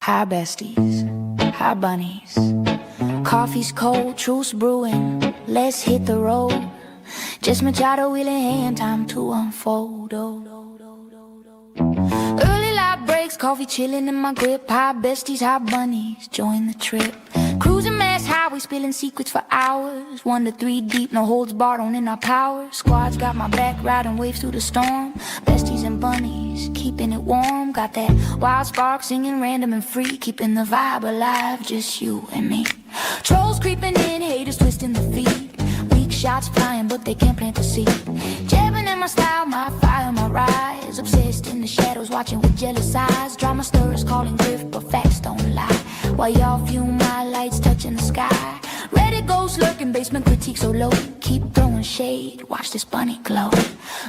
Hi besties, hi bunnies. Coffee's cold, truce brewing. Let's hit the road. Just Machado wheeling hand, time to unfold. Early light breaks, coffee chilling in my grip. Hi besties, hi bunnies, join the trip. Cruising mass highway, spilling secrets for hours. 1 to 3 deep, no holds barred, owning our power. Squad's got my back, riding waves through the storm. Besties and bunnies, keeping it warm. Got that wild spark, singing random and free. Keeping the vibe alive, just you and me. Trolls creeping in, haters twisting the feet. Weak shots flying, but they can't plant the seed. Jabbing in my style, my fire, my rise. Obsessed in the shadows, watching with jealous eyes. Drama stirrers calling grift, but facts don't lie. While y'all view my lights touching the sky. Reddit ghosts lurking, basement critique so low. Keep throwing shade, watch this bunny glow.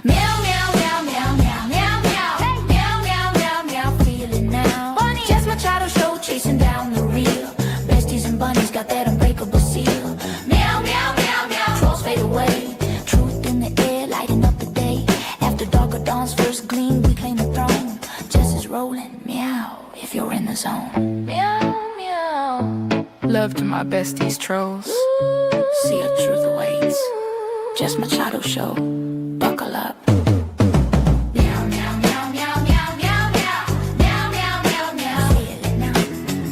Meow, meow, meow, meow, meow, meow, meow. Hey. Meow, meow, meow, meow, feel it now. Bunny. Just Machado show, chasing down the real. Besties and bunnies got that unbreakable seal. Meow, meow, meow, meow, trolls fade away. Truth in the air, lighting up the day. After dark or dawn's first gleam, we claim the throne. Justice rolling, meow, if you're in the zone. Meow. Love to my besties trolls. See your truth awaits. Just Machado show. Buckle up. Meow meow meow meow meow meow meow meow meow meow meow. Feel it now.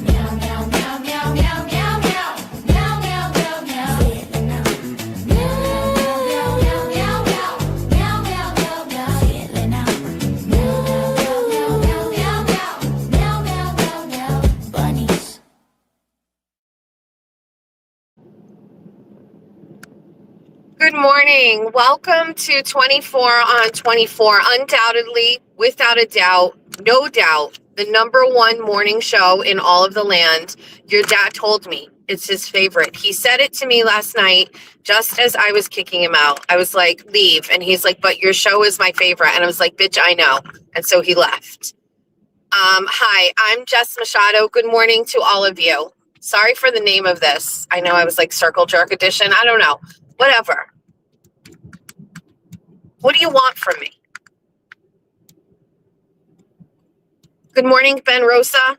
Meow meow meow meow meow meow meow meow meow meow meow. Feel it now. Meow meow meow meow meow meow meow meow meow. Feel it now. Meow meow meow meow meow meow meow meow meow. Bunnies. Good morning. Welcome to 24 on 24. Undoubtedly, without a doubt, no doubt, the #1 morning show in all of the land. Your dad told me it's his favorite. He said it to me last night just as I was kicking him out. I was like, leave. And he's like, but your show is my favorite. And I was like, bitch, I know. And so he left. Hi, I'm Jess Machado. Good morning to all of you. Sorry for the name of this. I know I was like Circle Jerk Edition. I don't know. Whatever. What do you want from me? Good morning, Ben Rosa.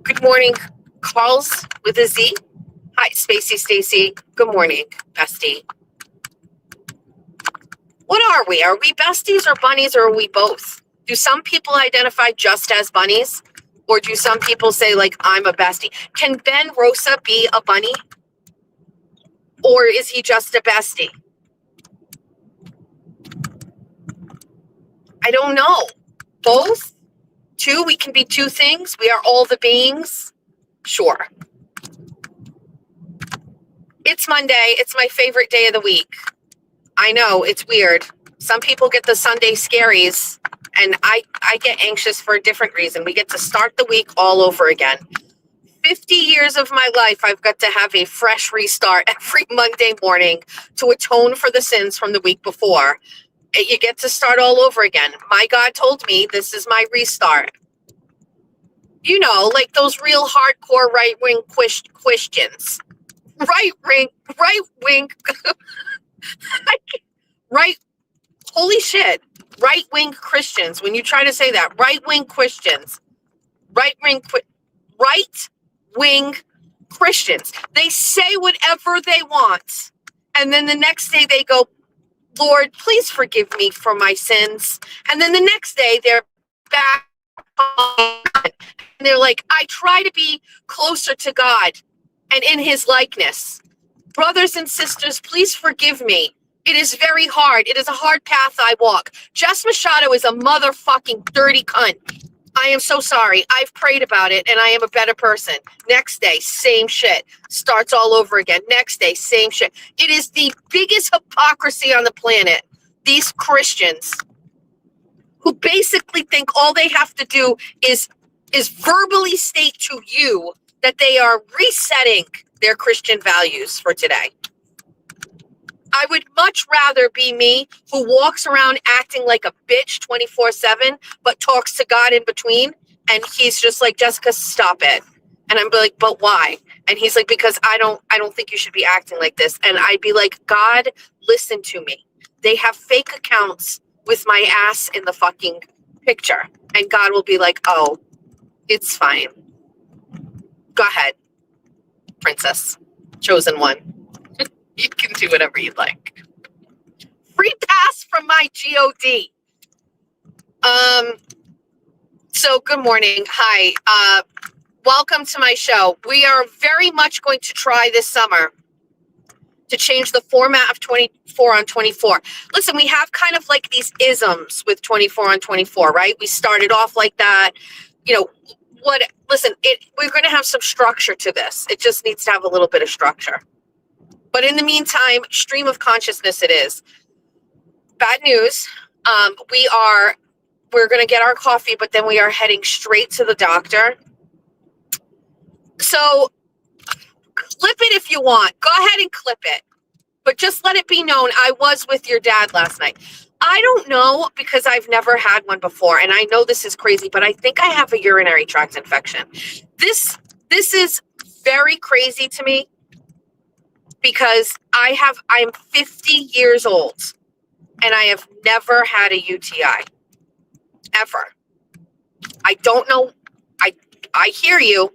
Good morning, Carls with a Z. Hi, Spacey Stacy. Good morning, bestie. What are we? Are we besties or bunnies, or are we both? Do some people identify just as bunnies? Or do some people say, like, I'm a bestie? Can Ben Rosa be a bunny? Or is he just a bestie? I don't know. Both? Two? We can be two things? We are all the beings? Sure. It's Monday. It's my favorite day of the week. I know, it's weird. Some people get the Sunday scaries, and I get anxious for a different reason. We get to start the week all over again. 50 years of my life, I've got to have a fresh restart every Monday morning to atone for the sins from the week before. You get to start all over again. My God told me this is my restart. You know, like those real hardcore right-wing Christians. Right-wing, holy shit, right-wing Christians. When you try to say that, right-wing Christians, right-wing Christians. They say whatever they want. And then the next day they go, Lord, please forgive me for my sins. And then the next day they're back on. And they're like, I try to be closer to God and in his likeness. Brothers and sisters, please forgive me. It is very hard. It is a hard path I walk. Jess Machado is a motherfucking dirty cunt. I am so sorry. I've prayed about it and I am a better person. Next day, same shit. Starts all over again. Next day, same shit. It is the biggest hypocrisy on the planet. These Christians who basically think all they have to do is verbally state to you that they are resetting their Christian values for today. I would much rather be me who walks around acting like a bitch 24/7, but talks to God in between. And he's just like, Jessica, stop it. And I'm like, but why? And he's like, because I don't think you should be acting like this. And I'd be like, God, listen to me. They have fake accounts with my ass in the fucking picture. And God will be like, oh, it's fine. Go ahead, princess, chosen one. You can do whatever you'd like. Free pass from my God. So good morning. Hi. Welcome to my show. We are very much going to try this summer to change the format of 24 on 24. Listen, we have kind of like these isms with 24 on 24, right? We started off like that. You know, we're going to have some structure to this. It just needs to have a little bit of structure. But in the meantime, stream of consciousness it is. Bad news. We're going to get our coffee, but then we are heading straight to the doctor. So clip it if you want. Go ahead and clip it. But just let it be known, I was with your dad last night. I don't know because I've never had one before. And I know this is crazy, but I think I have a urinary tract infection. This is very crazy to me because I'm 50 years old and I have never had a UTI. Ever. I don't know. I hear you.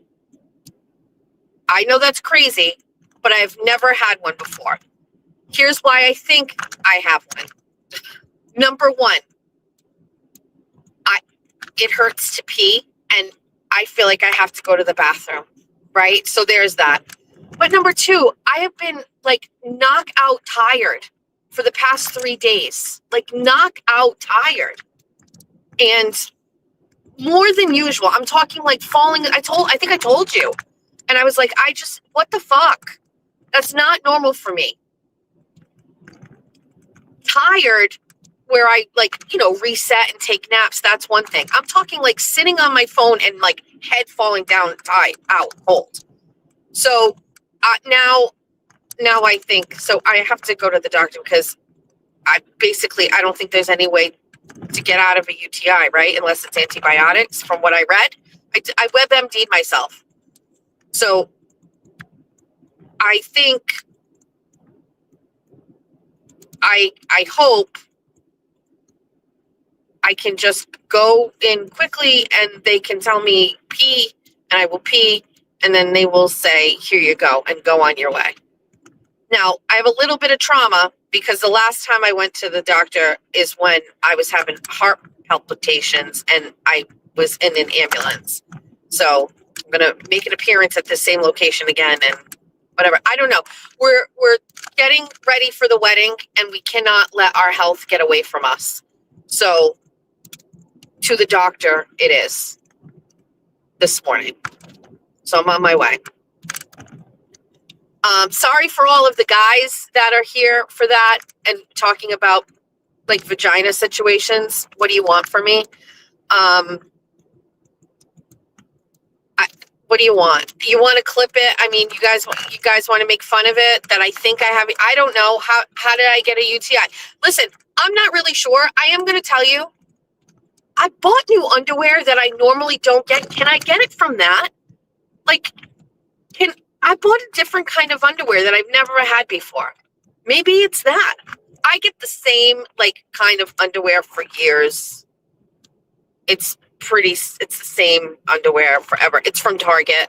I know that's crazy, but I've never had one before. Here's why I think I have one. Number one, it hurts to pee, and I feel like I have to go to the bathroom, right? So there's that. But number two, I have been like knockout tired for the past 3 days, like knockout tired, and more than usual. I'm talking like falling. I think I told you, and I was like, what the fuck? That's not normal for me. Tired where I reset and take naps. That's one thing. I'm talking like sitting on my phone and like head falling down, out cold. So now I think, so I have to go to the doctor because I don't think there's any way to get out of a UTI, right? Unless it's antibiotics from what I read. I WebMD'd myself. So I think I hope I can just go in quickly and they can tell me pee and I will pee and then they will say, here you go, and go on your way. Now, I have a little bit of trauma because the last time I went to the doctor is when I was having heart palpitations and I was in an ambulance. So I'm going to make an appearance at the same location again and whatever. I don't know. We're getting ready for the wedding and we cannot let our health get away from us. So to the doctor it is this morning. So I'm on my way. Sorry for all of the guys that are here for that and talking about like vagina situations. What do you want from me? What do you want? You want to clip it? I mean, you guys want to make fun of it that I think I have. I don't know. How did I get a UTI? Listen, I'm not really sure. I am going to tell you. I bought new underwear that I normally don't get. Can I get it from that? Like, I bought a different kind of underwear that I've never had before. Maybe it's that. I get the same like kind of underwear for years. It's the same underwear forever. It's from Target.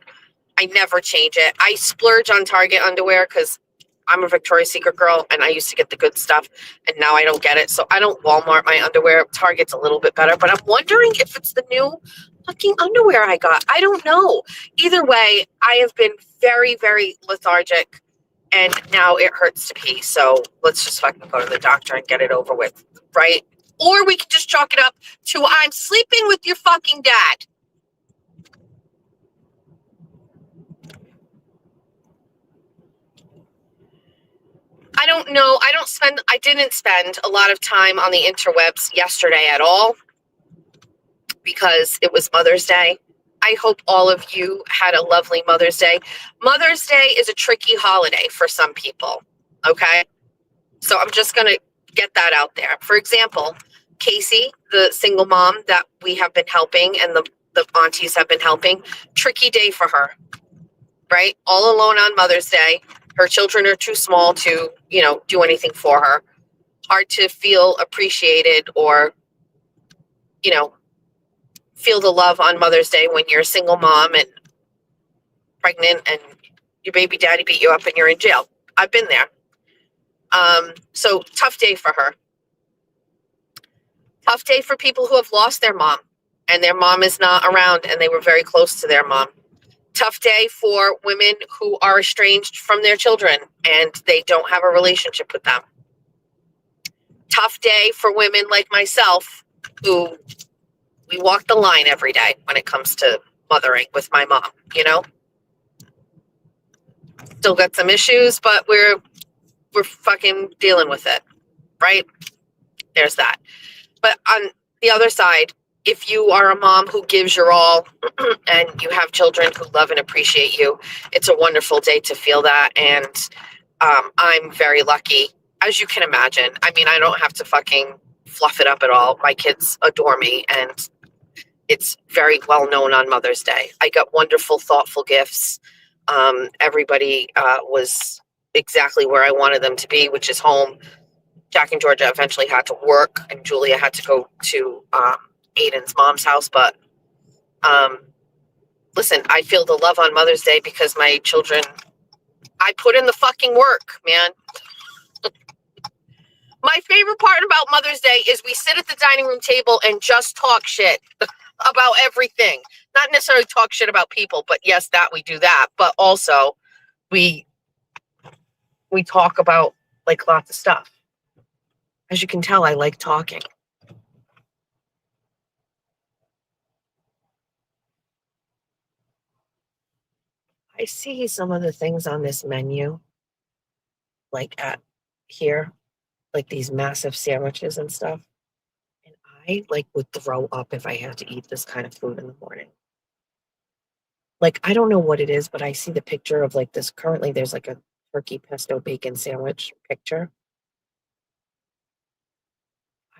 I never change it. I splurge on Target underwear because I'm a Victoria's Secret girl and I used to get the good stuff and now I don't get it. So I don't Walmart my underwear. Target's a little bit better, but I'm wondering if it's the new fucking underwear I got. I don't know. Either way, I have been very, very lethargic and now it hurts to pee. So let's just fucking go to the doctor and get it over with, right? Or we can just chalk it up to I'm sleeping with your fucking dad. I don't know. I didn't spend a lot of time on the interwebs yesterday at all because it was Mother's Day. I hope all of you had a lovely Mother's Day. Mother's Day is a tricky holiday for some people, okay? So I'm just going to get that out there. For example, Casey, the single mom that we have been helping and the aunties have been helping, tricky day for her, right? All alone on Mother's Day. Her children are too small to, do anything for her. Hard to feel appreciated or, feel the love on Mother's Day when you're a single mom and pregnant and your baby daddy beat you up and you're in jail. I've been there. So tough day for her. Tough day for people who have lost their mom and their mom is not around and they were very close to their mom. Tough day for women who are estranged from their children and they don't have a relationship with them. Tough day for women like myself who we walk the line every day when it comes to mothering with my mom, you know? Still got some issues, but we're fucking dealing with it, right? There's that. But on the other side, if you are a mom who gives your all and you have children who love and appreciate you, it's a wonderful day to feel that. And I'm very lucky, as you can imagine. I mean, I don't have to fucking fluff it up at all. My kids adore me, and it's very well known on Mother's Day. I got wonderful, thoughtful gifts. Everybody was exactly where I wanted them to be, which is home. Jack and Georgia eventually had to work, and Julia had to go to Aiden's mom's house. But listen, I feel the love on Mother's Day because my children, I put in the fucking work, man. My favorite part about Mother's Day is we sit at the dining room table and just talk shit about everything. Not necessarily talk shit about people, but yes, that we do that. But also we talk about like lots of stuff. As you can tell, I like talking. I see some of the things on this menu, like at here, like these massive sandwiches and stuff. And I like would throw up if I had to eat this kind of food in the morning. Like, I don't know what it is, but I see the picture of like this. Currently, there's like a turkey pesto bacon sandwich picture.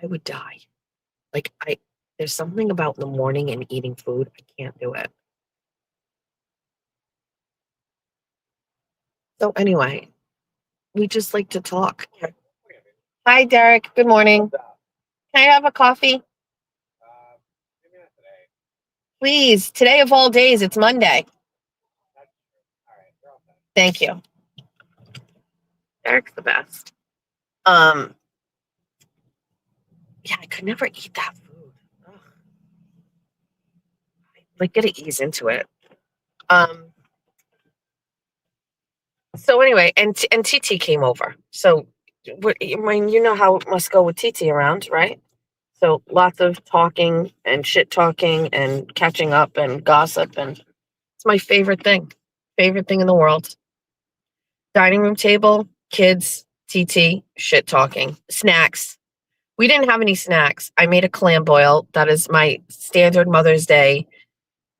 I would die. Like, there's something about in the morning and eating food. I can't do it. So anyway, we just like to talk. Hi, Derek. Good morning. Can I have a coffee? Please. Today of all days, it's Monday. Thank you. Derek's the best. Yeah, I could never eat that food. Ugh. Like, gotta ease into it. So anyway, and TT came over. So, I mean, you know how it must go with TT around, right? So lots of talking and shit talking and catching up and gossip, and it's my favorite thing in the world. Dining room table, kids, TT, shit talking, snacks. We didn't have any snacks. I made a clam boil. That is my standard Mother's Day.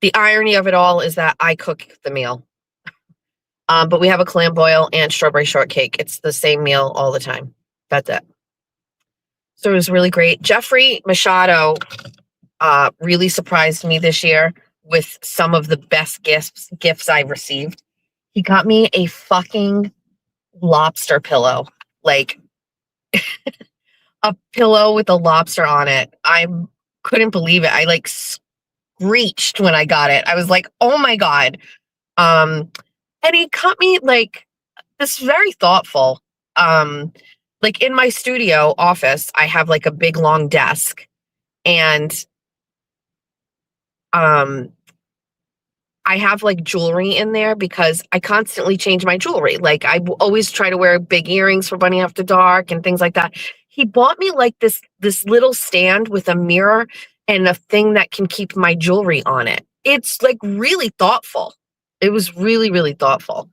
The irony of it all is that I cook the meal. But we have a clam boil and strawberry shortcake. It's the same meal all the time. That's it. So it was really great. Jeffrey Machado really surprised me this year with some of the best gifts I've received. He got me a fucking lobster pillow. Like a pillow with a lobster on it. I couldn't believe it. I like screeched when I got it. I was like, oh my God. And he cut me like this very thoughtful. Like in my studio office, I have like a big long desk, and I have like jewelry in there because I constantly change my jewelry. Like I always try to wear big earrings for Bunny After Dark and things like that. He bought me like this little stand with a mirror and a thing that can keep my jewelry on it. It's like really thoughtful. It was really, really thoughtful.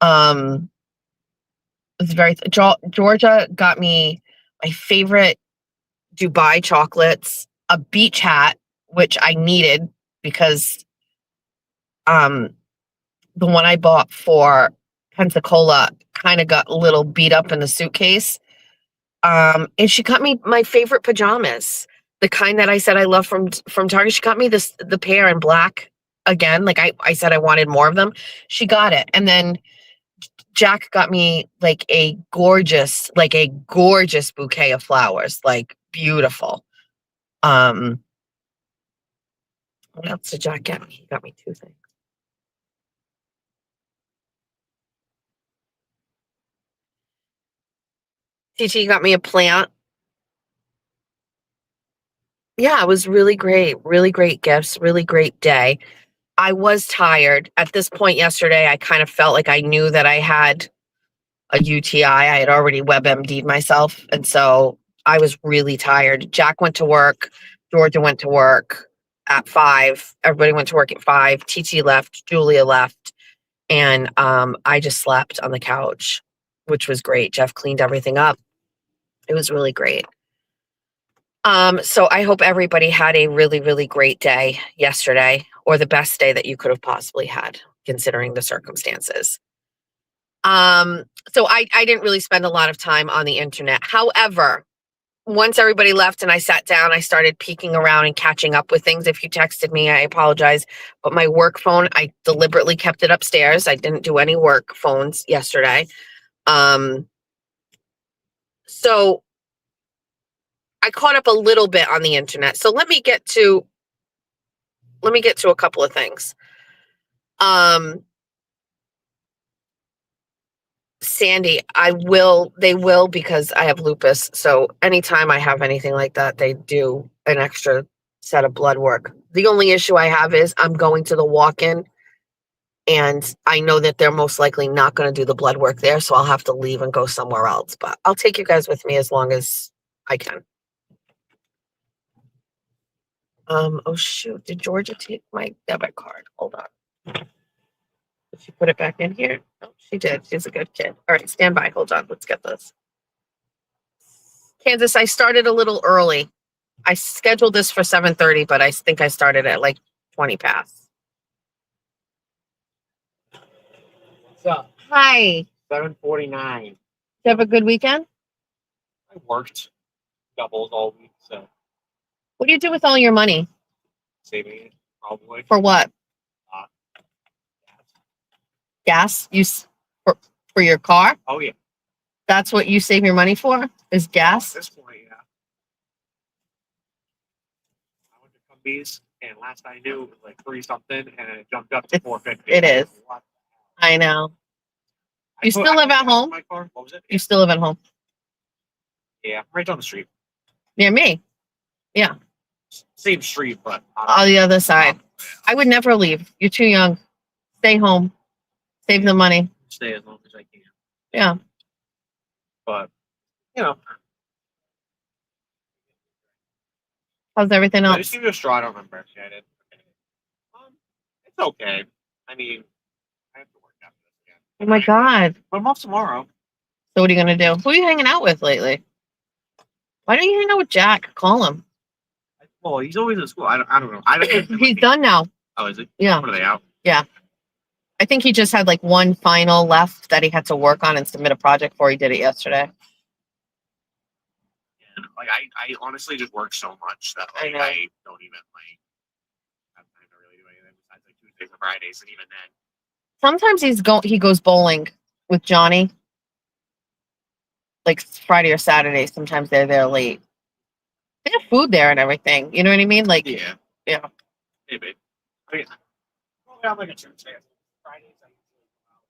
It was very Georgia got me my favorite Dubai chocolates, a beach hat, which I needed because the one I bought for Pensacola kind of got a little beat up in the suitcase. And she got me my favorite pajamas, the kind that I said I love from Target. She got me the pair in black again. Like I said, I wanted more of them. She got it. And then Jack got me like a gorgeous bouquet of flowers, like beautiful. What else did Jack get me? He got me 2 things. TT got me a plant. Yeah, it was really great. Really great gifts. Really great day. I was tired. At this point yesterday, I kind of felt like I knew that I had a UTI. I had already WebMD'd myself. And so I was really tired. Jack went to work. Georgia went to work at 5. Everybody went to work at 5. TT left. Julia left. And I just slept on the couch, which was great. Jeff cleaned everything up. It was really great. So I hope everybody had a really, really great day yesterday, or the best day that you could have possibly had, considering the circumstances. So I didn't really spend a lot of time on the internet. However, once everybody left and I sat down, I started peeking around and catching up with things. If you texted me, I apologize. But my work phone, I deliberately kept it upstairs. I didn't do any work phones yesterday. So I caught up a little bit on the internet. So let me get to a couple of things. Sandy, they will, because I have lupus. So anytime I have anything like that, they do an extra set of blood work. The only issue I have is I'm going to the walk-in, and I know that they're most likely not going to do the blood work there. So I'll have to leave and go somewhere else, but I'll take you guys with me as long as I can. Oh shoot, did Georgia take my debit card? Hold on. Did she put it back in here? Oh, she did. She's a good kid. All right, stand by. Hold on. Let's get this. Kansas, I started a little early. I scheduled this for 7:30, but I think I started at like 20 past. What's up? Hi. 7:49. You have a good weekend? I worked doubles all week, so What do you do with all your money? saving it probably. For what? Uh, Gas? For your car? oh yeah. That's what you save your money for? Is At gas? this point, yeah. I went to Cumbies, and last I knew it was like 3 something, and it jumped up to It's- 450. it is. What? I know. I You put- still I live put at gas in home? My car. What was it? You still live at home? Yeah, right down the street. Near me? Same street, but On the other side. I would never leave. You're too young. Stay home. Save the money. stay as long as I can. Yeah. But you know, How's everything I else? just give you a straw. I don't remember actually. I did. It's okay. I mean, I have to work after this again. Oh my God. But I'm off tomorrow. So what are you going to do? Who are you hanging out with lately? Why don't you hang out with Jack? Call him. Well, he's always at school. I don't know. I don't. He's done now. Oh, is it? Yeah. When are they out? I think he just had like one final left that he had to work on and submit a project for. He did it yesterday. Yeah. Like I honestly just work so much that I like know. I don't even like have time to really do anything besides like Tuesdays and Fridays, and even then. Sometimes he goes bowling with Johnny. Like Friday or Saturday. Sometimes they're there late. They have food there and everything. You know what I mean? Like, Yeah. yeah. Maybe. I mean, probably on like a Tuesday. Fridays. I usually go out.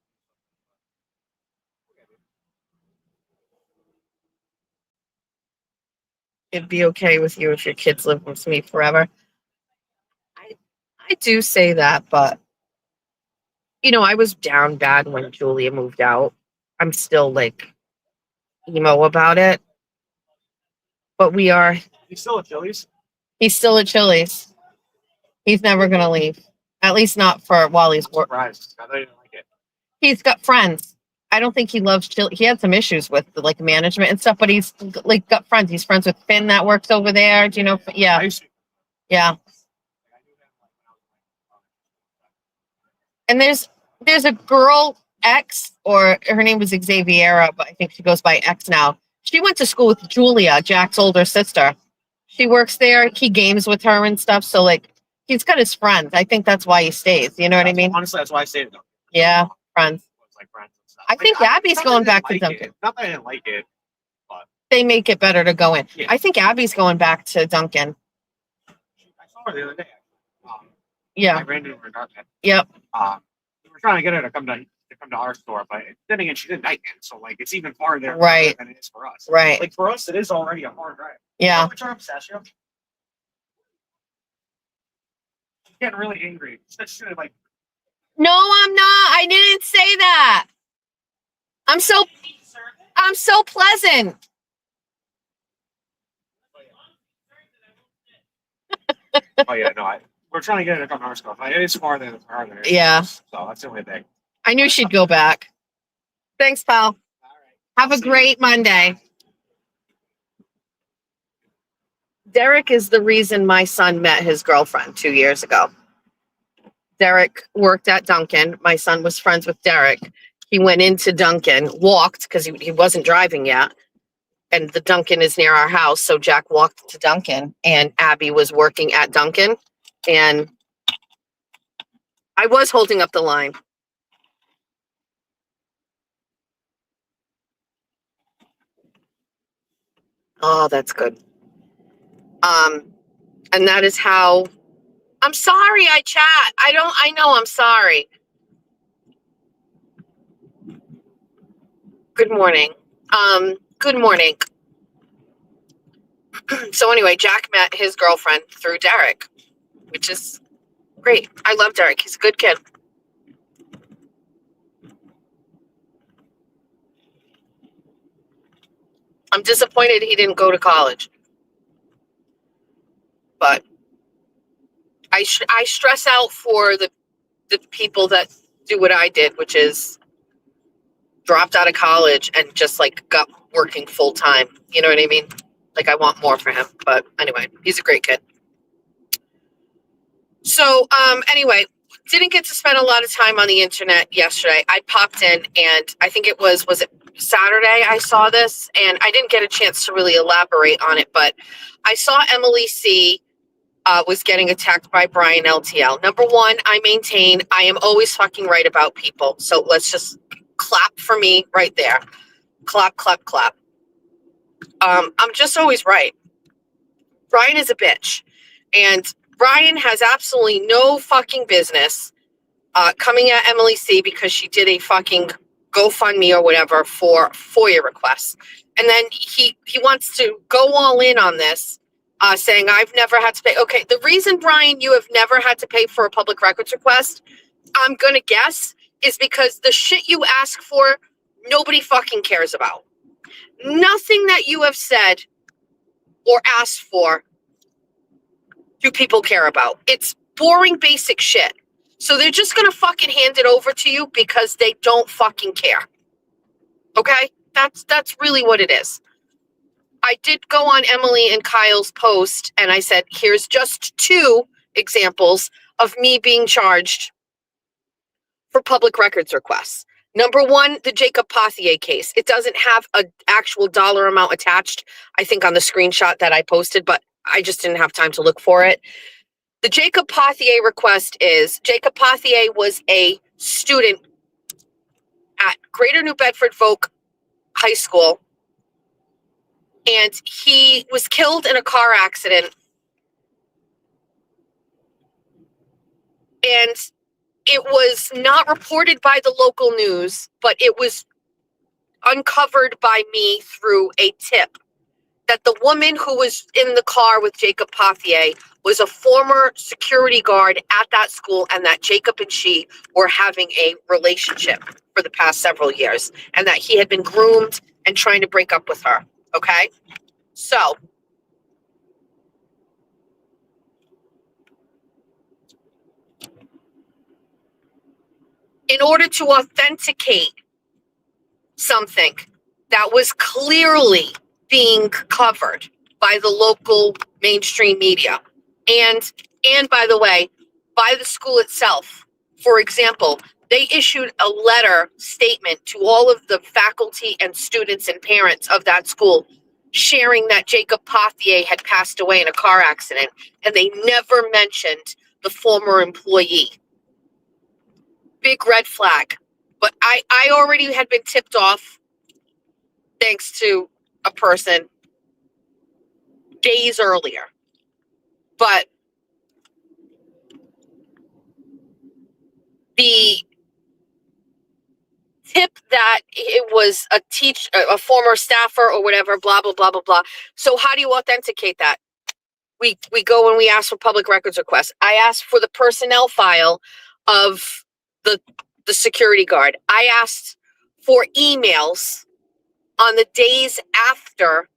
It'd be okay with you if your kids live with me forever. I do say that, but you know, I was down bad when Julia moved out. I'm still like emo about it. But we are. You still at Chili's? He's still at Chili's. He's never gonna leave. At least not for while he's working. Surprised. I thought you didn't like it. He's got friends. I don't think he loves Chili. He had some issues with like management and stuff, but he's like got friends. He's friends with Finn that works over there. Do you know? I Yeah, used to. yeah. And there's a girl X, or her name was Xaviera, but I think she goes by X now. She went to school with Julia, Jack's older sister. She works there. He games with her and stuff. So like he's got his friends. I think that's why he stays. You know what I mean? Honestly, that's why I stayed. Yeah, friends. Like friends and stuff. I think Abby's not that going I back didn't to like Duncan. it. Not that I didn't like it. They make it better to go in. Yeah. I think Abby's going back to Duncan. I saw her the other day. Yeah. I ran into her darknet. Yep. We were trying to get her to come to our store, but then again, she's in Dayton, so like it's even farther Right. than it is for us. Right. Like for us, it is already a hard drive. Yeah. Return pistachio. She's getting really angry. She's like, No, I'm not. I didn't say that. I'm so pleasant. oh yeah, no, we're trying to get her to come to our store. Like, it is farther than her. Yeah. So that's the only thing. I knew she'd go back. Thanks, pal. All right. Have a great Monday. Derek is the reason my son met his girlfriend 2 years ago. Derek worked at Dunkin'. My son was friends with Derek. He went into Dunkin', walked because he wasn't driving yet. And the Dunkin' is near our house. So Jack walked to Dunkin', and Abby was working at Dunkin'. And I was holding up the line. Oh, that's good. And that is how. I'm sorry I chat. I know I'm sorry. Good morning. Good morning. So anyway, Jack met his girlfriend through Derek, which is great. I love Derek. He's a good kid. I'm disappointed he didn't go to college. But I stress out for the people that do what I did, which is dropped out of college and just like got working full time. You know what I mean? Like I want more for him. But anyway, he's a great kid. So anyway, didn't get to spend a lot of time on the internet yesterday. I popped in and I think it was it Saturday I saw this, and I didn't get a chance to really elaborate on it, but I saw Emily C was getting attacked by Brian LTL. Number one, I maintain I am always fucking right about people. So let's just clap for me right there. Clap, clap, clap. I'm just always right. Brian is a bitch. And Brian has absolutely no fucking business coming at Emily C because she did a fucking GoFundMe or whatever for FOIA requests. And then he wants to go all in on this, saying, I've never had to pay. Okay, the reason, Brian, you have never had to pay for a public records request, I'm going to guess, is because the shit you ask for, nobody fucking cares about. Nothing that you have said or asked for do people care about. It's boring, basic shit. So they're just going to fucking hand it over to you because they don't fucking care. Okay? That's really what it is. I did go on Emily and Kyle's post and I said, here's just 2 examples of me being charged for public records requests. Number 1, the Jacob Pothier case. It doesn't have an actual dollar amount attached, I think, on the screenshot that I posted, but I just didn't have time to look for it. The Jacob Pothier request is, Jacob Pothier was a student at Greater New Bedford Folk High School, and he was killed in a car accident. And it was not reported by the local news, but it was uncovered by me through a tip that the woman who was in the car with Jacob Pothier was a former security guard at that school, and that Jacob and she were having a relationship for the past several years, and that he had been groomed and trying to break up with her. Okay? So, in order to authenticate something that was clearly being covered by the local mainstream media, and by the way, by the school itself. For example, they issued a letter statement to all of the faculty and students and parents of that school sharing that Jacob Pothier had passed away in a car accident, and they never mentioned the former employee. Big red flag. But I already had been tipped off thanks to a person days earlier. But was a former staffer or whatever, blah, blah, blah, blah, blah. So how do you authenticate that? We go and we ask for public records requests. I asked for the personnel file of the security guard. I asked for emails on the days after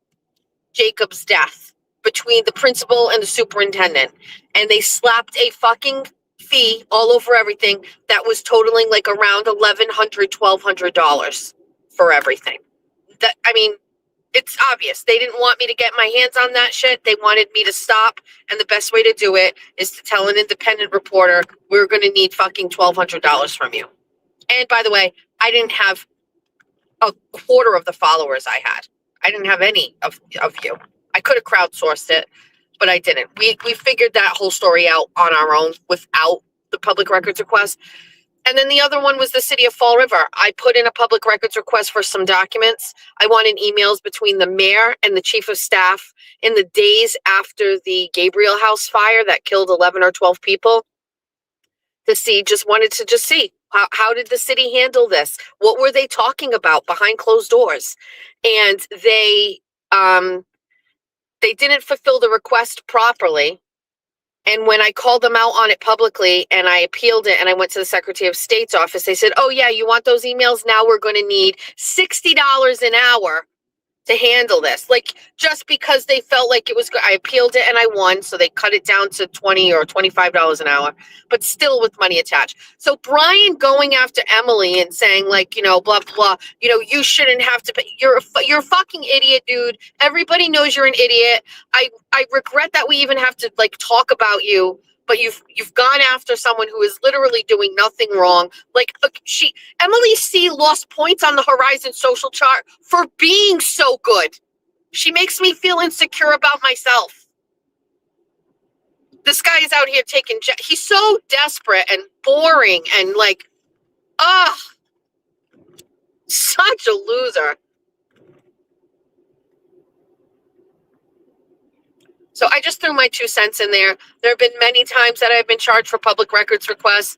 Jacob's death between the principal and the superintendent. And they slapped a fucking fee all over everything that was totaling like around $1,100, $1,200 for everything. It's obvious. They didn't want me to get my hands on that shit. They wanted me to stop. And the best way to do it is to tell an independent reporter, we're going to need fucking $1,200 from you. And by the way, I didn't have a quarter of the followers I had. I didn't have any of you. I could have crowdsourced it, but I didn't. We figured that whole story out on our own without the public records request. And then the other one was the city of Fall River. I put in a public records request for some documents. I wanted emails between the mayor and the chief of staff in the days after the Gabriel House fire that killed 11 or 12 people to see, wanted to see how did the city handle this? What were they talking about behind closed doors? And they didn't fulfill the request properly. And when I called them out on it publicly and I appealed it and I went to the Secretary of State's office, they said, oh yeah, you want those emails? Now we're going to need $60 an hour to handle this. Like, just because they felt like it was good. I appealed it and I won. So they cut it down to $20 or $25 an hour, but still with money attached. So Brian going after Emily and saying like, blah, blah, blah, you shouldn't have to pay. You're a fucking idiot, dude. Everybody knows you're an idiot. I regret that we even have to like talk about you, but you've gone after someone who is literally doing nothing wrong. Like Emily C lost points on the Horizon social chart for being so good. She makes me feel insecure about myself. This guy is out here he's so desperate and boring and like, such a loser. So I just threw my 2 cents in there. There have been many times that I've been charged for public records requests.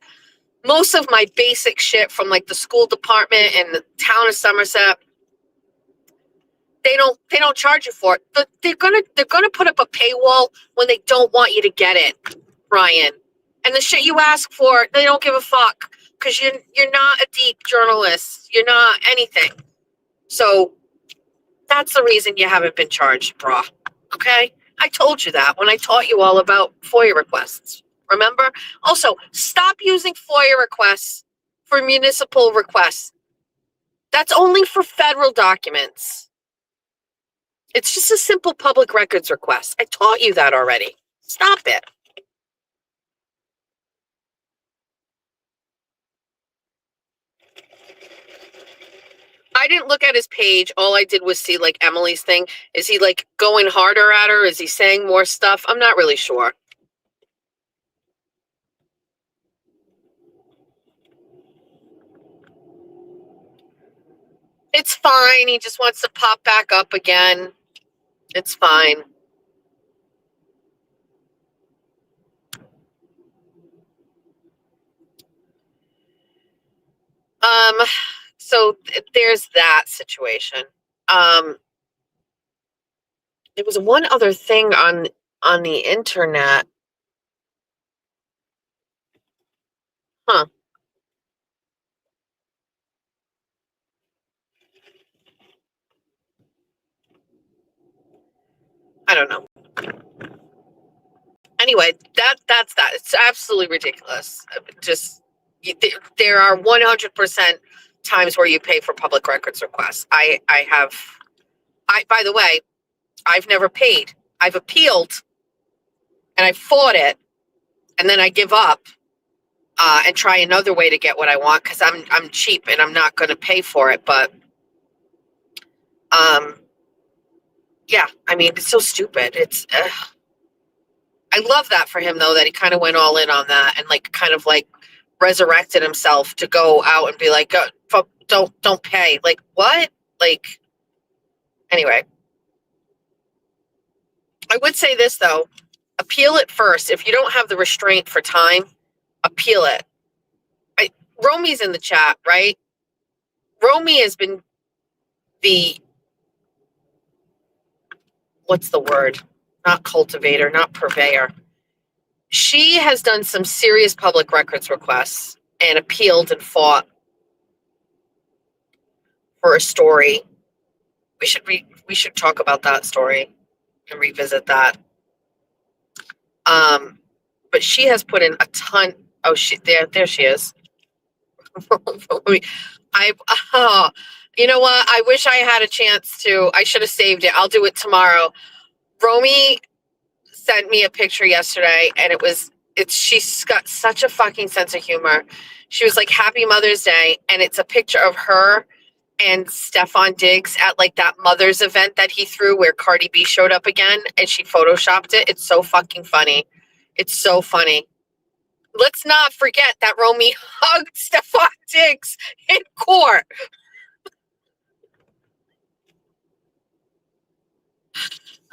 Most of my basic shit from like the school department and the town of Somerset, they don't charge you for it. But they're gonna put up a paywall when they don't want you to get it, Brian. And the shit you ask for, they don't give a fuck because you're not a deep journalist. You're not anything. So that's the reason you haven't been charged, brah. Okay? I told you that when I taught you all about FOIA requests. Remember? Also, stop using FOIA requests for municipal requests. That's only for federal documents. It's just a simple public records request. I taught you that already. Stop it. I didn't look at his page. All I did was see like Emily's thing. Is he like going harder at her? Is he saying more stuff? I'm not really sure. It's fine. He just wants to pop back up again. It's fine. So there's that situation. There was one other thing on the internet. Huh. I don't know. Anyway, that's that. It's absolutely ridiculous. Just there are 100% times where you pay for public records requests. By the way, I've never paid. I've appealed and I fought it, and then I give up and try another way to get what I want because I'm cheap and I'm not going to pay for it. But yeah, I mean, it's so stupid. It's I love that for him though, that he kind of went all in on that and like kind of like resurrected himself to go out and be like, don't pay. Like what? Like anyway. I would say this though, appeal it first. If you don't have the restraint for time, appeal it. Romy's in the chat, right? Romy has been the, what's the word? Not cultivator, not purveyor. She has done some serious public records requests and appealed and fought for a story. We should talk about that story and revisit that. But she has put in a ton. Oh, there she is. You know what? I wish I had a chance to. I should have saved it. I'll do it tomorrow. Romy sent me a picture yesterday, and she's got such a fucking sense of humor. She was like, "Happy Mother's Day," and it's a picture of her and Stefan Diggs at like that Mother's event that he threw where Cardi B showed up again, and she photoshopped it. It's so fucking funny. It's so funny. Let's not forget that Romy hugged Stefan Diggs in court.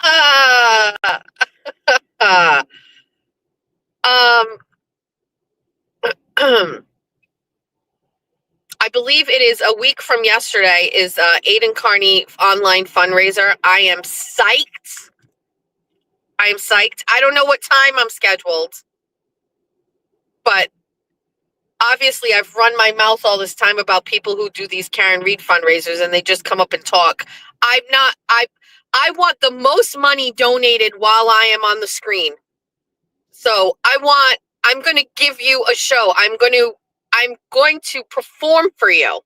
I believe it is a week from yesterday is Aiden Carney online fundraiser. I am psyched. I don't know what time I'm scheduled, but obviously I've run my mouth all this time about people who do these Karen Reed fundraisers and they just come up and talk. I want the most money donated while I am on the screen. So I'm going to give you a show. I'm going to perform for you.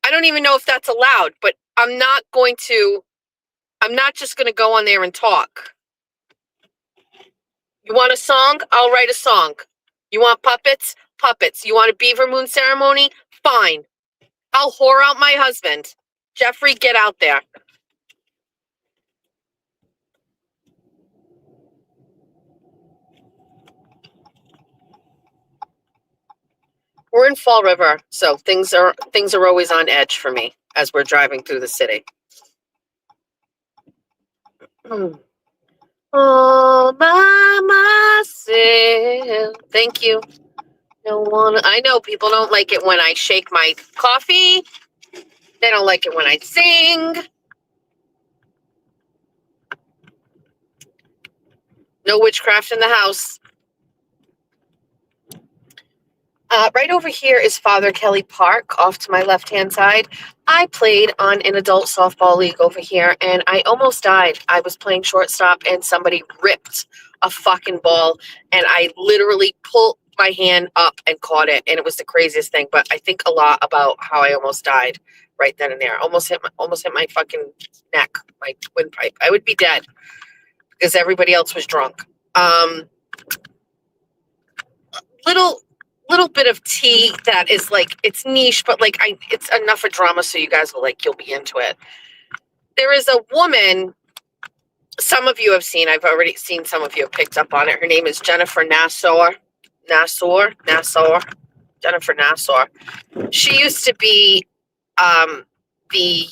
I don't even know if that's allowed, but I'm not just going to go on there and talk. You want a song? I'll write a song. You want puppets? Puppets. You want a beaver moon ceremony? Fine. I'll whore out my husband. Jeffrey, get out there. We're in Fall River, so things are always on edge for me as we're driving through the city. All by myself. Thank you. I know people don't like it when I shake my coffee. They don't like it when I sing. No witchcraft in the house. Right over here is Father Kelly Park, off to my left-hand side. I played on an adult softball league over here, and I almost died. I was playing shortstop, and somebody ripped a fucking ball, and I literally pulled my hand up and caught it, and it was the craziest thing. But I think a lot about how I almost died right then and there. Almost hit my fucking neck, my windpipe. I would be dead because everybody else was drunk. Little bit of tea that is like, it's niche, but like it's enough of drama so you guys you'll be into it. There is a woman, some of you have seen, I've already seen, some of you have picked up on it. Her name is Jennifer Nassar. Jennifer Nassar. She used to be the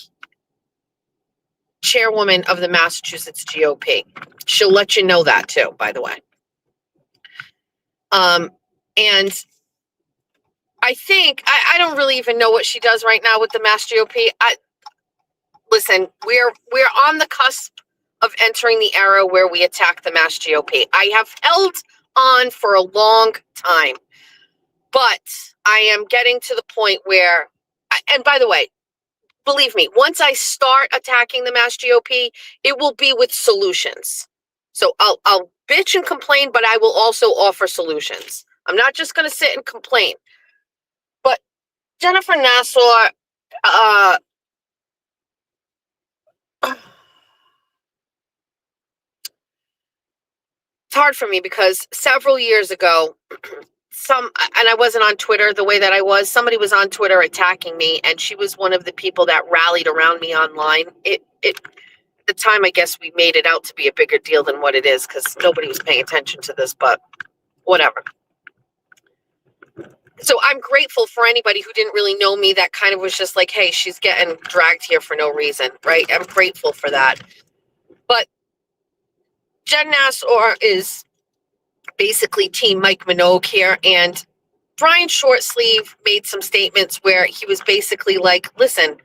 chairwoman of the Massachusetts GOP. She'll let you know that too, by the way. And I think, I don't really even know what she does right now with the Mass GOP. Listen, we're on the cusp of entering the era where we attack the Mass GOP. I have held on for a long time, but I am getting to the point where, and by the way, believe me, once I start attacking the Mass GOP, it will be with solutions. So I'll bitch and complain, but I will also offer solutions. I'm not just going to sit and complain. But Jennifer Nassar, it's hard for me because several years ago, and I wasn't on Twitter the way that I was, somebody was on Twitter attacking me, and she was one of the people that rallied around me online. At the time, I guess we made it out to be a bigger deal than what it is because nobody was paying attention to this, but whatever. So I'm grateful for anybody who didn't really know me that kind of was just like, hey, she's getting dragged here for no reason, right? I'm grateful for that. But Jen Nassar is basically Team Mike Minogue here, and Brian Shortsleeve made some statements where he was basically like, listen,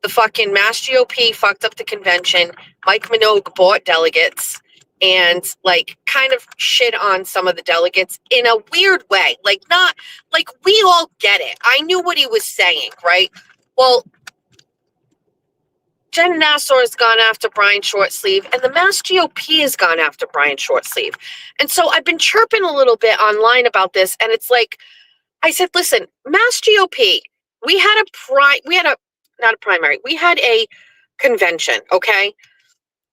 the fucking Mass GOP fucked up the convention. Mike Minogue bought delegates and like kind of shit on some of the delegates in a weird way. Like not like we all get it. I knew what he was saying, right? Well, Jen Nassar has gone after Brian Shortsleeve, and the Mass GOP has gone after Brian Shortsleeve. And so I've been chirping a little bit online about this, and it's like, I said, listen, Mass GOP, we had a convention, okay?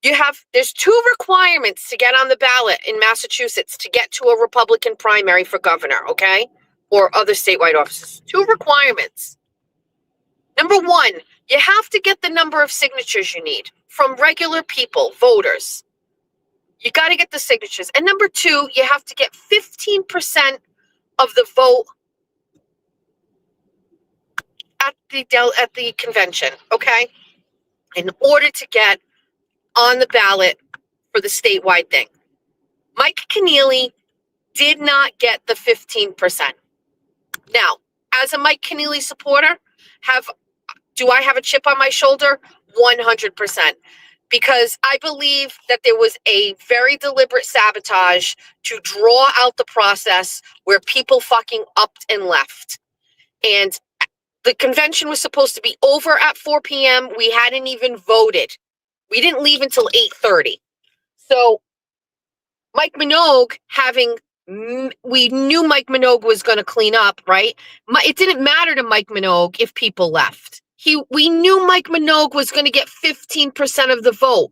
There's two requirements to get on the ballot in Massachusetts to get to a Republican primary for governor, okay? Or other statewide offices. Two requirements. Number one, you have to get the number of signatures you need from regular people, voters. You got to get the signatures. And number two, you have to get 15% of the vote at the convention, okay? In order to get on the ballot for the statewide thing. Mike Keneally did not get the 15%. Now, as a Mike Keneally supporter, do I have a chip on my shoulder? 100%. Because I believe that there was a very deliberate sabotage to draw out the process where people fucking upped and left. And the convention was supposed to be over at 4 p.m. We hadn't even voted. We didn't leave until 8:30. So Mike Minogue we knew Mike Minogue was going to clean up, right? It didn't matter to Mike Minogue if people left. We knew Mike Minogue was going to get 15% of the vote.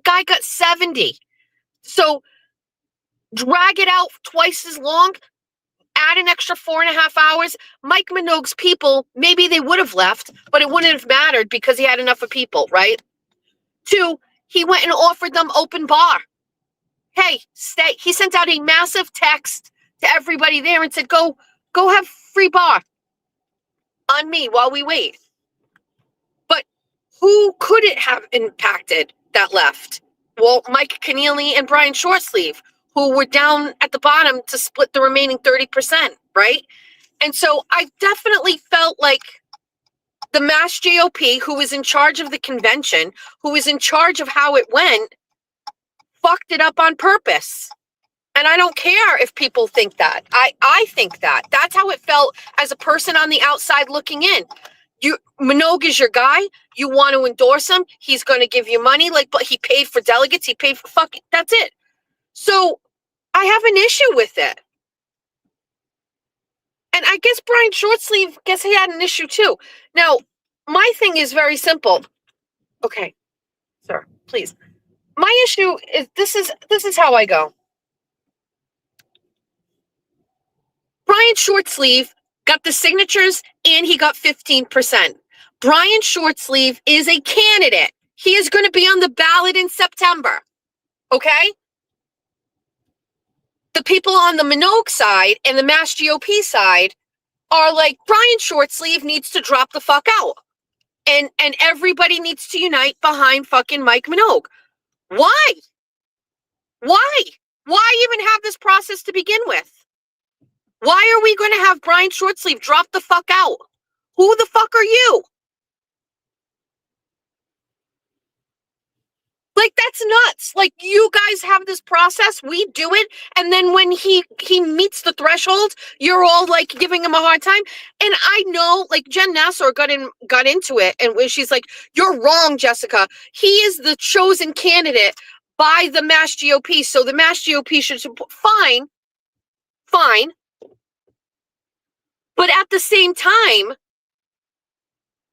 Guy got 70. So drag it out twice as long, add an extra 4.5 hours. Mike Minogue's people, maybe they would have left, but it wouldn't have mattered because he had enough of people, right? Two, he went and offered them open bar. Hey, stay. He sent out a massive text to everybody there and said, go have free bar on me while we wait. But who could it have impacted that left? Well, Mike Keneally and Brian Shortsleeve, who were down at the bottom to split the remaining 30%, right? And so I definitely felt like the Mass GOP, who was in charge of the convention, who was in charge of how it went, fucked it up on purpose. And I don't care if people think that. I think that. That's how it felt as a person on the outside looking in. Minogue is your guy. You want to endorse him. He's going to give you money. But he paid for delegates. He paid for fucking, that's it. So I have an issue with it. And I guess Brian Shortsleeve, he had an issue too. Now, my thing is very simple. Okay, sir, please. My issue is this is how I go. Brian Shortsleeve got the signatures and he got 15%. Brian Shortsleeve is a candidate. He is going to be on the ballot in September. Okay? The people on the Minogue side and the Mass GOP side are like, Brian Shortsleeve needs to drop the fuck out. And everybody needs to unite behind fucking Mike Minogue. Why? Why? Why even have this process to begin with? Why are we going to have Brian Shortsleeve drop the fuck out? Who the fuck are you? Like, that's nuts. Like, you guys have this process, we do it, and then when he meets the threshold, you're all like giving him a hard time. And I know, like, Jen Nassar got into it, and when she's like, "You're wrong, Jessica. He is the chosen candidate by the Mass GOP, so the Mass GOP should support." Fine. But at the same time,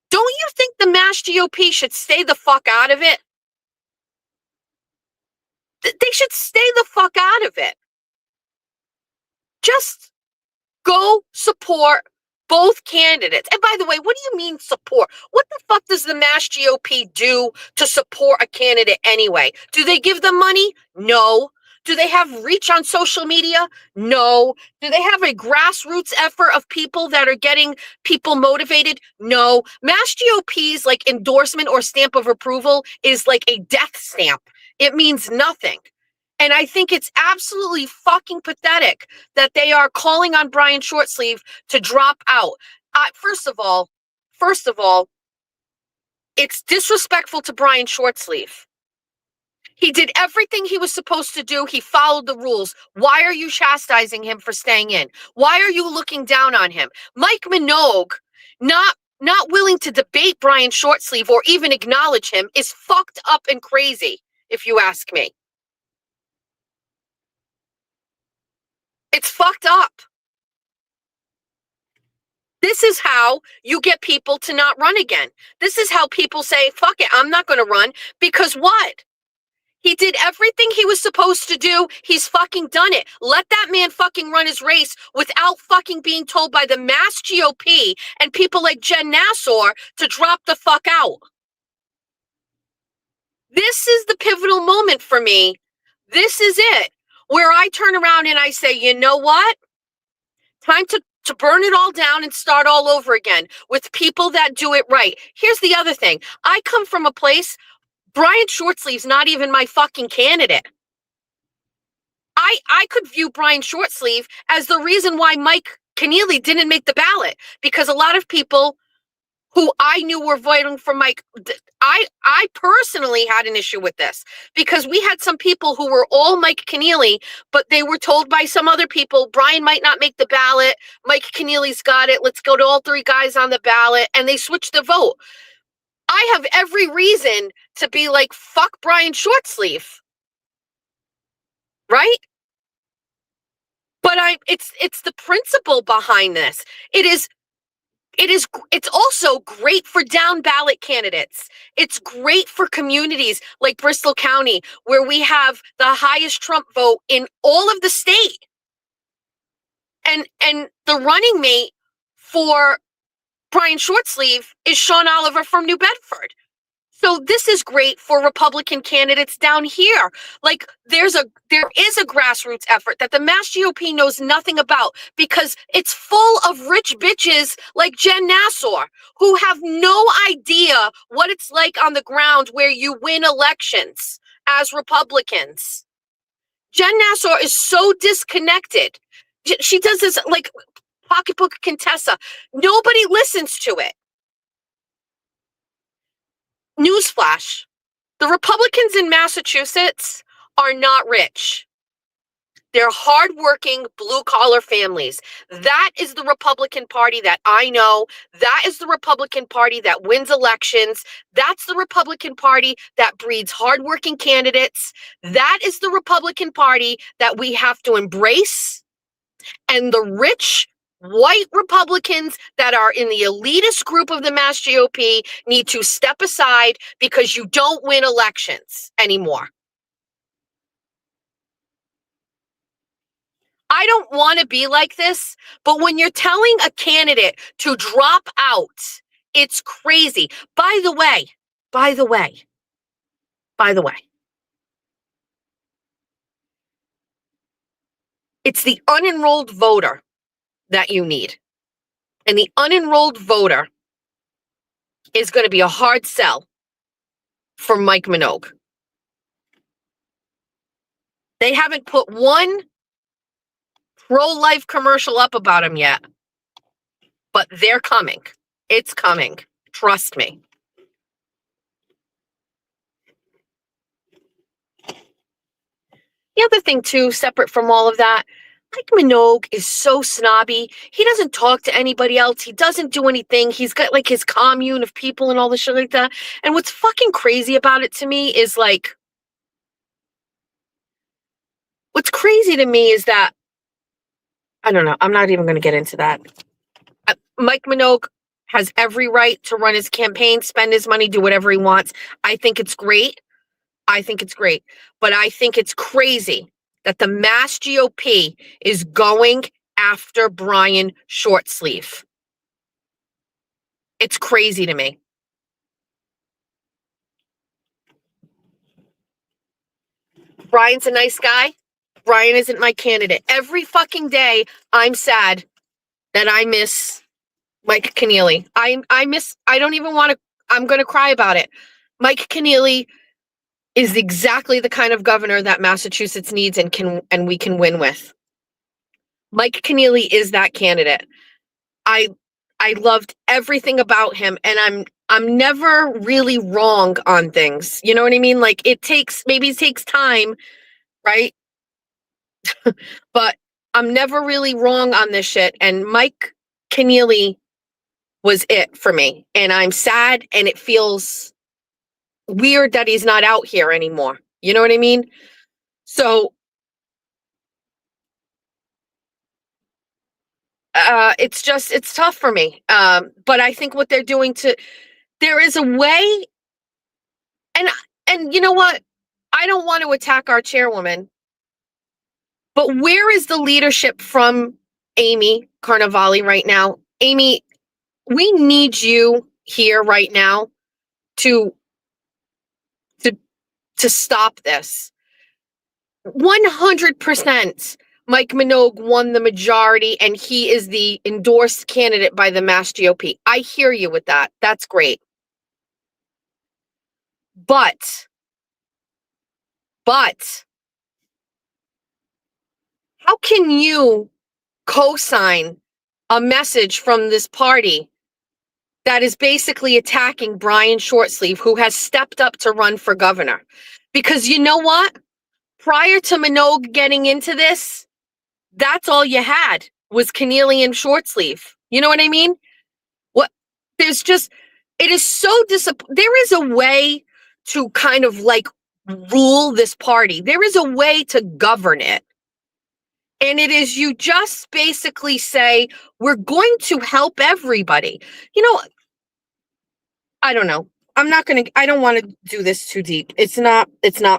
don't you think the Mass GOP should stay the fuck out of it? They should stay the fuck out of it. Just go support both candidates. And by the way, what do you mean support? What the fuck does the Mass GOP do to support a candidate anyway? Do they give them money? No. Do they have reach on social media? No. Do they have a grassroots effort of people that are getting people motivated? No. Mass GOP's like endorsement or stamp of approval is like a death stamp. It means nothing. And I think it's absolutely fucking pathetic that they are calling on Brian Shortsleeve to drop out. First of all, It's disrespectful to Brian Shortsleeve. He did everything he was supposed to do. He followed the rules. Why are you chastising him for staying in? Why are you looking down on him? Mike Minogue, not willing to debate Brian Shortsleeve or even acknowledge him, is fucked up and crazy, if you ask me. It's fucked up. This is how you get people to not run again. This is how people say, fuck it, I'm not going to run. Because what? He did everything he was supposed to do. He's fucking done it. Let that man fucking run his race without fucking being told by the mass GOP and people like Jen Nassar to drop the fuck out. This is the pivotal moment for me. This is it. Where I turn around and I say, you know what? Time to burn it all down and start all over again with people that do it right. Here's the other thing. I come from a place, Brian Shortsleeve's not even my fucking candidate. I could view Brian Shortsleeve as the reason why Mike Keneally didn't make the ballot, because a lot of people who I knew were voting for Mike, I personally had an issue with this because we had some people who were all Mike Keneally, but they were told by some other people, Brian might not make the ballot, Mike Keneally's got it, let's go to all three guys on the ballot, and they switched the vote. I have every reason to be like, fuck Brian Shortsleeve. Right? But it's the principle behind this. It's also great for down ballot candidates. It's great for communities like Bristol County, where we have the highest Trump vote in all of the state. And the running mate for Brian Shortsleeve is Sean Oliver from New Bedford. So this is great for Republican candidates down here. Like there is a grassroots effort that the Mass GOP knows nothing about because it's full of rich bitches like Jen Nassar who have no idea what it's like on the ground where you win elections as Republicans. Jen Nassar is so disconnected. She does this like pocketbook Contessa. Nobody listens to it. Newsflash, the Republicans in Massachusetts are not rich. They're hardworking, blue-collar families. That is the Republican Party that I know. That is the Republican Party that wins elections. That's the Republican Party that breeds hardworking candidates. That is the Republican Party that we have to embrace. And the rich white Republicans that are in the elitist group of the Mass GOP need to step aside because you don't win elections anymore. I don't want to be like this, but when you're telling a candidate to drop out, it's crazy. By the way, it's the unenrolled voter that you need. And the unenrolled voter is going to be a hard sell for Mike Minogue. They haven't put one pro-life commercial up about him yet, but they're coming. It's coming. Trust me. The other thing, too, separate from all of that, Mike Minogue is so snobby. He doesn't talk to anybody else. He doesn't do anything. He's got like his commune of people and all this shit like that. And what's fucking crazy about it to me is like, what's crazy to me is that, I don't know, I'm not even going to get into that. Mike Minogue has every right to run his campaign, spend his money, do whatever he wants. I think it's great. But I think it's crazy that the Mass GOP is going after Brian Shortsleeve. It's crazy to me. Brian's a nice guy. Brian isn't my candidate. Every fucking day, I'm sad that I miss Mike Keneally. I don't even want to, I'm going to cry about it. Mike Keneally is exactly the kind of governor that Massachusetts needs and we can win with. Mike Keneally is that candidate. I loved everything about him, and I'm never really wrong on things. You know what I mean? Like maybe it takes time, right? But I'm never really wrong on this shit. And Mike Keneally was it for me. And I'm sad, and it feels weird that he's not out here anymore. You know what I mean? So it's tough for me. But I think what they're doing there is a way, and you know what? I don't want to attack our chairwoman, but where is the leadership from Amy Carnevale right now? Amy, we need you here right now to to to stop this. 100% Mike Minogue won the majority, and he is the endorsed candidate by the Mass GOP. I hear you with that. That's great. But how can you co-sign a message from this party that is basically attacking Brian Shortsleeve, who has stepped up to run for governor? Because you know what? Prior to Minogue getting into this, that's all you had was Keneally and Shortsleeve. You know what I mean? What there's just it is so there is a way to kind of like rule this party. There is a way to govern it. And it is you just basically say, we're going to help everybody. You know, I don't know. I don't want to do this too deep. It's not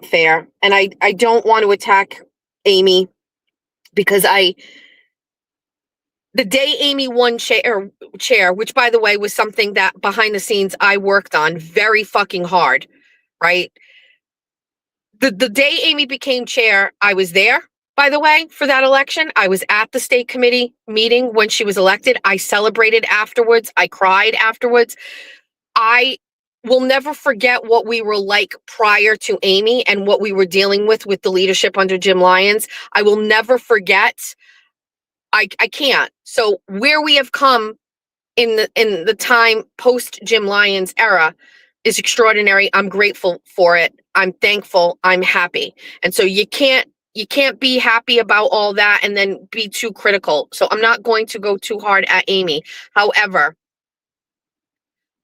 fair. And I don't want to attack Amy because the day Amy won chair, which by the way was something that behind the scenes I worked on very fucking hard, right? The day Amy became chair, I was there, by the way, for that election. I was at the state committee meeting when she was elected. I celebrated afterwards. I cried afterwards. I will never forget what we were like prior to Amy and what we were dealing with the leadership under Jim Lyons. I will never forget. I can't. So where we have come in the time post Jim Lyons era is extraordinary. I'm grateful for it. I'm thankful. I'm happy. And so you can't be happy about all that and then be too critical. So I'm not going to go too hard at Amy. However,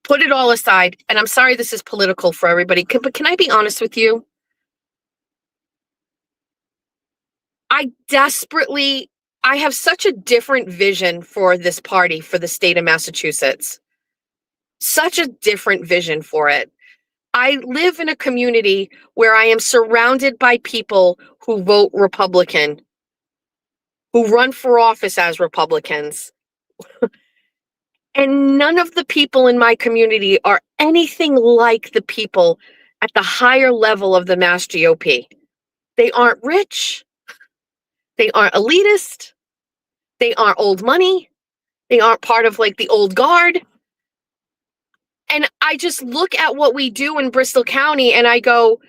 put it all aside, and I'm sorry this is political for everybody, but can I be honest with you? I have such a different vision for this party, for the state of Massachusetts. Such a different vision for it. I live in a community where I am surrounded by people who vote Republican, who run for office as Republicans. And none of the people in my community are anything like the people at the higher level of the Mass GOP. They aren't rich. They aren't elitist. They aren't old money. They aren't part of like the old guard. And I just look at what we do in Bristol County and I go,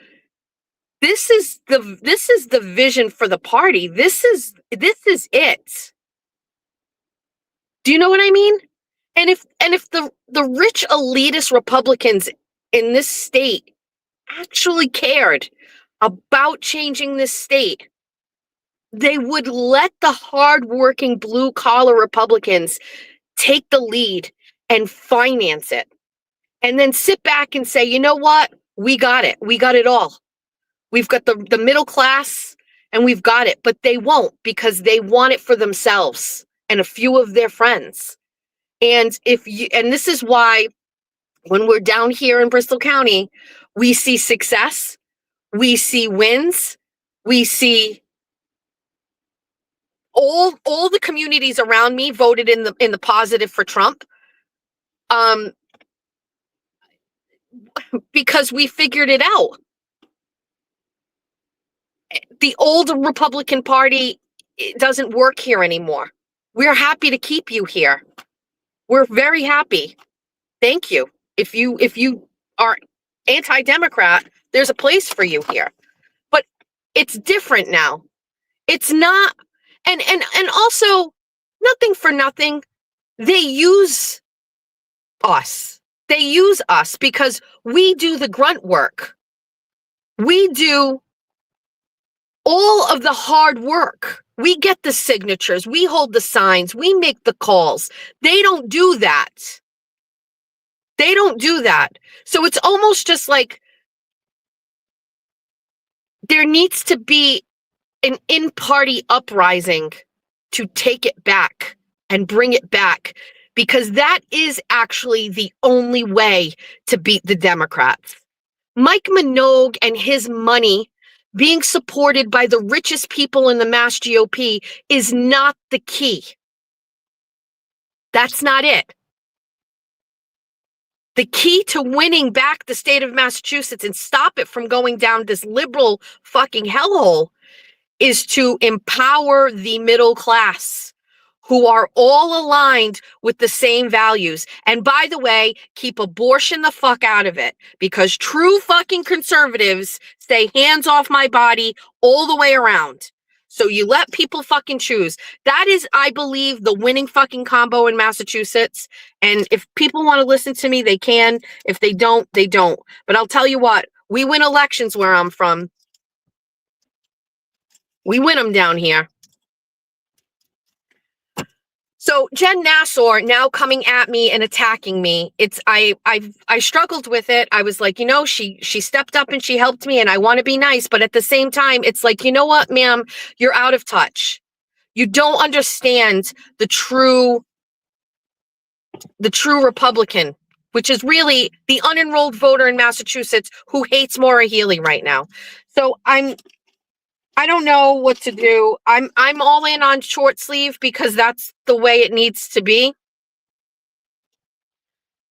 this is the vision for the party. This is it. Do you know what I mean? And if the rich elitist Republicans in this state actually cared about changing this state, they would let the hardworking blue collar Republicans take the lead and finance it. And then sit back and say, you know what? We got it. We got it all. We've got the middle class and we've got it. But they won't because they want it for themselves and a few of their friends. And this is why when we're down here in Bristol County, we see success, we see wins, we see all the communities around me voted in the positive for Trump. Because we figured it out. The old Republican Party doesn't work here anymore. We're happy to keep you here. We're very happy. Thank you. If you are anti-Democrat, there's a place for you here. But it's different now. It's not, and also nothing for nothing. They use us. They use us because we do the grunt work. We do all of the hard work. We get the signatures. We hold the signs. We make the calls. They don't do that. They don't do that. So it's almost just like there needs to be an in-party uprising to take it back and bring it back, because that is actually the only way to beat the Democrats. Mike Minogue and his money being supported by the richest people in the Mass GOP is not the key. That's not it. The key to winning back the state of Massachusetts and stop it from going down this liberal fucking hellhole is to empower the middle class, who are all aligned with the same values. And by the way, keep abortion the fuck out of it, because true fucking conservatives say hands off my body all the way around. So you let people fucking choose. That is, I believe, the winning fucking combo in Massachusetts. And if people want to listen to me, they can. If they don't, they don't. But I'll tell you what, we win elections where I'm from. We win them down here. So Jen Nassar now coming at me and attacking me. I struggled with it. I was like, she stepped up and she helped me, and I want to be nice, but at the same time, it's like, you know what, ma'am, you're out of touch. You don't understand the true Republican, which is really the unenrolled voter in Massachusetts who hates Maura Healey right now. So I don't know what to do. I'm all in on short sleeve because that's the way it needs to be.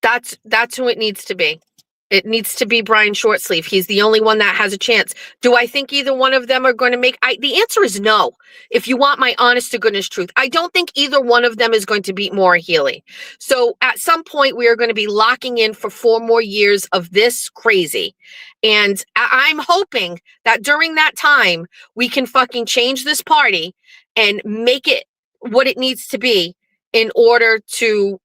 That's who it needs to be. It needs to be Brian Shortsleeve. He's the only one that has a chance. Do I think either one of them are going to make? The answer is no. If you want my honest to goodness truth, I don't think either one of them is going to beat Maura Healey. So at some point, we are going to be locking in for 4 more years of this crazy. And I'm hoping that during that time, we can fucking change this party and make it what it needs to be in order to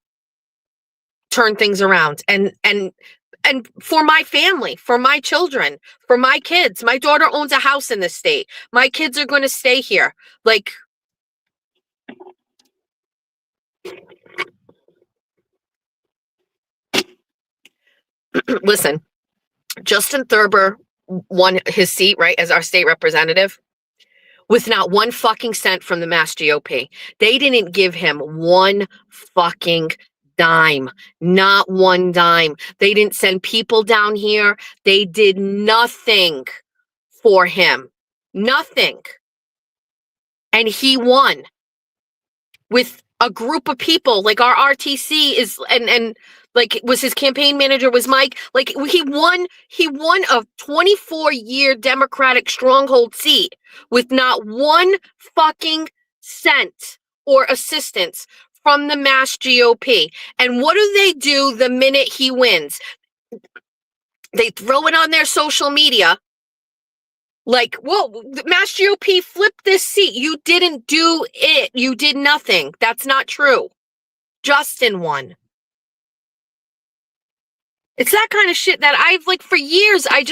turn things around. And for my family, for my children, for my kids. My daughter owns a house in this state. My kids are going to stay here. Like, listen, Justin Thurber won his seat, right, as our state representative with not one fucking cent from the Mass GOP. They didn't give him one fucking dime, not one dime. They didn't send people down here. They did nothing for him. Nothing. And he won with a group of people. Like our RTC is, and like was his campaign manager was Mike. Like he won a 24-year Democratic stronghold seat with not one fucking cent or assistance from the Mass GOP. And what do the minute he wins? They throw it on their social media. Like, whoa, the Mass GOP flipped this seat. You didn't do it. You did nothing. That's not true. Justin won. It's that kind of shit that I've for years, I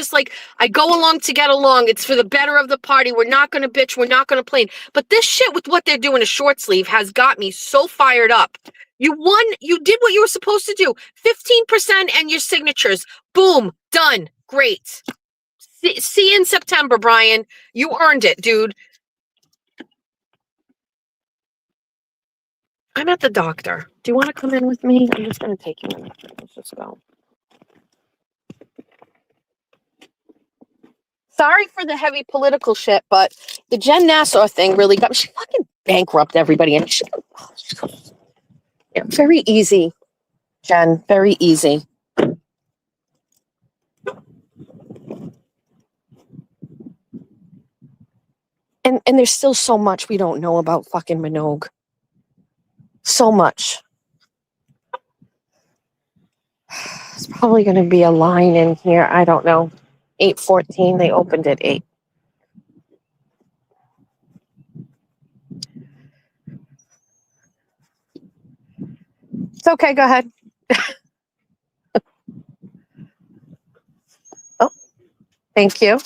go along to get along. It's for the better of the party. We're not going to bitch. We're not going to complain. But this shit with what they're doing to short sleeve has got me so fired up. You won. You did what you were supposed to do. 15% and your signatures. Boom. Done. Great. See you in September, Brian. You earned it, dude. I'm at the doctor. Do you want to come in with me? I'm just going to take you in. Let's just go. Sorry for the heavy political shit, but the Jen Nassar thing really got me. She fucking bankrupt everybody. And yeah, very easy, Jen. Very easy. And there's still so much we don't know about fucking Minogue. So much. It's probably going to be a line in here. I don't know. 8:14. They opened at 8. It's okay. Go ahead. Thank you.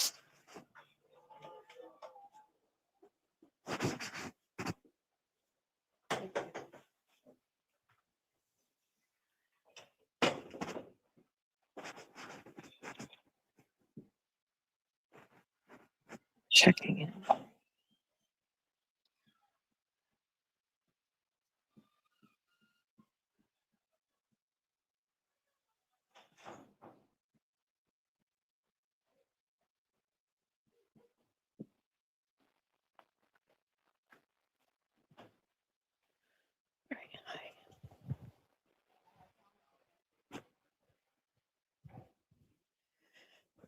Checking in.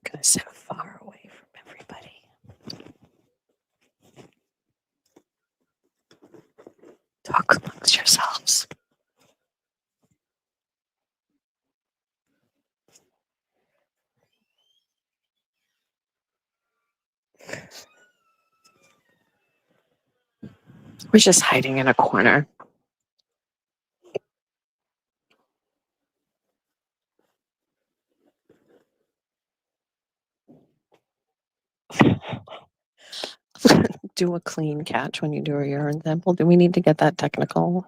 We're going to sit far away from everybody. Talk amongst yourselves. We're just hiding in a corner. Do a clean catch when you do a urine sample. Do we need to get that technical?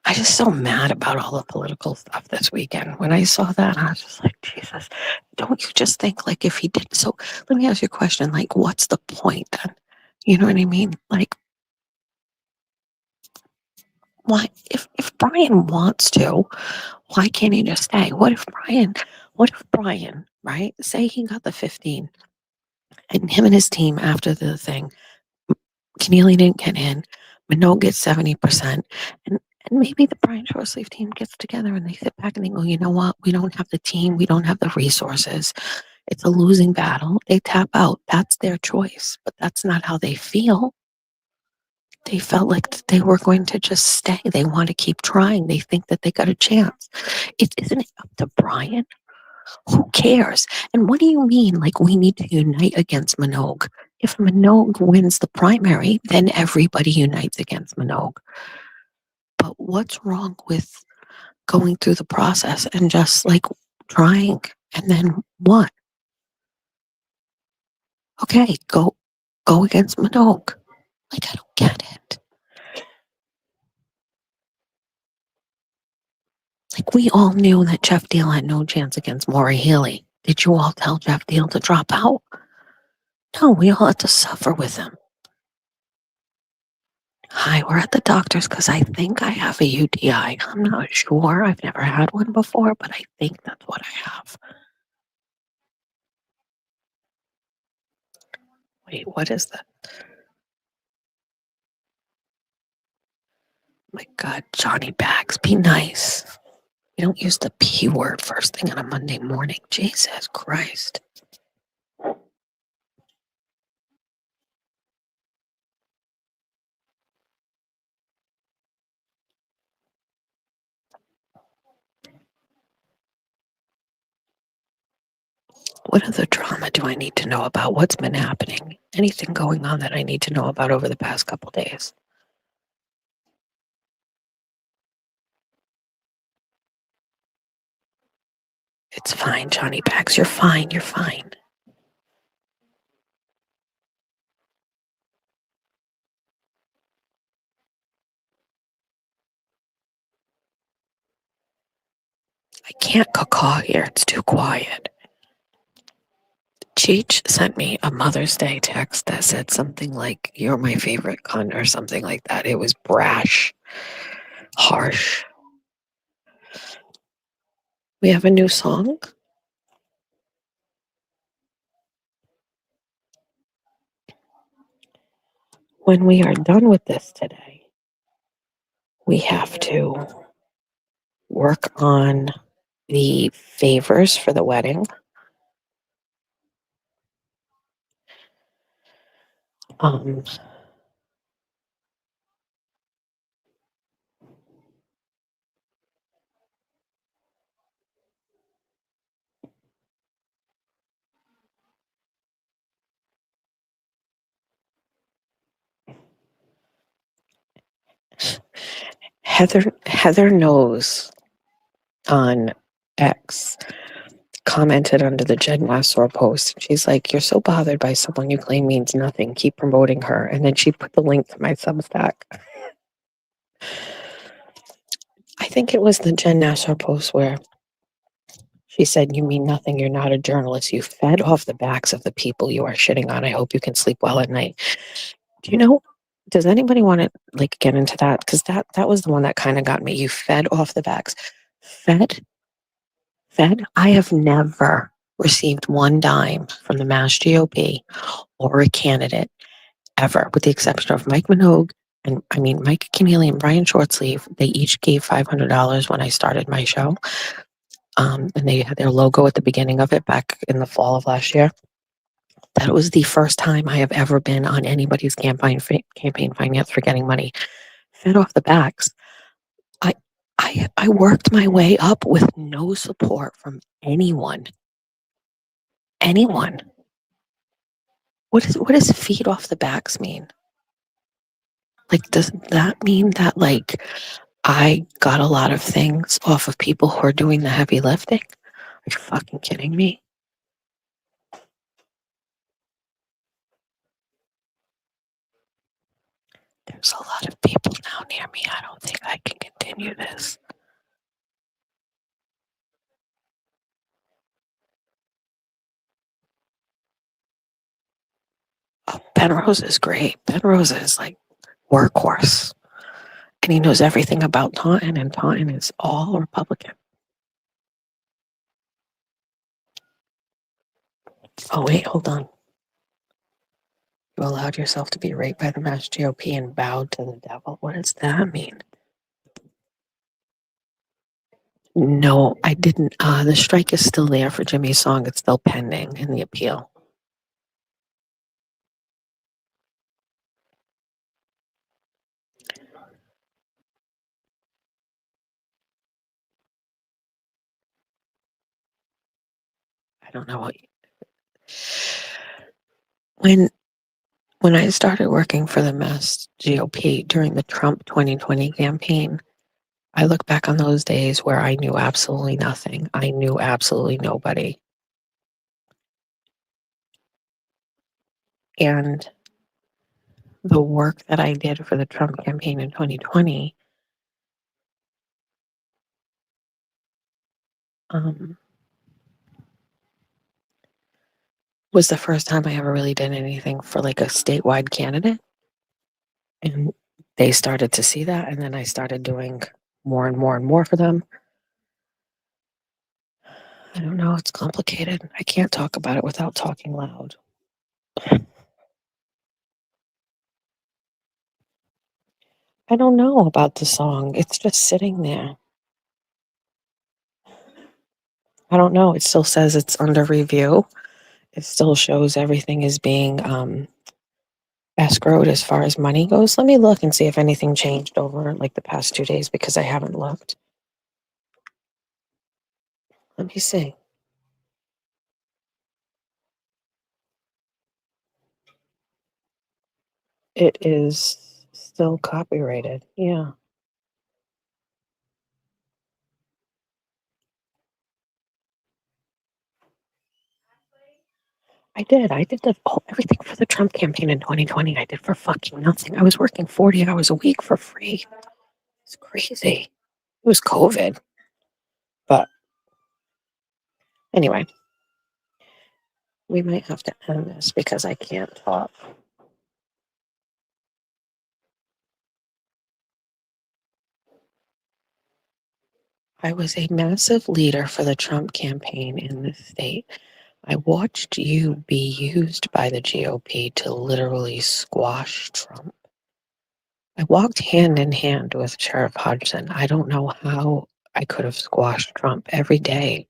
I'm just so mad about all the political stuff this weekend. When I saw that, I was just like, Jesus, don't you just think, like, if he did so? Let me ask you a question. Like, what's the point then? You know what I mean? Like, why, if Brian wants to, why can't he just stay? What if Brian, right? Say he got the 15 and him and his team after the thing, Keneally didn't get in, Minogue gets 70%, and maybe the Brian Short Sleeve team gets together and they sit back and they go, you know what? We don't have the team. We don't have the resources. It's a losing battle. They tap out. That's their choice, but that's not how they feel. They felt like they were going to just stay. They want to keep trying. They think that they got a chance. Isn't it up to Brian? Who cares? And what do you mean, like, we need to unite against Minogue? If Minogue wins the primary, then everybody unites against Minogue. But what's wrong with going through the process and just, like, trying? And then what? Okay, go against Minogue. Like, I don't get it. Like, we all knew that Jeff Deal had no chance against Maury Healy. Did you all tell Jeff Deal to drop out? No, we all had to suffer with him. Hi, we're at the doctor's because I think I have a UTI. I'm not sure. I've never had one before, but I think that's what I have. Wait, what is that? My God, Johnny Bags, be nice. You don't use the P word first thing on a Monday morning. Jesus Christ. What other drama do I need to know about? What's been happening? Anything going on that I need to know about over the past couple days? It's fine, Johnny Bags. You're fine. You're fine. I can't caw here. It's too quiet. Cheech sent me a Mother's Day text that said something like, "You're my favorite cunt," or something like that. It was brash, harsh. We have a new song. When we are done with this today, we have to work on the favors for the wedding. Um, Heather knows on X commented under the Jen Nassar post. She's like, "You're so bothered by someone you claim means nothing. Keep promoting her." And then she put the link to my Substack. I think it was the Jen Nassar post where she said, "You mean nothing. You're not a journalist. You fed off the backs of the people you are shitting on. I hope you can sleep well at night." Do you know? Does anybody want to like get into that? Because that was the one that kind of got me. You fed off the backs. Fed. I have never received one dime from the Mass GOP or a candidate ever, with the exception of Mike Minogue and Mike Keneally and Brian Shortsleeve. They each gave $500 when I started my show. And they had their logo at the beginning of it back in the fall of last year. That was the first time I have ever been on anybody's campaign finance for getting money fed off the backs. I worked my way up with no support from anyone. Anyone. What does feed off the backs mean? Like, does that mean that like I got a lot of things off of people who are doing the heavy lifting? Are you fucking kidding me? There's a lot of people now near me. I don't think I can continue this. Oh, Ben Rose is great. Ben Rose is like workhorse. And he knows everything about Taunton, and Taunton is all Republican. Oh, wait, hold on. You allowed yourself to be raped by the Mass GOP and bowed to the devil. What does that mean? No, I didn't. The strike is still there for Jimmy's song. It's still pending in the appeal. I don't know what. When I started working for the Mass GOP during the Trump 2020 campaign, I look back on those days where I knew absolutely nothing. I knew absolutely nobody. And the work that I did for the Trump campaign in 2020 was the first time I ever really did anything for like a statewide candidate. And they started to see that, and then I started doing more and more and more for them. I don't know, it's complicated. I can't talk about it without talking loud. I don't know about the song. It's just sitting there. I don't know. It still says it's under review. It still shows everything is being escrowed as far as money goes. Let me look and see if anything changed over like the past 2 days, because I haven't looked. Let me see. It is still copyrighted. Yeah. I did everything for the Trump campaign in 2020. I did for fucking nothing. I was working 40 hours a week for free. It's crazy. It was COVID. But anyway, we might have to end this because I can't talk. I was a massive leader for the Trump campaign in this state. I watched you be used by the GOP to literally squash Trump. I walked hand in hand with Sheriff Hodgson. I don't know how I could have squashed Trump every day.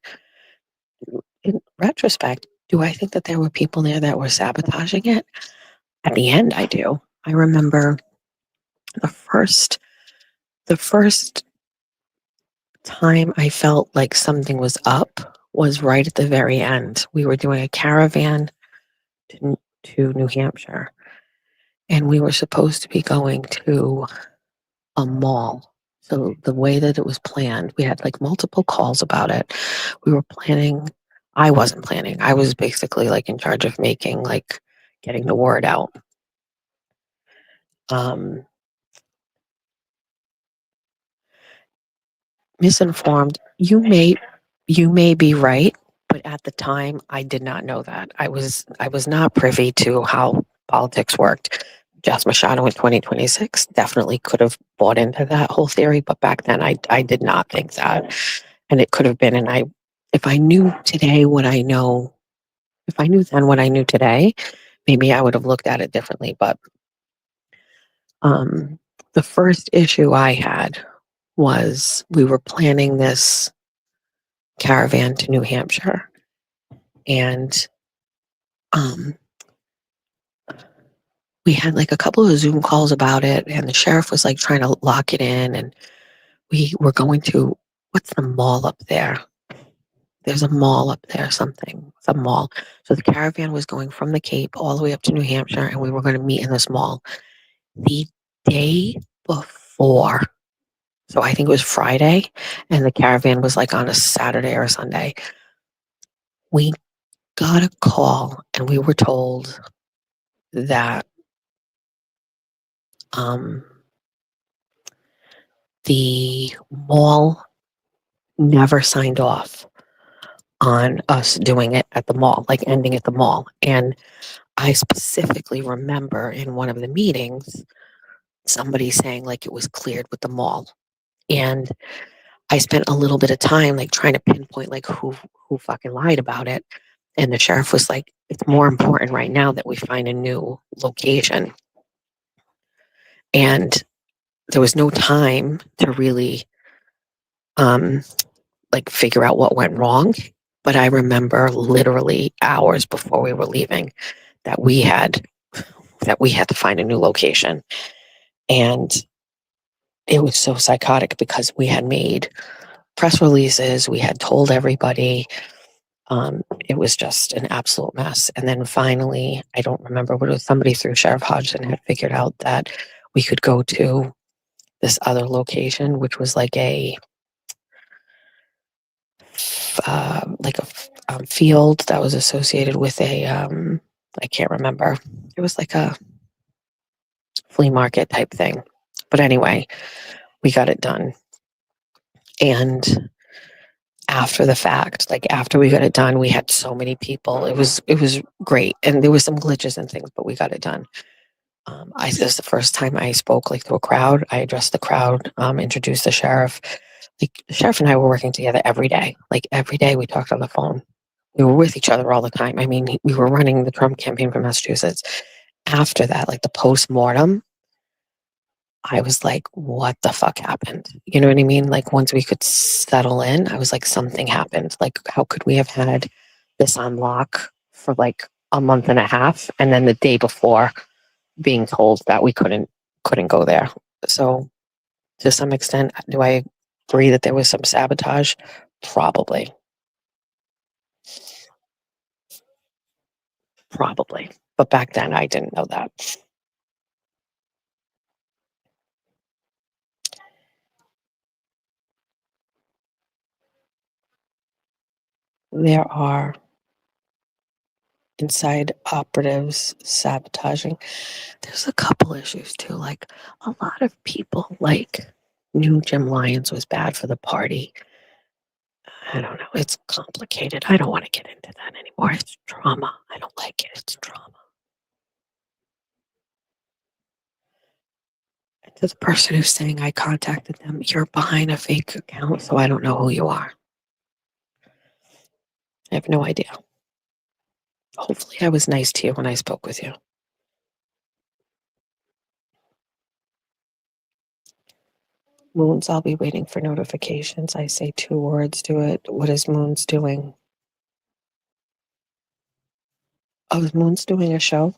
In retrospect, do I think that there were people there that were sabotaging it? At the end, I do. I remember the first time I felt like something was up was right at the very end. We were doing a caravan to New Hampshire, and we were supposed to be going to a mall So the way that it was planned, we had like multiple calls about it. We were planning, I wasn't planning. I was basically like in charge of making, like getting the word out. Um, Misinformed. You may be right, but at the time I did not know that. I was not privy to how politics worked. Jess Machado in 2026 definitely could have bought into that whole theory, but back then I did not think that. And it could have been, and if I knew today what I know, if I knew then what I knew today, maybe I would have looked at it differently. But um, the first issue I had was we were planning this caravan to New Hampshire, and um, we had like a couple of Zoom calls about it, and the sheriff was like trying to lock it in, and we were going to, what's the mall up there? There's a mall up there, something, some mall. So the caravan was going from the Cape all the way up to New Hampshire, and we were going to meet in this mall the day before. So I think it was Friday, and the caravan was like on a Saturday or a Sunday. We got a call, and we were told that the mall never signed off on us doing it at the mall, like ending at the mall. And I specifically remember in one of the meetings, somebody saying like it was cleared with the mall. And I spent a little bit of time like trying to pinpoint like who fucking lied about it. And the sheriff was like, it's more important right now that we find a new location. And there was no time to really like figure out what went wrong. But I remember literally hours before we were leaving that we had to find a new location. And it was so psychotic because we had made press releases, we had told everybody. It was just an absolute mess. And then finally, I don't remember what it was, somebody through Sheriff Hodgson had figured out that we could go to this other location, which was like a field that was associated with a I can't remember. It was like a flea market type thing. But anyway, we got it done. And after the fact, like after we got it done, we had so many people. It was great, and there was some glitches and things, but we got it done. This was the first time I spoke like to a crowd. I addressed the crowd, introduced the sheriff. Like the sheriff and I were working together every day. Like every day, we talked on the phone. We were with each other all the time. I mean, we were running the Trump campaign for Massachusetts. After that, like the post-mortem, I was like, what the fuck happened? You know what I mean? Like once we could settle in, I was like, something happened. Like, how could we have had this on lock for like a month and a half? And then the day before being told that we couldn't go there. So to some extent, do I agree that there was some sabotage? Probably. Probably. But back then I didn't know that. There are inside operatives sabotaging. There's a couple issues too. Like a lot of people like knew Jim Lyons was bad for the party. I don't know. It's complicated. I don't want to get into that anymore. It's drama. I don't like it. It's drama. And to the person who's saying I contacted them, you're behind a fake account, so I don't know who you are. I have no idea. Hopefully I was nice to you when I spoke with you. Moons, I'll be waiting for notifications. I say 2 words to it. What is Moons doing? Oh, is Moons doing a show?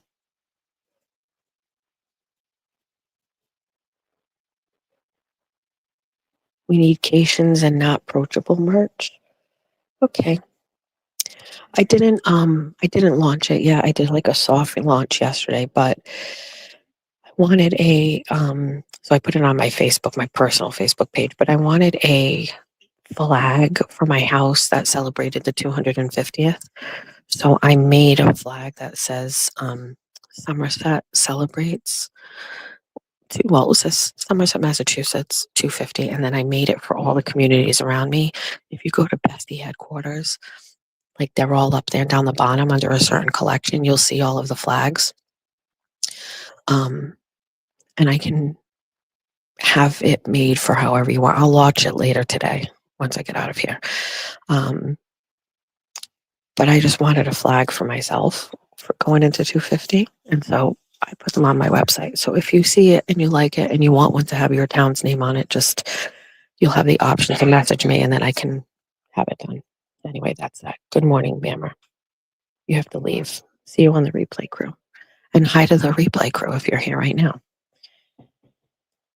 We need cations and not approachable merch. Okay. I didn't launch it yet. I did like a soft launch yesterday, but I wanted a So I put it on my Facebook, my personal Facebook page, but I wanted a flag for my house that celebrated the 250th. So I made a flag that says Somerset celebrates. Well, it says Somerset, Massachusetts, 250, and then I made it for all the communities around me. If you go to Bestie headquarters, like they're all up there down the bottom under a certain collection, you'll see all of the flags. And I can have it made for however you want. I'll launch it later today once I get out of here. But I just wanted a flag for myself for going into 250. And so I put them on my website. So if you see it and you like it and you want one to have your town's name on it, just you'll have the option to message me and then I can have it done. Anyway, that's that. Good morning, Bammer. You have to leave. See you on the replay crew. And hi to the replay crew if you're here right now.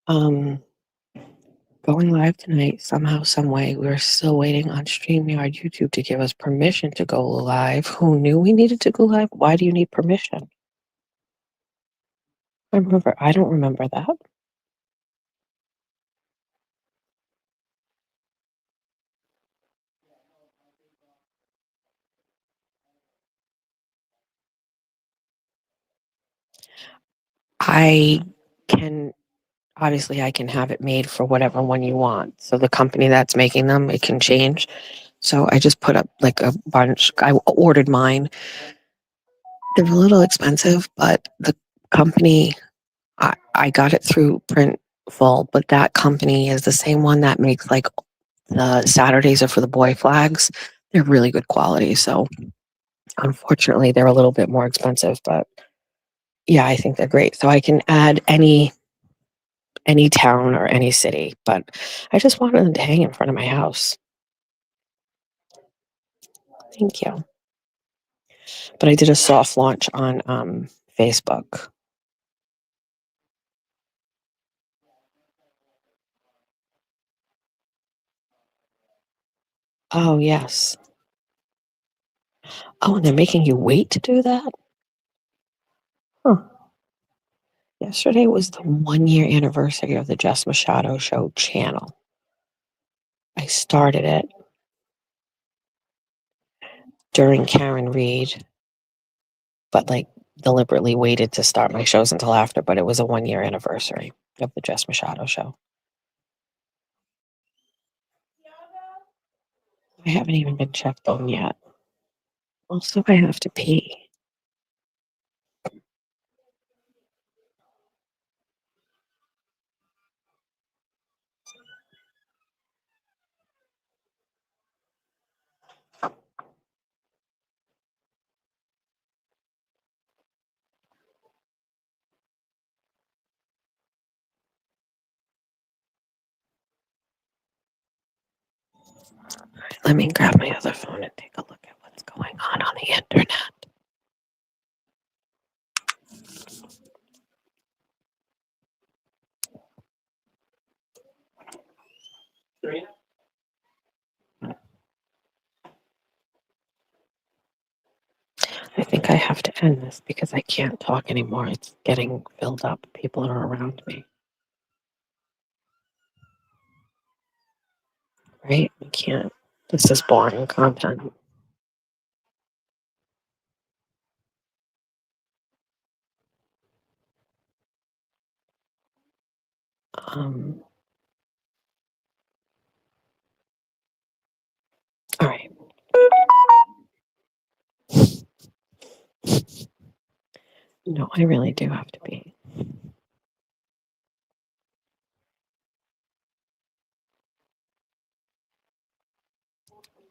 Going live tonight, somehow, some way. We're still waiting on StreamYard YouTube to give us permission to go live. Who knew we needed to go live? Why do you need permission? I don't remember that. I can obviously I can have it made for whatever one you want. So the company that's making them, it can change. So I just put up like a bunch. I ordered mine. They're a little expensive, but the company I got it through Printful, but that company is the same one that makes like the Saturdays are for the boy flags. They're really good quality. So unfortunately, they're a little bit more expensive, but yeah, I think they're great. So I can add any town or any city, but I just wanted them to hang in front of my house. Thank you. But I did a soft launch on Facebook. Oh, yes. Oh, and they're making you wait to do that? Huh. Yesterday was the 1-year anniversary of the Jess Machado Show channel. I started it during Karen Reed, but like deliberately waited to start my shows until after, but it was a 1-year anniversary of the Jess Machado Show. I haven't even been checked on yet. Also, I have to pee. Let me grab my other phone and take a look at what's going on the internet. I think I have to end this because I can't talk anymore. It's getting filled up. People are around me. Right? I can't. This is boring content. All right. No, I really do have to be.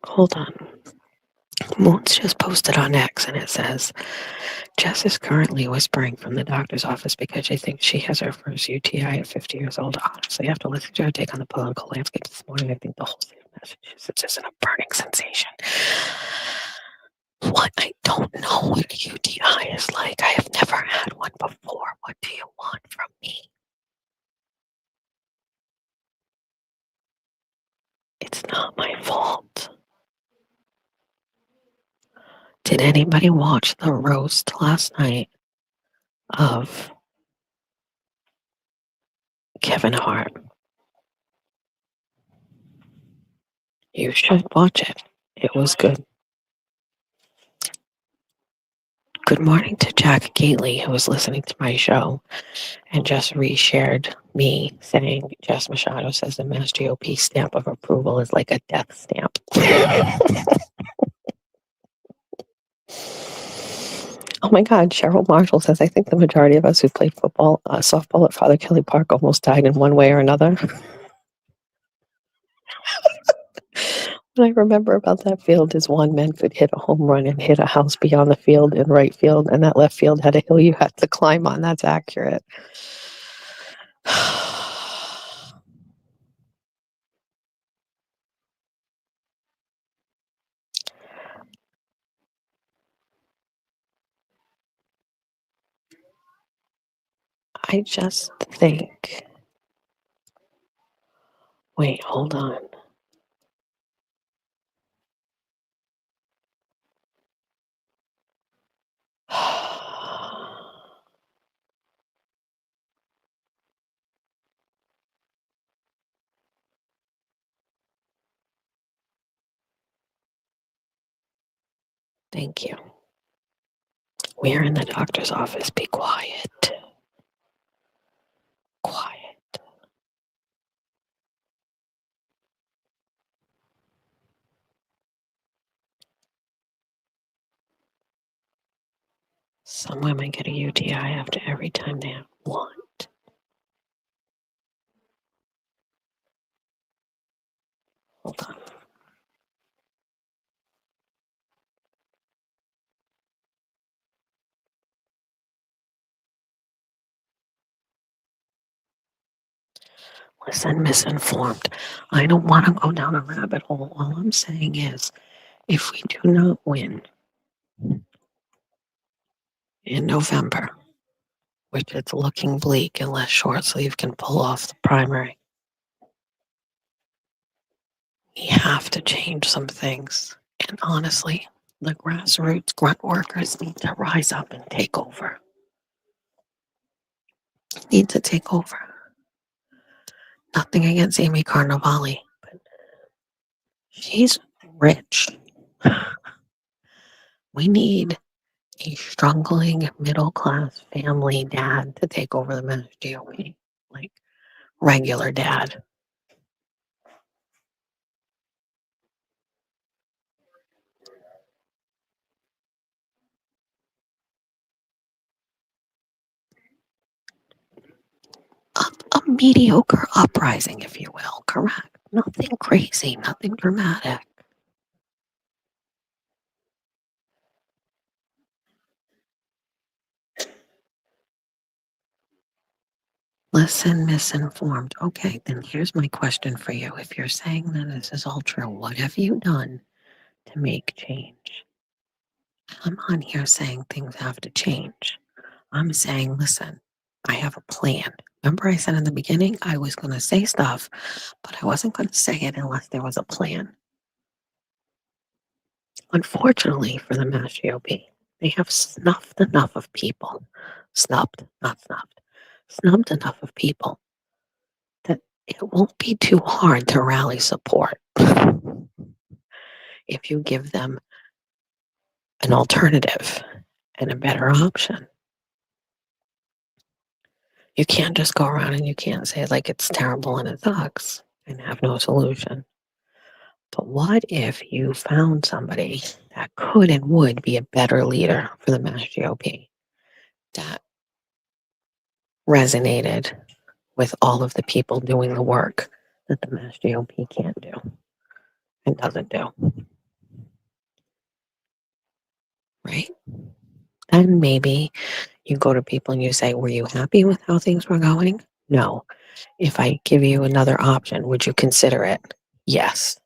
Hold on. Moon's just posted on X and it says, Jess is currently whispering from the doctor's office because she thinks she has her first UTI at 50 years old. Honestly, after listening to her take on the political landscape this morning, I think the whole state of Massachusetts is in a burning sensation. What? I don't know what a UTI is like. I have never had one before. What do you want from me? It's not my fault. Did anybody watch the roast last night of Kevin Hart. You should watch it. It was good. Good morning to Jack Gately, who was listening to my show and just reshared me saying Jess Machado says the Mass GOP stamp of approval is like a death stamp. Oh my God, Cheryl Marshall says, I think the majority of us who played football, softball at Father Kelly Park almost died in one way or another. What I remember about that field is one man could hit a home run and hit a house beyond the field in right field, and that left field had a hill you had to climb on. That's accurate. I just think, wait, hold on. Thank you. We're in the doctor's office. Be quiet. Quiet. Some women get a UTI after every time they have one. Hold on. Listen, misinformed. I don't want to go down a rabbit hole. All I'm saying is, if we do not win in November, which it's looking bleak unless short sleeve can pull off the primary, we have to change some things. And honestly, the grassroots grunt workers need to rise up and take over. Need to take over. Nothing against Amy Carnevale, but she's rich. We need a struggling middle class family dad to take over the Mass GOP, like regular dad. A mediocre uprising, if you will. Correct. Nothing crazy, nothing dramatic. Listen, misinformed. Okay, then here's my question for you. If you're saying that this is all true, what have you done to make change? I'm on here saying things have to change. I'm saying, listen, I have a plan. Remember I said in the beginning I was going to say stuff, but I wasn't going to say it unless there was a plan. Unfortunately for the Mass GOP, they have snuffed enough of people. Snubbed, not snuffed. Snubbed enough of people that it won't be too hard to rally support if you give them an alternative and a better option. You can't just go around and you can't say like it's terrible and it sucks and have no solution. But what if you found somebody that could and would be a better leader for the Mass GOP that resonated with all of the people doing the work that the Mass GOP can't do and doesn't do? Right? And maybe you go to people and you say, were you happy with how things were going? No. If I give you another option, would you consider it? Yes.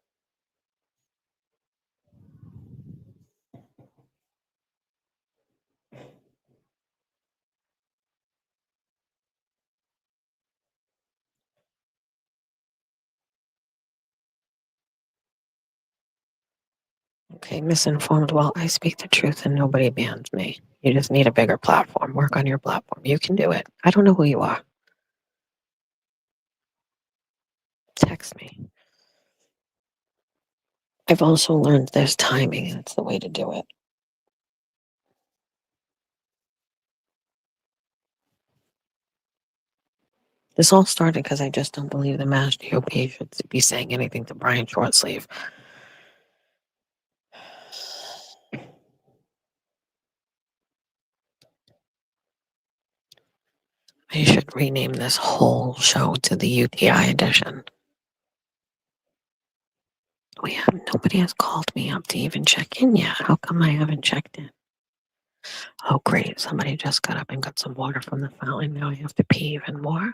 Okay, misinformed. Well, I speak the truth and nobody bans me. You just need a bigger platform. Work on your platform. You can do it. I don't know who you are. Text me. I've also learned there's timing, and it's the way to do it. This all started because I just don't believe the Mass GOP should be saying anything to Brian Shortsleeve. I should rename this whole show to the UTI edition. Nobody has called me up to even check in yet. How come I haven't checked in? Oh, great. Somebody just got up and got some water from the fountain. Now I have to pee even more.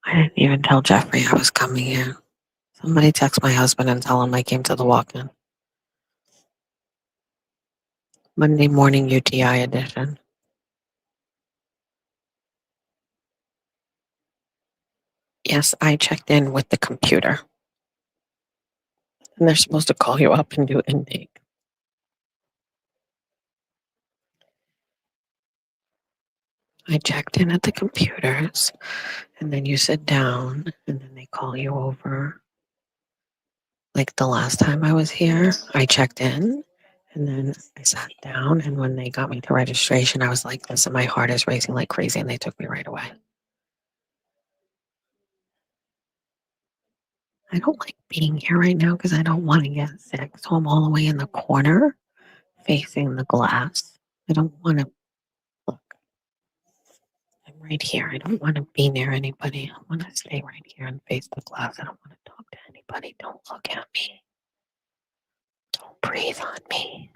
I didn't even tell Jeffrey I was coming in. Somebody text my husband and tell him I came to the walk-in. Monday morning UTI edition. Yes, I checked in with the computer. And they're supposed to call you up and do intake. I checked in at the computers, and then you sit down, and then they call you over. Like the last time I was here, I checked in, and then I sat down, and when they got me to registration, I was like, listen, my heart is racing like crazy, and they took me right away. I don't like being here right now because I don't want to get sick, so I'm all the way in the corner facing the glass. I don't want to look. I'm right here. I don't want to be near anybody. I want to stay right here and face the glass. I don't want to talk to anybody. Don't look at me. Don't breathe on me.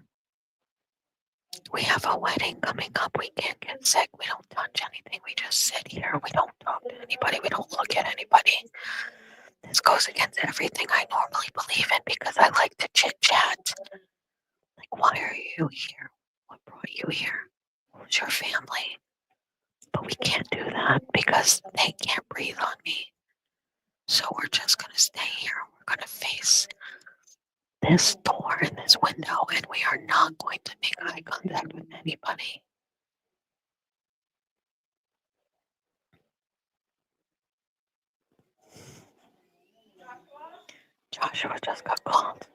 We have a wedding coming up. We can't get sick. We don't touch anything. We just sit here. We don't talk to anybody. We don't look at anybody. This goes against everything I normally believe in because I like to chit chat. Like, why are you here? What brought you here? Who's your family? But we can't do that because they can't breathe on me. So we're just going to stay here. We're going to face this door and this window, and we are not going to make eye contact with anybody. Joshua just got called.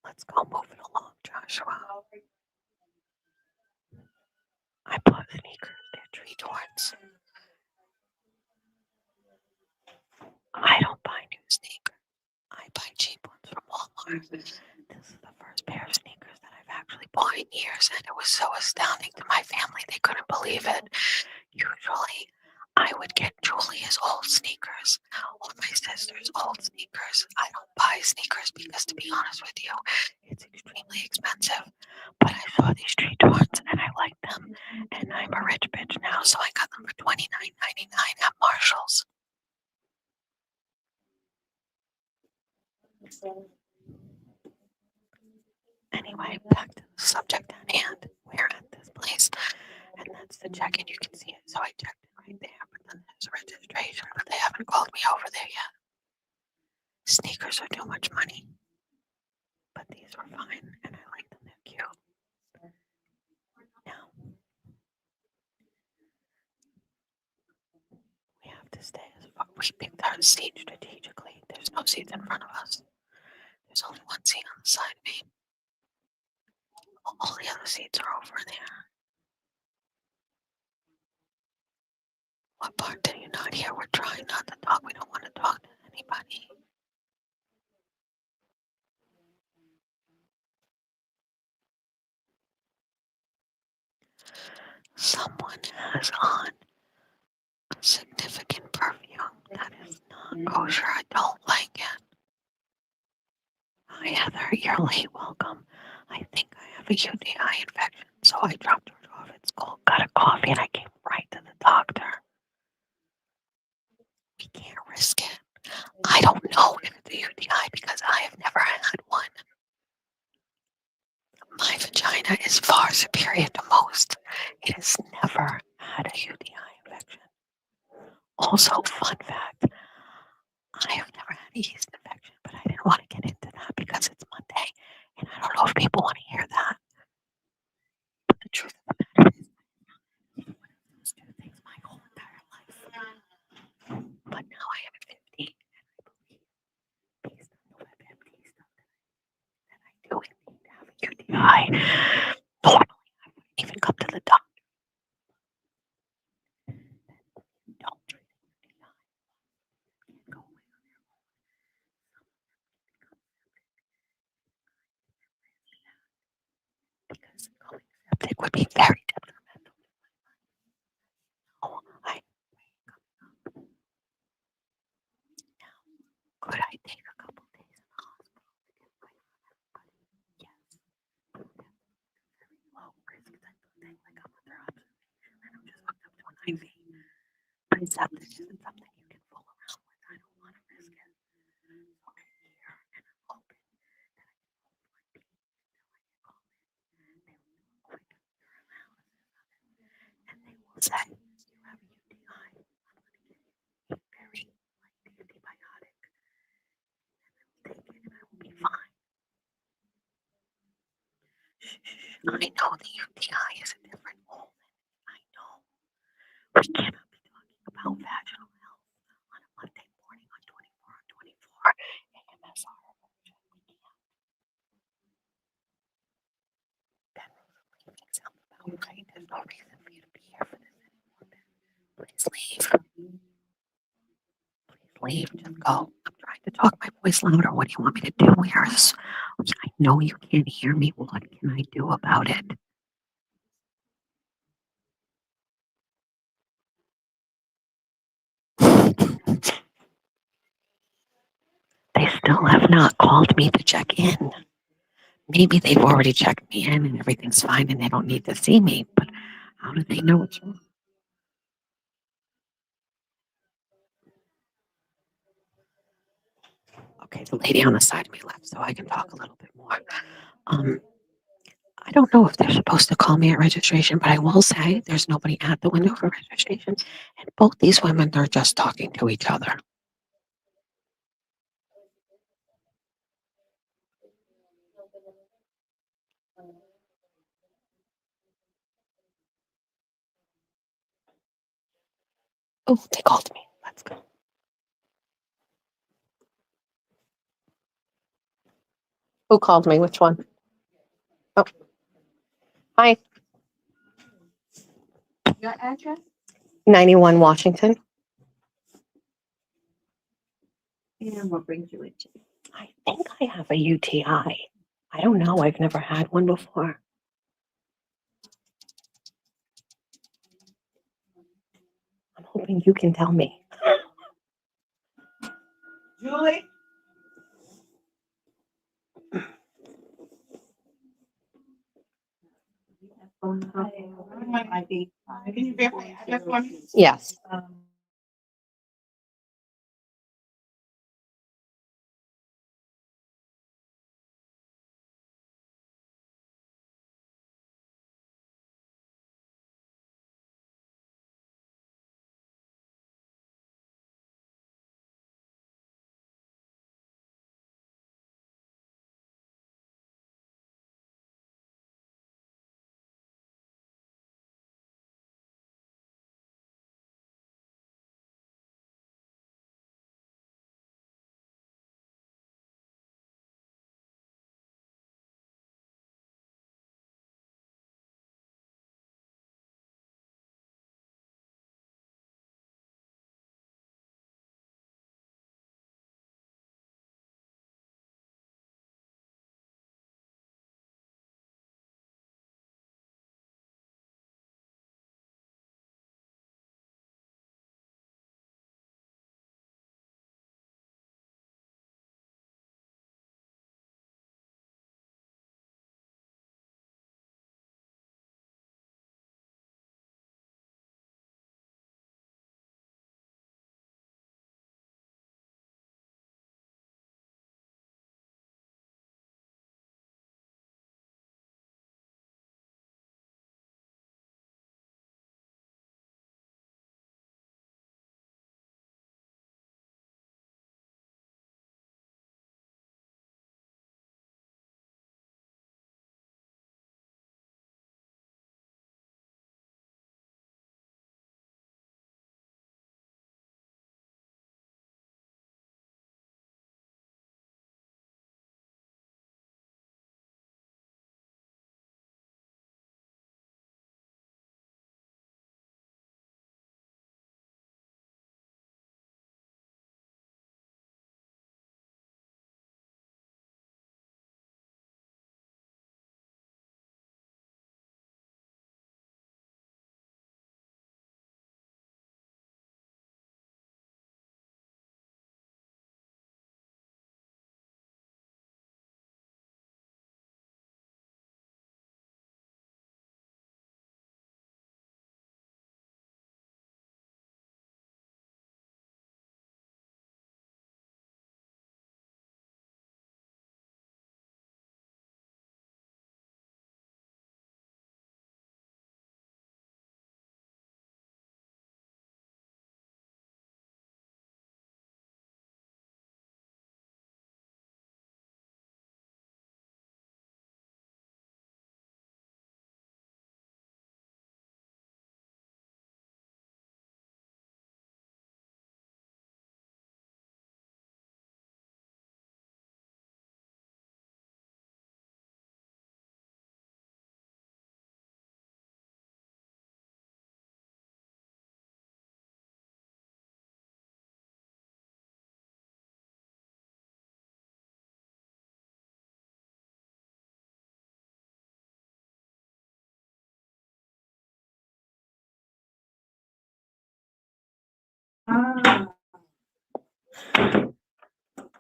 Let's go move it along, Joshua. I bought sneakers. They're tree torts. I don't buy new sneakers. I buy cheap ones from Walmart. This is the first pair of sneakers that I've actually bought in years, and it was so astounding to my family. They couldn't believe it. Usually, I would get Julia's old sneakers or my sister's old sneakers. I don't buy sneakers because, to be honest with you, it's extremely expensive. But I saw these tree torts and I liked them, and I'm a rich bitch now, so I got them for $29.99 at Marshall's. Anyway, back to the subject at hand. We're at this place, and that's the check-in. You can see it, so I checked it right there. But then there's registration, but they haven't called me over there yet. Sneakers are too much money, but these were fine, and I like them. They're cute. Now we have to stay as far. We picked our seat strategically. There's no seats in front of us. There's only one seat on the side of me. All the other seats are over there. What part did you not hear? We're trying not to talk. We don't want to talk to anybody. Someone has on a significant perfume that is not kosher. I don't like it. Hi, Heather. You're late. Welcome. I think I have a UTI infection, so I dropped her off at school, got a coffee, and I came right to the doctor. We can't risk it. I don't know if it's a UTI because I have never had one. My vagina is far superior to most. It has never had a UTI infection. Also, fun fact, I have never had a yeast infection, but I didn't want to get into that if people want to hear that. But the truth of the matter is, those two things my whole entire life. But now I am 50, and I believe, based on the WebMD stuff that I do indeed have a UTI. Normally, I wouldn't even come to the doctor. Don't treat a UTI. Go away on their own. Because going septic would be very detrimental. Oh, could I take a couple days in the hospital to get my yes. Very low risk type of thing, like I'm under observation and I'm just hooked up to an IV. But septic isn't something you can fool around with. I don't want to risk it. So I'm here and I'm hoping that I can hold my pee until I get called in. They will do a quick urinalysis of it and they will say, you have a UTI. I'm going to give you a very light antibiotic and I will take it and I will be fine. I know the UTI is a different hole. I know. We cannot be talking about vaginal health on a Monday morning on 24 on 24 AMSR. We can't. Ben, leaving sounds about right. There's no reason for you to be here for this anymore, Ben. Please leave. Please leave. Just go. I'm trying to talk my voice louder. What do you want me to do? I know you can't hear me. What can I do about it? They still have not called me to check in. Maybe they've already checked me in and everything's fine and they don't need to see me, but how do they know it's wrong? Okay, the lady on the side of me left, so I can talk a little bit more. I don't know if they're supposed to call me at registration, but I will say there's nobody at the window for registration, and both these women are just talking to each other. Oh, they called me. Let's go. Who called me? Which one? Oh, hi. Your address? 91 Washington. And what brings you into? I think I have a UTI. I don't know. I've never had one before. I'm hoping you can tell me. Julie? Can you verify address for me? Yes.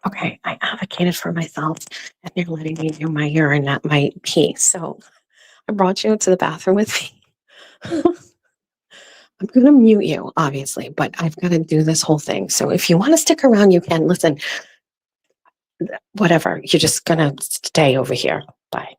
Okay, I advocated for myself and you're letting me do my urine, not my pee. So I brought you to the bathroom with me. I'm going to mute you, obviously, but I've got to do this whole thing. So if you want to stick around, you can. Listen, whatever. You're just going to stay over here. Bye.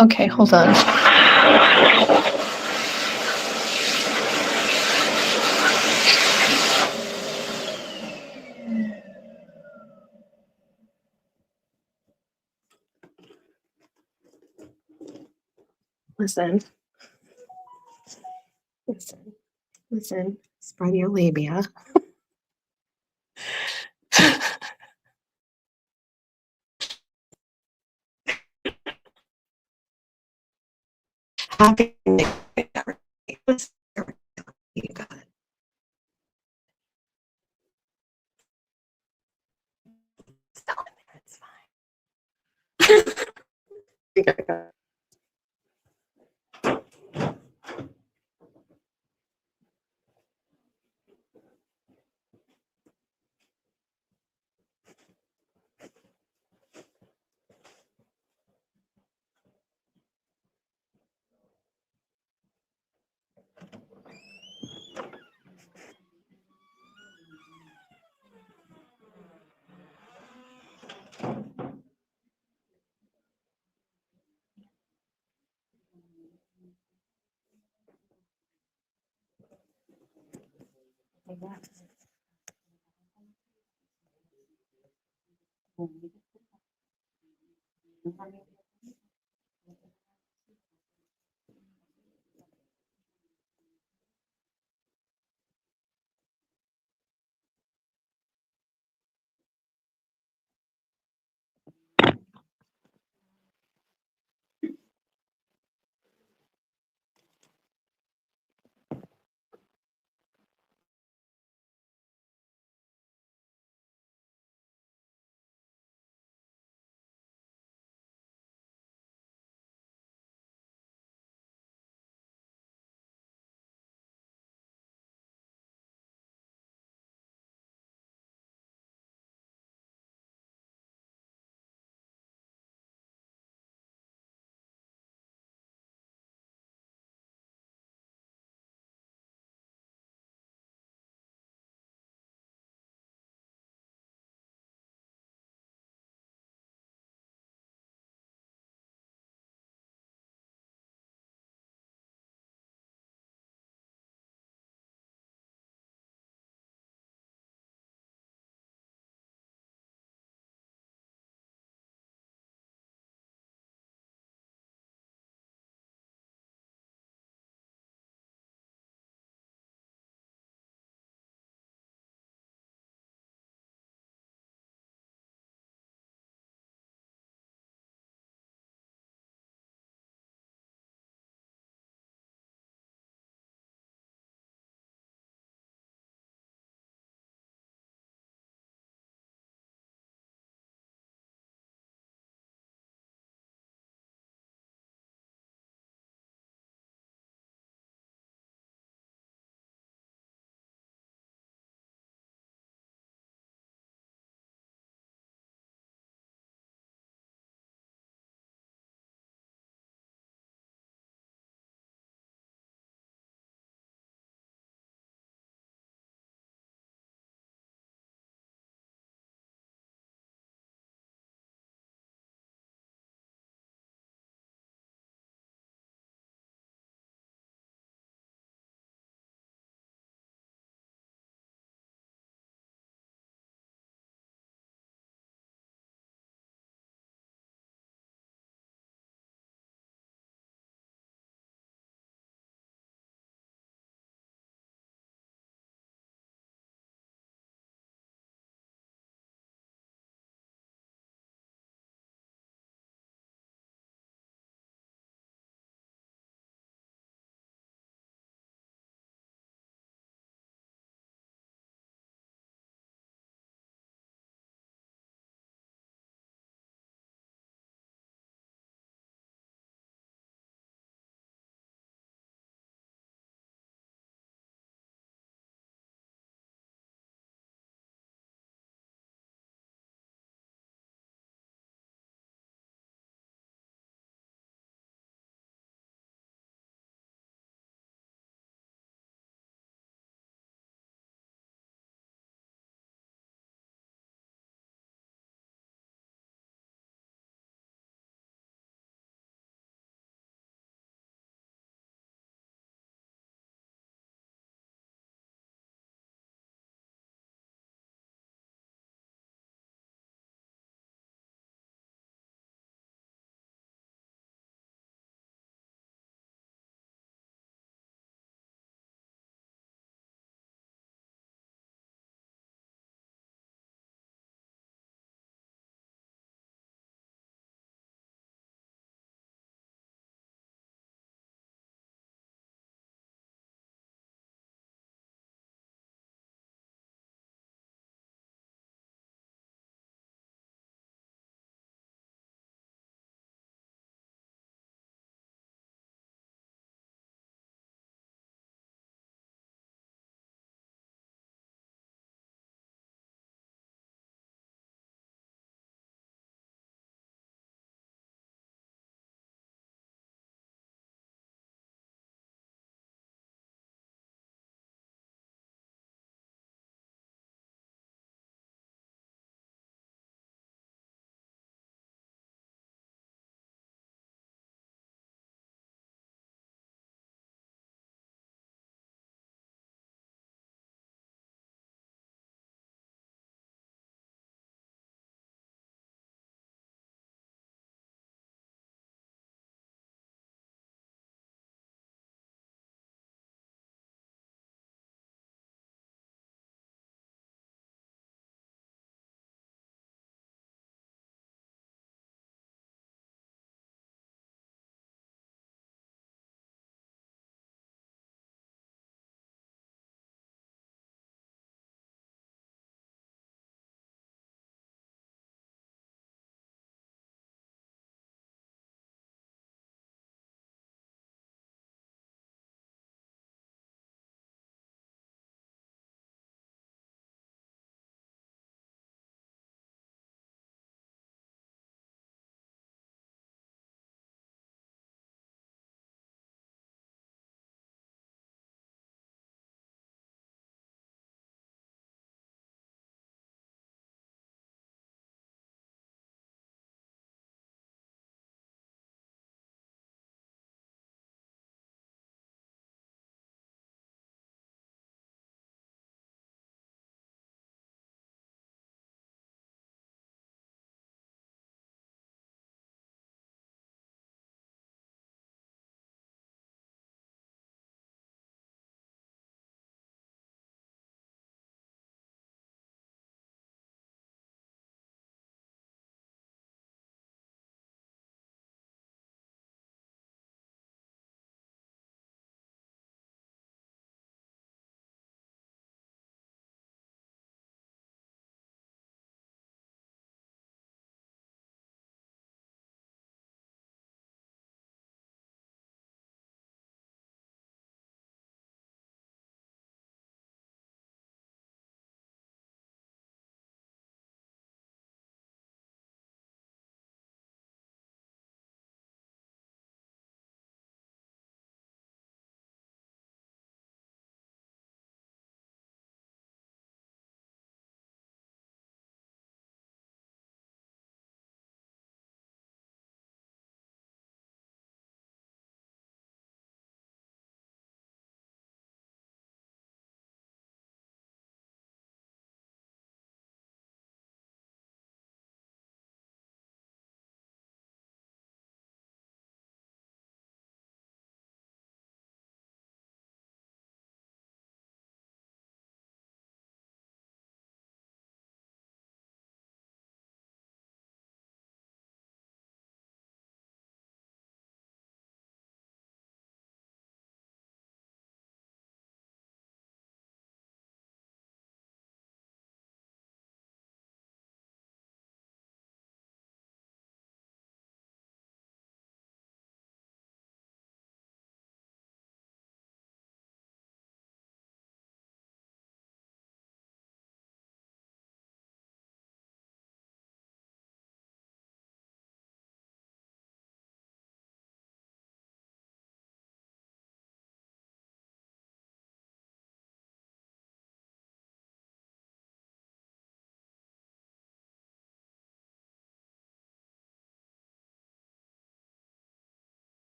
Okay, hold on. Listen, listen, listen. Spread your labia. Happy New Year. Listen, you got it. It's fine.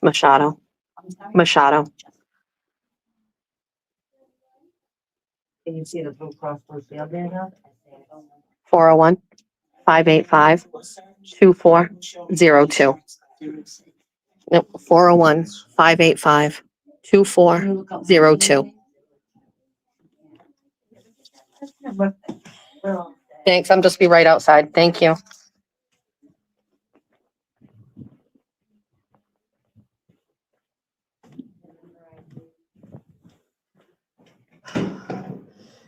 Machado. Machado. Can you see the Blue Cross Blue Shield there now? 401-585-2402. Nope, 401-585-2402. Thanks. I'm just be right outside. Thank you.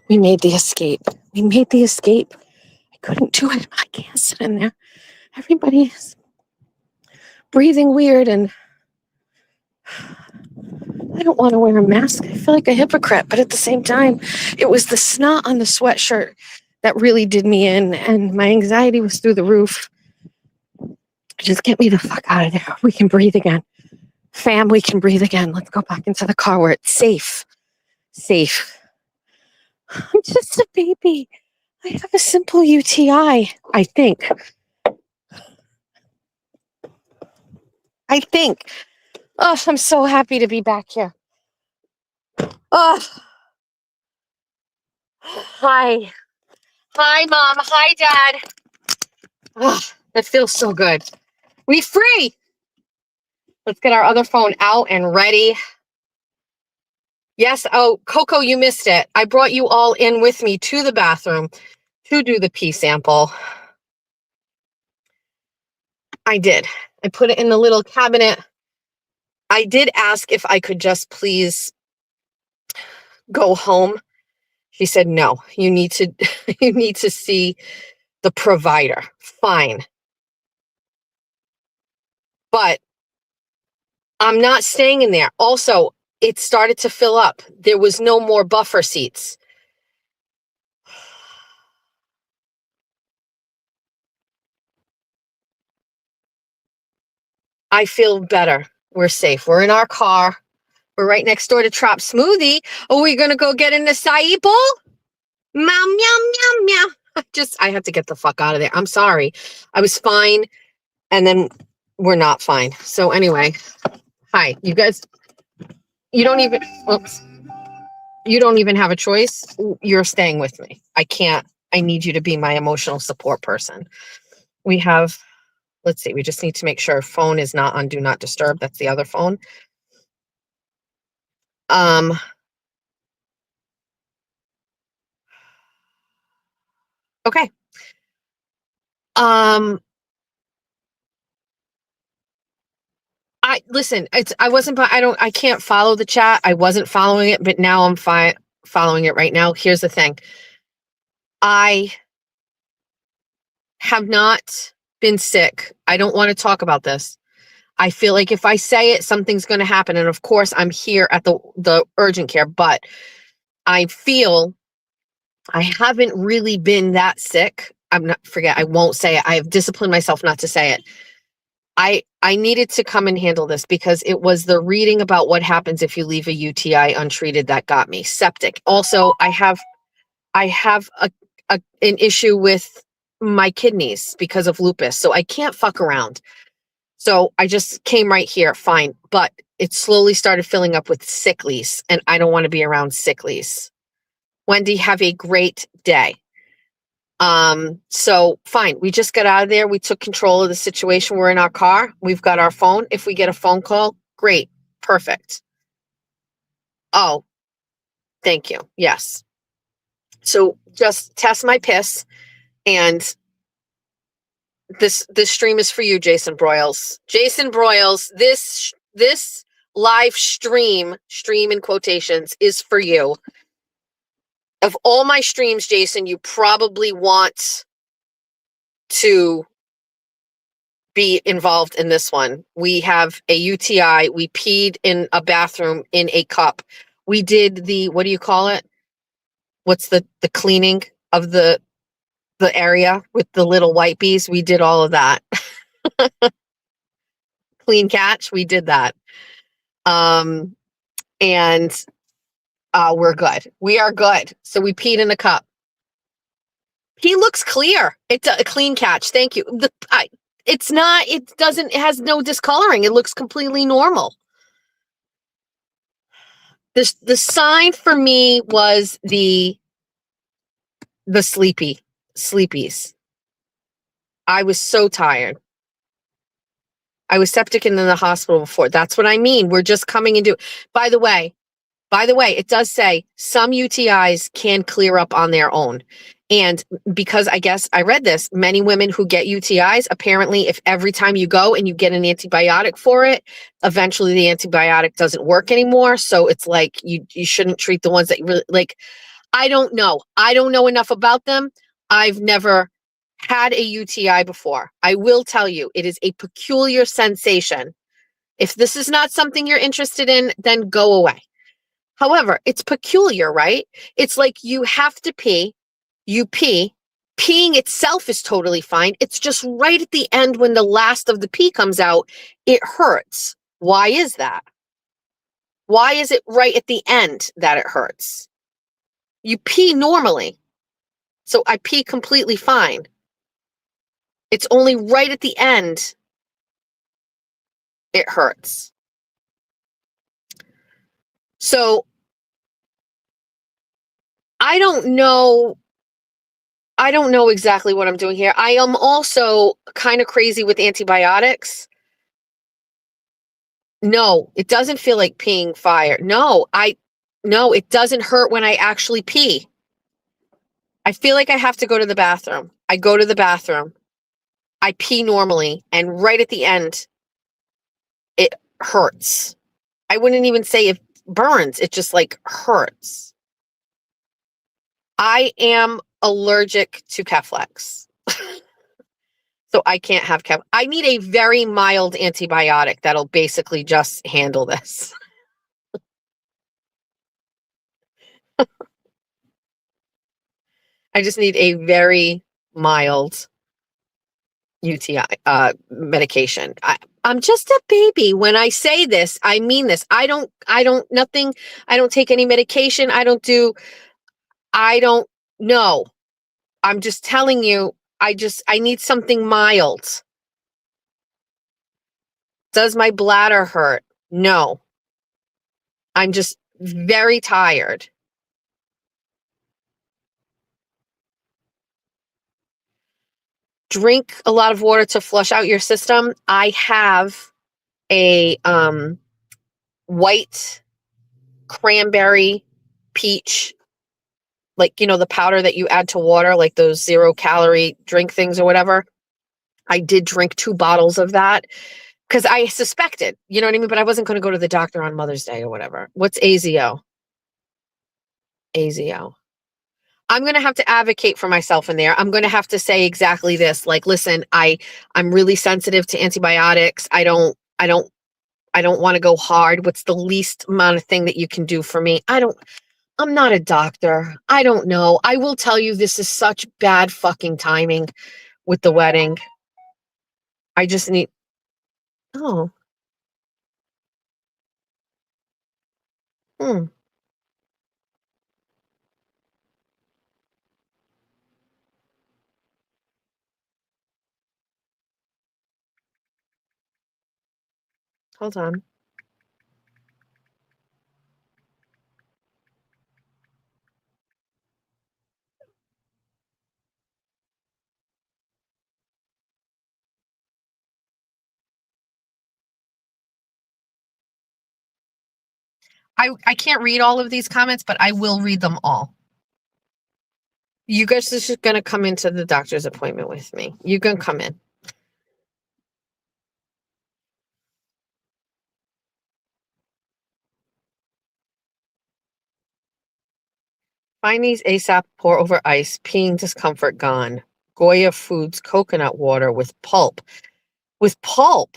We made the escape. We made the escape. I couldn't do it. I can't sit in there. Everybody's breathing weird, and I don't want to wear a mask. I feel like a hypocrite, but at the same time, it was the snot on the sweatshirt that really did me in, and my anxiety was through the roof. Just get me the fuck out of there. We can breathe again. Fam, we can breathe again. Let's go back into the car where it's safe. Safe. I'm just a baby. I have a simple UTI, I think. Oh, I'm so happy to be back here. Oh. Hi. Hi, Mom. Hi, Dad. Oh, that feels so good. We free. Let's get our other phone out and ready. Yes. Oh, Coco, you missed it. I brought you all in with me to the bathroom to do the pee sample. I did. I put it in the little cabinet. I did ask if I could just please go home. She said, no, you need to, you need to see the provider. Fine. But I'm not staying in there. Also, it started to fill up. There was no more buffer seats. I feel better. We're safe. We're in our car. We're right next door to Trop Smoothie. Are we going to go get an acai bowl? Meow, meow, meow, meow. I had to get the fuck out of there. I'm sorry. I was fine. And then we're not fine. So anyway, hi, you guys. You don't even, oops. You don't even have a choice. You're staying with me. I need you to be my emotional support person. We have, let's see, we just need to make sure phone is not on do not disturb. That's the other phone. Okay. I can't follow the chat. I wasn't following it, but now I'm following it right now. Here's the thing. I have not been sick. I don't want to talk about this. I feel like if I say it, something's going to happen. And of course, I'm here at the urgent care, but I feel I haven't really been that sick. I won't say it. I have disciplined myself not to say it. I needed to come and handle this because it was the reading about what happens if you leave a UTI untreated that got me septic. Also, I have an issue with my kidneys because of lupus. So I can't fuck around. So I just came right here. Fine. But it slowly started filling up with sicklies and I don't want to be around sicklies. Wendy, have a great day. So fine. We just got out of there. We took control of the situation. We're in our car. We've got our phone. If we get a phone call, great. Perfect. Oh, thank you. Yes. So just test my piss. And this stream is for you, Jason Broyles. Jason Broyles, this live stream in quotations, is for you. Of all my streams, Jason, you probably want to be involved in this one. We have a UTI. We peed in a bathroom in a cup. We did the, what do you call it? What's the cleaning of the area with the little white bees? We did all of that. Clean catch. We did that. And we're good. We are good. So we peed in a cup. He looks clear. It's a clean catch. Thank you. it's not, it has no discoloring. It looks completely normal. The sign for me was the sleepies. I was so tired. I was septic and in the hospital before. That's what I mean. We're just coming into, by the way, it does say some UTIs can clear up on their own. And because I guess I read this, many women who get UTIs, apparently if every time you go and you get an antibiotic for it, eventually the antibiotic doesn't work anymore. So it's like you shouldn't treat the ones that you really like. I don't know. I don't know enough about them. I've never had a UTI before. I will tell you, it is a peculiar sensation. If this is not something you're interested in, then go away. However, it's peculiar, right? It's like you have to pee, you pee. Peeing itself is totally fine. It's just right at the end when the last of the pee comes out, it hurts. Why is that? Why is it right at the end that it hurts? You pee normally. So I pee completely fine. It's only right at the end it hurts. So I don't know exactly what I'm doing here. I am also kind of crazy with antibiotics. No, it doesn't feel like peeing fire. No, it doesn't hurt when I actually pee. I feel like I have to go to the bathroom. I go to the bathroom. I pee normally, and right at the end, it hurts. I wouldn't even say it burns. It just like hurts. I am allergic to Keflex. So I can't have I need a very mild antibiotic that'll basically just handle this. I just need a very mild UTI medication. I'm just a baby. When I say this, I mean this. I don't take any medication. I don't know. I'm just telling you, I need something mild. Does my bladder hurt? No. I'm just very tired. Drink a lot of water to flush out your system. I have a white cranberry peach, like, the powder that you add to water, like those 0-calorie drink things or whatever. I did drink 2 bottles of that because I suspected, you know what I mean? But I wasn't going to go to the doctor on Mother's Day or whatever. What's AZO? AZO. I'm going to have to advocate for myself in there. I'm going to have to say exactly this. Like, listen, I'm really sensitive to antibiotics. I don't want to go hard. What's the least amount of thing that you can do for me? I'm not a doctor. I don't know. I will tell you, this is such bad fucking timing with the wedding. I just need, oh, hmm. Hold on. I can't read all of these comments, but I will read them all. You guys are just going to come into the doctor's appointment with me. You can come in. Find these ASAP, pour over ice, peeing discomfort gone. Goya Foods coconut water with pulp. With pulp?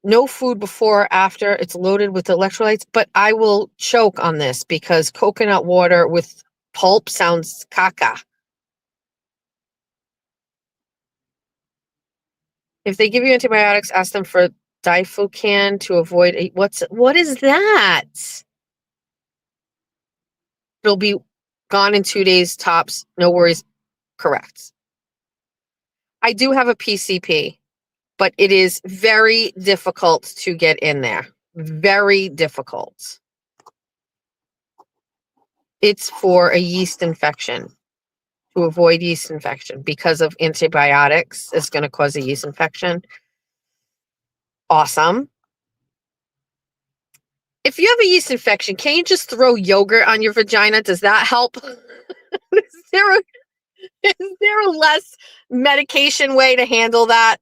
No food before or after. It's loaded with electrolytes, but I will choke on this because coconut water with pulp sounds caca. If they give you antibiotics, ask them for Difucan to avoid what is that? It'll be gone in 2 days tops. No worries. Correct. I do have a PCP, but it is very difficult to get in there. Very difficult. It's for a yeast infection, to avoid yeast infection, because of antibiotics is going to cause a yeast infection. Awesome. If you have a yeast infection, can you just throw yogurt on your vagina? Does that help? Is there a less medication way to handle that?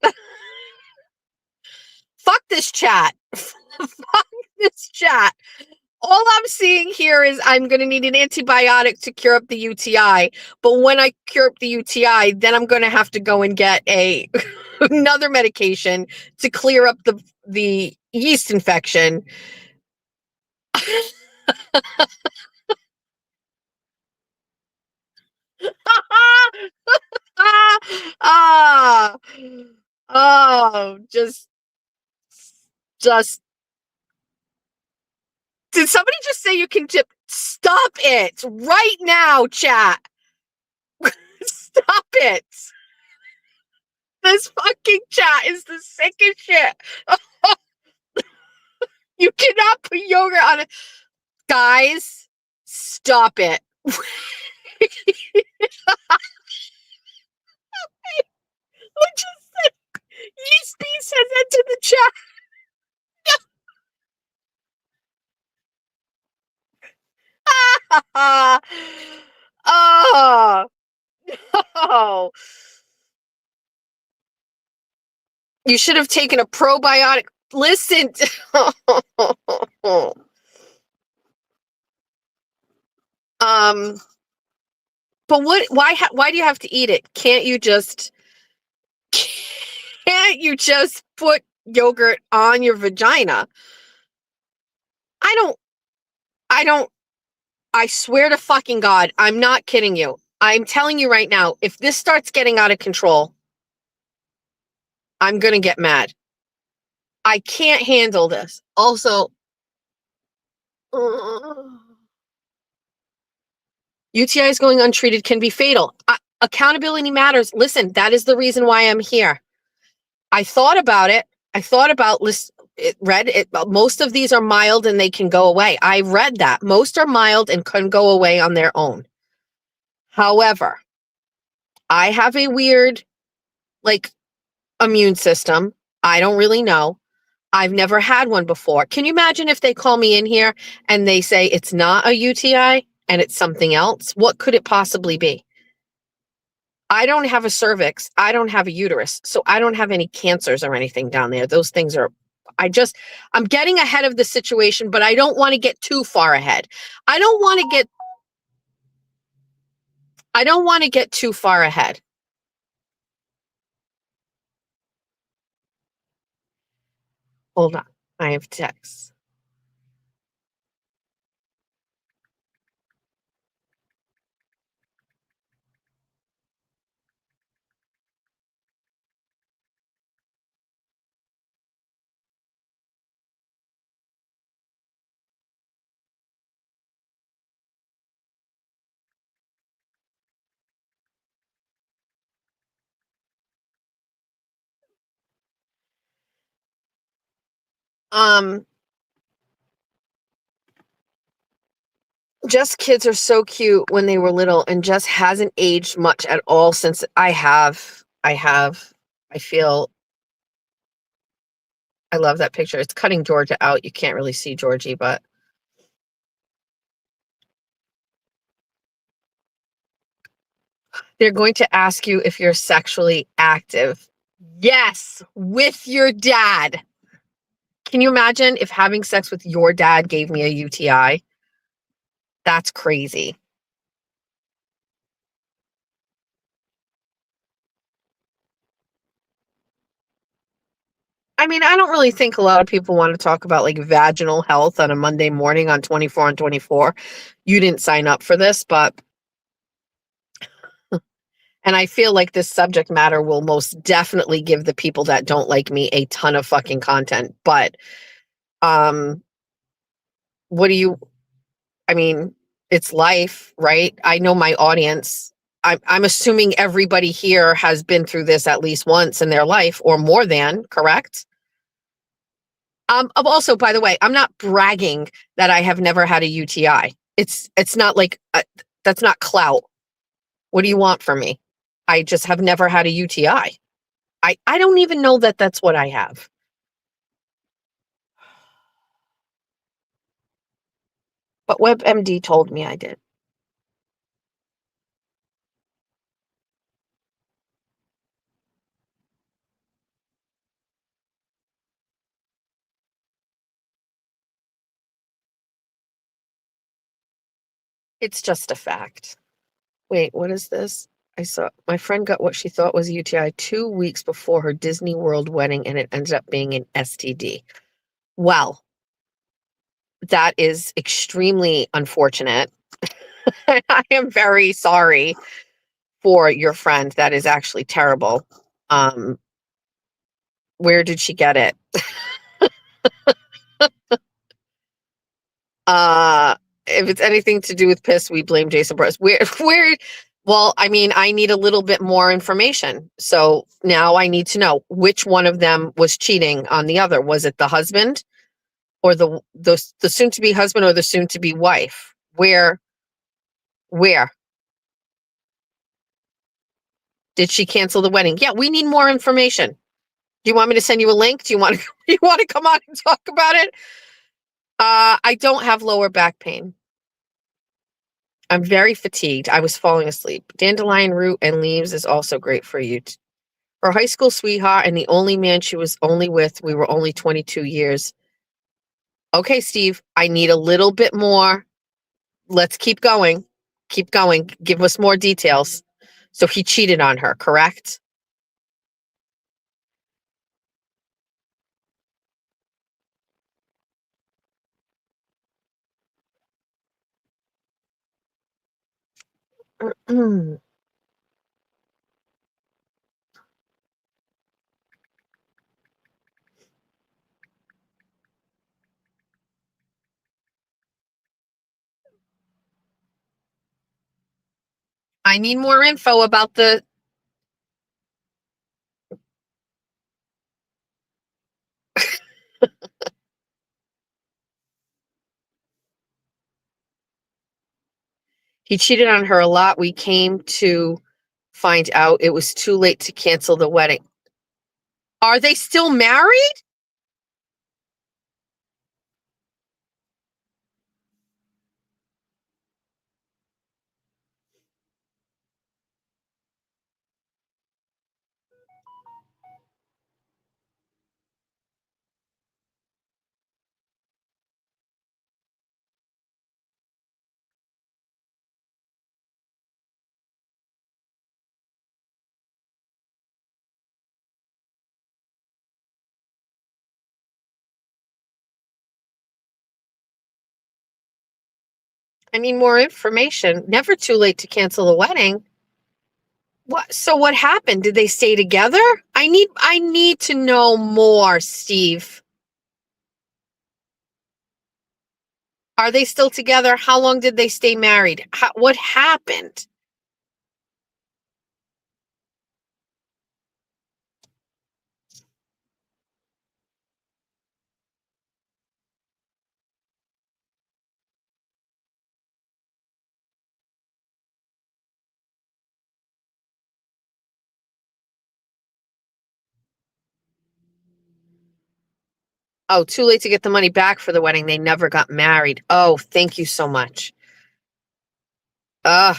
Fuck this chat. Fuck this chat. All I'm seeing here is I'm going to need an antibiotic to cure up the UTI. But when I cure up the UTI, then I'm going to have to go and get another medication to clear up the yeast infection. ah, oh, just did somebody just say you can stop it right now, chat? Stop it. This fucking chat is the sickest shit. You cannot put yogurt on it. Guys, stop it. What just said? Yeast Beast has entered the chat. Oh, no. You should have taken a probiotic. Listen. But why do you have to eat it? Can't you just put yogurt on your vagina? I swear to fucking God, I'm not kidding you. I'm telling you right now, if this starts getting out of control, I'm going to get mad. I can't handle this. Also, UTIs going untreated can be fatal. Accountability matters. Listen, that is the reason why I'm here. I thought about it. Most of these are mild and they can go away. I read that. Most are mild and can go away on their own. However, I have a weird, immune system. I don't really know. I've never had one before. Can you imagine if they call me in here and they say it's not a UTI and it's something else? What could it possibly be? I don't have a cervix. I don't have a uterus. So I don't have any cancers or anything down there. Those things are, I'm getting ahead of the situation, but I don't want to get too far ahead. I don't want to get too far ahead. Hold on. I have texts. Jess kids are so cute when they were little, and Jess hasn't aged much at all since I feel I love that picture. It's cutting Georgia out. You can't really see Georgie, but they're going to ask you if you're sexually active. Yes, with your dad. Can you imagine if having sex with your dad gave me a UTI? That's crazy. I mean, I don't really think a lot of people want to talk about vaginal health on a Monday morning on 24 and 24. You didn't sign up for this, but and I feel like this subject matter will most definitely give the people that don't like me a ton of fucking content. But it's life, right? I know my audience. I'm assuming everybody here has been through this at least once in their life or more than, correct? Also, by the way, I'm not bragging that I have never had a UTI. It's not like that's not clout. What do you want from me? I just have never had a UTI. I don't even know that that's what I have. But WebMD told me I did. It's just a fact. Wait, what is this? I saw my friend got what she thought was a UTI 2 weeks before her Disney World wedding, and it ended up being an STD. Well, that is extremely unfortunate. I am very sorry for your friend. That is actually terrible. Where did she get it? If it's anything to do with piss, we blame Jason Brooks. Where, well, I mean, I need a little bit more information. So now I need to know which one of them was cheating on the other. Was it the husband or the soon to be husband or the soon to be wife? Where did she cancel the wedding? Yeah, we need more information. Do you want me to send you a link? Do you want to you want to come on and talk about it? I don't have lower back pain. I'm very fatigued. I was falling asleep. Dandelion root and leaves is also great for you. Her high school sweetheart and the only man she was only with, we were only 22 years. Okay, Steve, I need a little bit more. Let's keep going. Keep going. Give us more details. So he cheated on her, correct? I need more info about the. He cheated on her a lot. We came to find out it was too late to cancel the wedding. Are they still married? I need more information. Never too late to cancel the wedding. What? So what happened? Did they stay together? I need to know more, Steve. Are they still together? How long did they stay married? What happened? Oh, too late to get the money back for the wedding. They never got married. Oh, thank you so much. Ugh.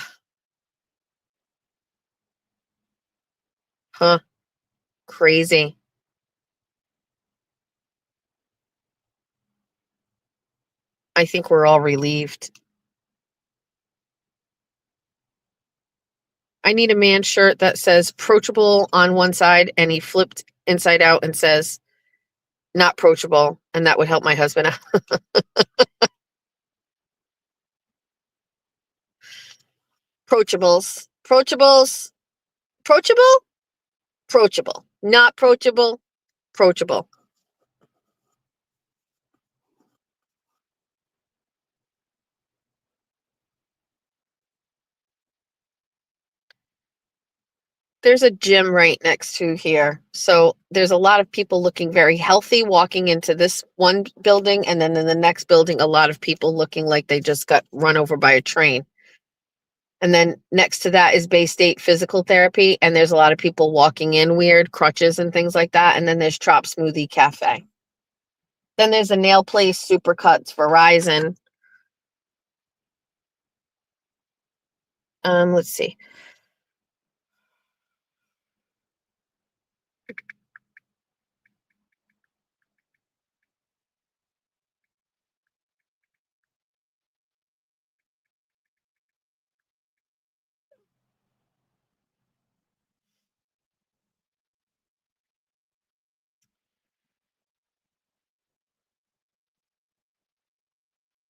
Huh. Crazy. I think we're all relieved. I need a man shirt that says approachable on one side and he flipped inside out and says not approachable. And that would help my husband out. Approachables. Approachables. Approachable? Approachable. Not approachable. Approachable. there's a gym right next to here. So there's a lot of people looking very healthy walking into this one building. And then in the next building, a lot of people looking like they just got run over by a train. And then next to that is Bay State Physical Therapy. And there's a lot of people walking in weird, crutches and things like that. And then there's Trop Smoothie Cafe. Then there's a nail place, Supercuts, Verizon. Let's see.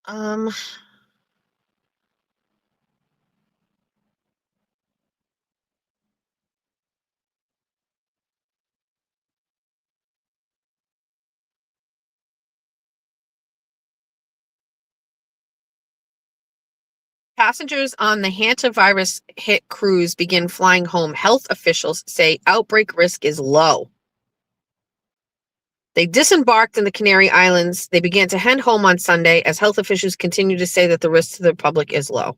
Um, Passengers on the hantavirus hit cruise begin flying home. Health officials say outbreak risk is low. They disembarked in the Canary Islands. They began to head home on Sunday as health officials continue to say that the risk to the public is low.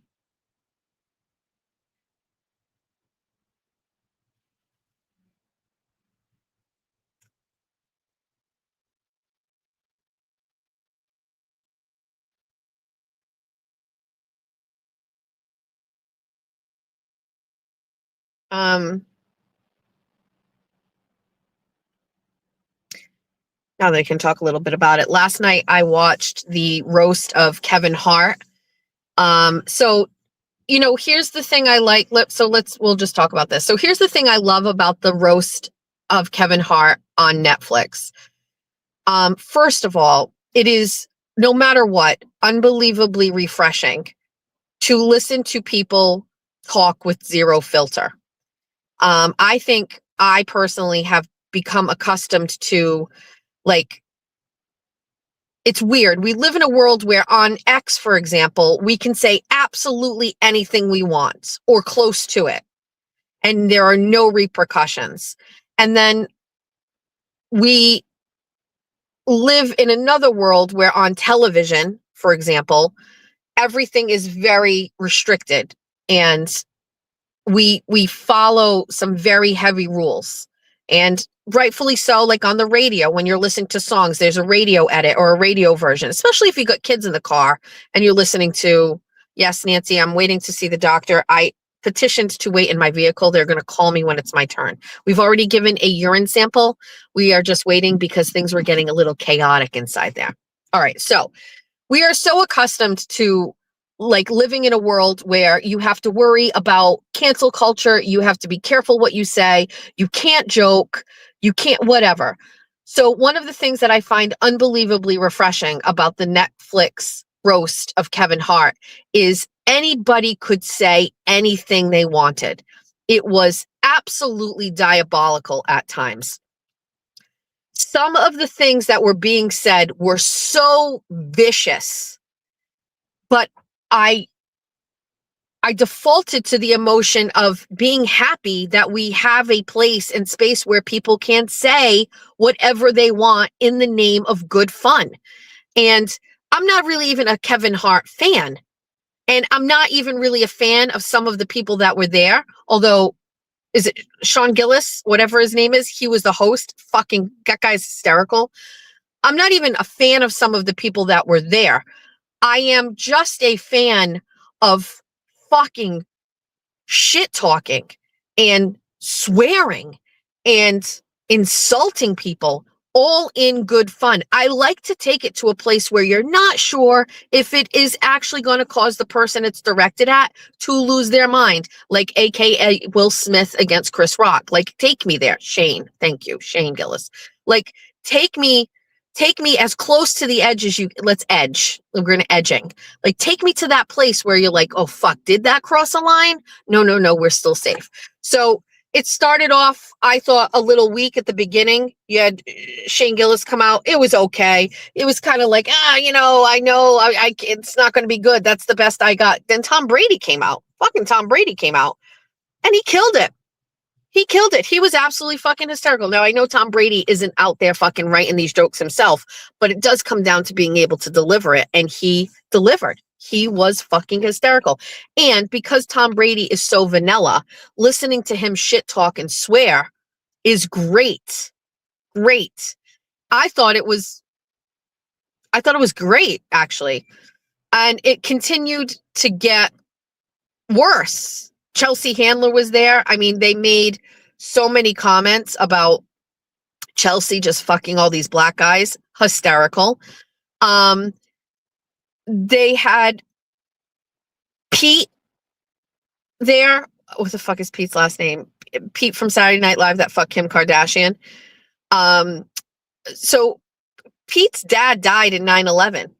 Now they can talk a little bit about it. Last night I watched the roast of Kevin Hart. So here's the thing I like. We'll just talk about this. So here's the thing I love about the roast of Kevin Hart on Netflix. First of all, it is, no matter what, unbelievably refreshing to listen to people talk with zero filter. I think I personally have become accustomed to, like, it's weird. We live in a world where on X, for example, we can say absolutely anything we want or close to it, and there are no repercussions. And then we live in another world where on television, for example, everything is very restricted, and we follow some very heavy rules, and rightfully so. Like on the radio, when you're listening to songs, there's a radio edit or a radio version, especially if you got kids in the car and you're listening to, yes, Nancy, I'm waiting to see the doctor. I petitioned to wait in my vehicle. They're going to call me when it's my turn. We've already given a urine sample. We are just waiting because things were getting a little chaotic inside there. All right. So we are so accustomed to, like, living in a world where you have to worry about cancel culture. You have to be careful what you say. You can't joke. You can't whatever. So one of the things that I find unbelievably refreshing about the Netflix roast of Kevin Hart is anybody could say anything they wanted. It was absolutely diabolical at times. Some of the things that were being said were so vicious, but I defaulted to the emotion of being happy that we have a place and space where people can say whatever they want in the name of good fun. And I'm not really even a Kevin Hart fan. And I'm not even really a fan of some of the people that were there. Although, is it Sean Gillis, whatever his name is? He was the host. Fucking, that guy's hysterical. I'm not even a fan of some of the people that were there. I am just a fan of fucking shit talking and swearing and insulting people, all in good fun. I like to take it to a place where you're not sure if it is actually going to cause the person it's directed at to lose their mind, like AKA Will Smith against Chris Rock. Like, take me there, Shane. Thank you, Shane Gillis. Like, take me as close to the edge as you, let's edge. We're going to edging. Like, take me to that place where you're like, oh, fuck, did that cross a line? No, we're still safe. So it started off, I thought, a little weak at the beginning. You had Shane Gillis come out. It was okay. It was kind of like, I know, it's not going to be good. That's the best I got. Then Tom Brady came out. Fucking Tom Brady came out and he killed it. He killed it. He was absolutely fucking hysterical. Now, I know Tom Brady isn't out there fucking writing these jokes himself, but it does come down to being able to deliver it. And he delivered. He was fucking hysterical. And because Tom Brady is so vanilla, listening to him shit talk and swear is great. Great. I thought it was great, actually. And it continued to get worse. Chelsea Handler was there. I mean, they made so many comments about Chelsea just fucking all these black guys. Hysterical. They had Pete there. What the fuck is Pete's last name? Pete from Saturday Night Live that fucked Kim Kardashian. So Pete's dad died in 9/11.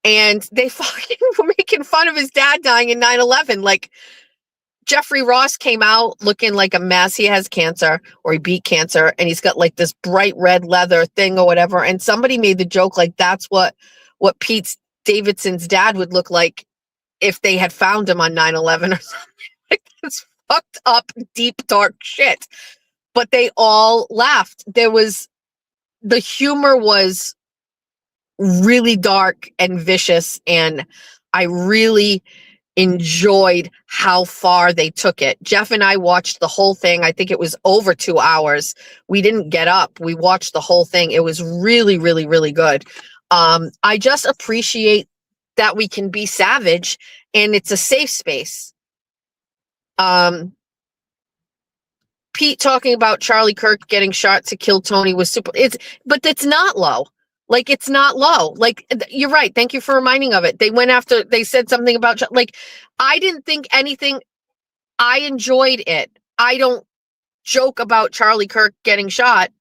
And they fucking were making fun of his dad dying in 9/11. Like, Jeffrey Ross came out looking like a mess. He has cancer, or he beat cancer, and he's got like this bright red leather thing or whatever. And somebody made the joke like that's what Pete Davidson's dad would look like if they had found him on 9/11 or something. Like, it's fucked up, deep, dark shit. But they all laughed. The humor was really dark and vicious, and I really enjoyed how far they took it. Jeff and I watched the whole thing. I think it was over 2 hours. We didn't get up. We watched the whole thing. It was really, really, really good. I just appreciate that we can be savage and it's a safe space. Pete talking about Charlie Kirk getting shot to kill Tony was super. But it's not low. Like, it's not low. Like, you're right. Thank you for reminding of it. They said something about, like, I didn't think anything. I enjoyed it. I don't joke about Charlie Kirk getting shot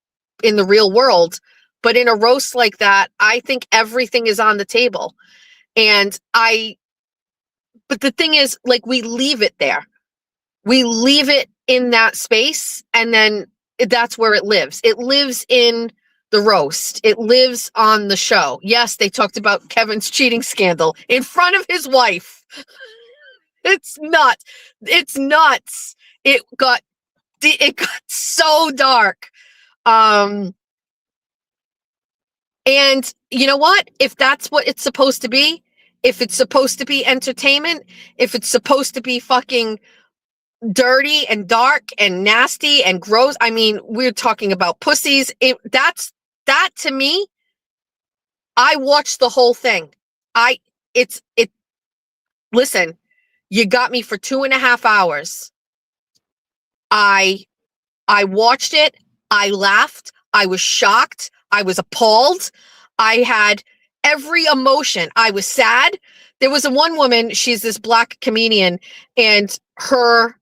in the real world, but in a roast like that, I think everything is on the table. But the thing is, like, we leave it there. We leave it in that space, and then that's where it lives. It lives in the roast. It lives on the show. Yes, they talked about Kevin's cheating scandal in front of his wife. It's nuts. It's nuts. It got so dark. And you know what? If that's what it's supposed to be, if it's supposed to be entertainment, if it's supposed to be fucking dirty and dark and nasty and gross. I mean, we're talking about pussies. That to me, I watched the whole thing. Listen, you got me for 2.5 hours. I watched it. I laughed. I was shocked. I was appalled. I had every emotion. I was sad. There was one woman, she's this black comedian, and her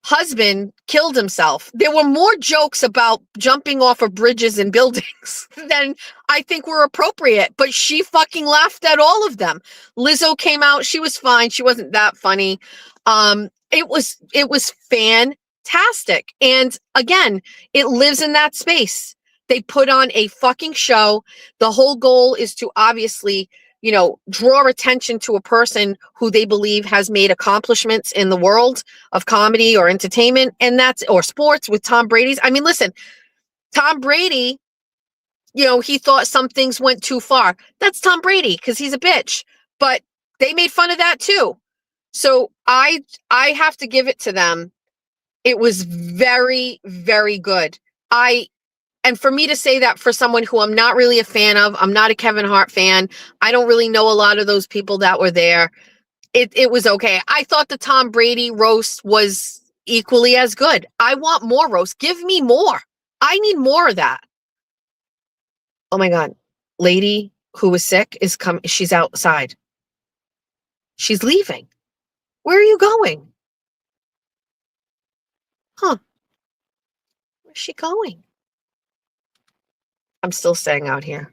husband killed himself. There were more jokes about jumping off of bridges and buildings than I think were appropriate, but she fucking laughed at all of them. Lizzo came out. She was fine. She wasn't that funny. It was fantastic. And again, it lives in that space. They put on a fucking show. The whole goal is to obviously, draw attention to a person who they believe has made accomplishments in the world of comedy or entertainment, or sports with Tom Brady's. I mean, listen, Tom Brady, he thought some things went too far. That's Tom Brady because he's a bitch, but they made fun of that too. So I have to give it to them. It was very, very good. And for me to say that for someone who I'm not really a fan of, I'm not a Kevin Hart fan. I don't really know a lot of those people that were there. It was okay. I thought the Tom Brady roast was equally as good. I want more roast. Give me more. I need more of that. Oh my God. Lady who was sick is coming. She's outside. She's leaving. Where are you going? Huh. Where's she going? I'm still staying out here.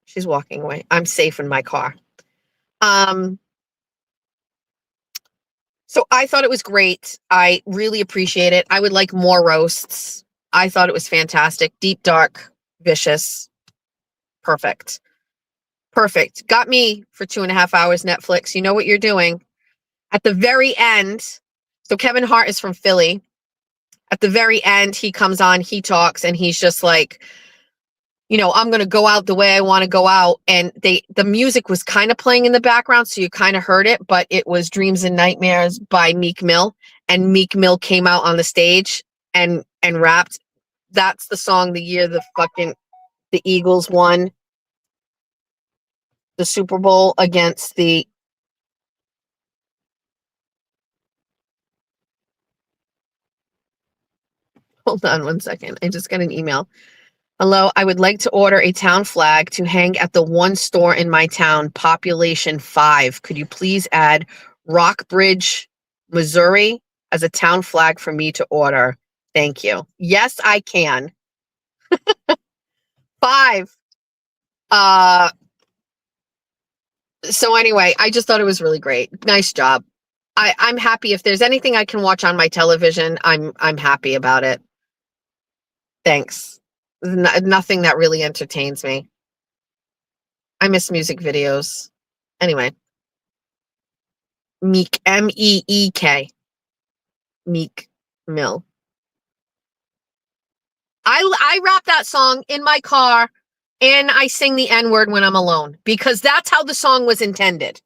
She's walking away. I'm safe in my car. So I thought it was great. I really appreciate it. I would like more roasts. I thought it was fantastic. Deep, dark, vicious. Perfect. Perfect. Got me for 2.5 hours, Netflix. You know what you're doing. At the very end, so Kevin Hart is from Philly. At the very end, he comes on, he talks, and he's just like, you know, I'm going to go out the way I want to go out. And the music was kind of playing in the background, so you kind of heard it, but it was Dreams and Nightmares by Meek Mill. And Meek Mill came out on the stage and rapped. That's the song the year the Eagles won the Super Bowl against the hold on one second. I just got an email. Hello, I would like to order a town flag to hang at the one store in my town, population 5. Could you please add Rockbridge, Missouri as a town flag for me to order? Thank you. Yes, I can. 5. So anyway, I just thought it was really great. Nice job. I'm happy. If there's anything I can watch on my television, I'm happy about it. Thanks. Nothing that really entertains me. I miss music videos. Anyway. Meek, Meek. Meek Mill. I rap that song in my car and I sing the N-word when I'm alone because that's how the song was intended.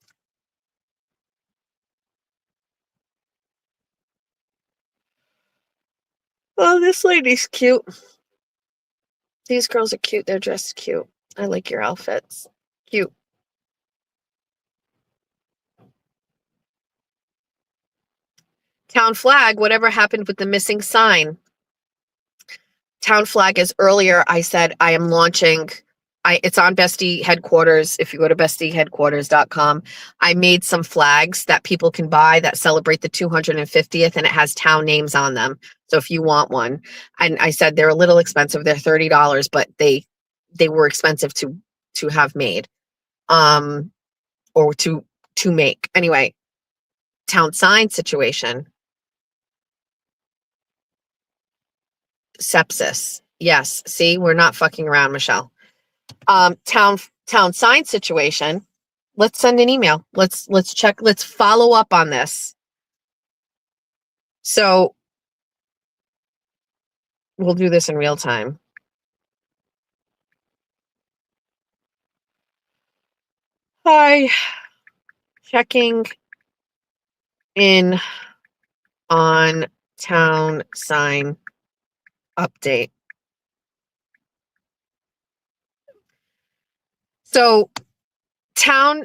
Oh, this lady's cute. These girls are cute. They're dressed cute. I like your outfits. Cute. Town flag, whatever happened with the missing sign? Town flag is earlier. I said I am launching. It's on Bestie headquarters. If you go to bestieheadquarters.com, I made some flags that people can buy that celebrate the 250th, and it has town names on them. So if you want one, and I said they're a little expensive. They're $30, but they were expensive to have made, or to make. Anyway, town sign situation. Sepsis. Yes. See, we're not fucking around, Michelle. Town sign situation. Let's send an email. Let's check. Let's follow up on this. So we'll do this in real time. Hi. Checking in on town sign update. So town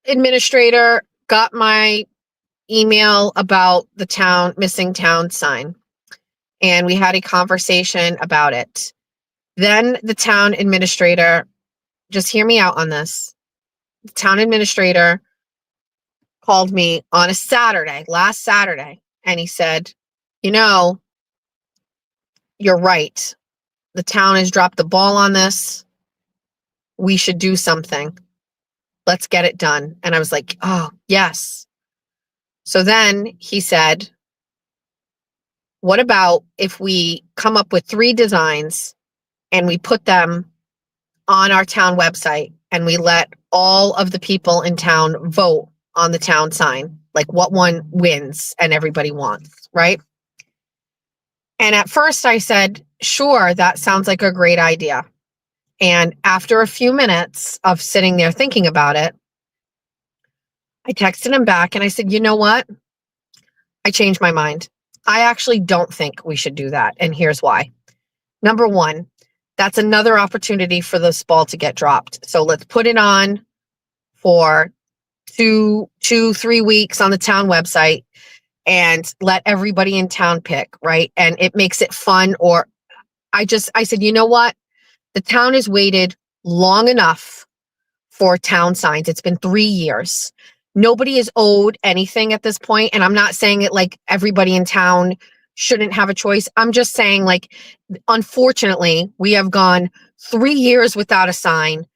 administrator got my email about the missing town sign, and we had a conversation about it. Then the town administrator, just hear me out on this. The town administrator called me on a Saturday, last Saturday, and he said, you know, you're right. The town has dropped the ball on this. We should do something. Let's get it done. And I was like, oh, yes. So then he said, what about if we come up with 3 designs and we put them on our town website and we let all of the people in town vote on the town sign, like what one wins and everybody wants, right? And at first I said, sure, that sounds like a great idea. And after a few minutes of sitting there thinking about it, I texted him back and I said, you know what? I changed my mind. I actually don't think we should do that. And here's why. Number one, that's another opportunity for this ball to get dropped. So let's put it on for 3 weeks on the town website and let everybody in town pick, right? And it makes it fun. Or I said, you know what? The town has waited long enough for town signs. It's been 3 years. Nobody is owed anything at this point. And I'm not saying it like everybody in town shouldn't have a choice. I'm just saying, like, unfortunately, we have gone 3 years without a sign.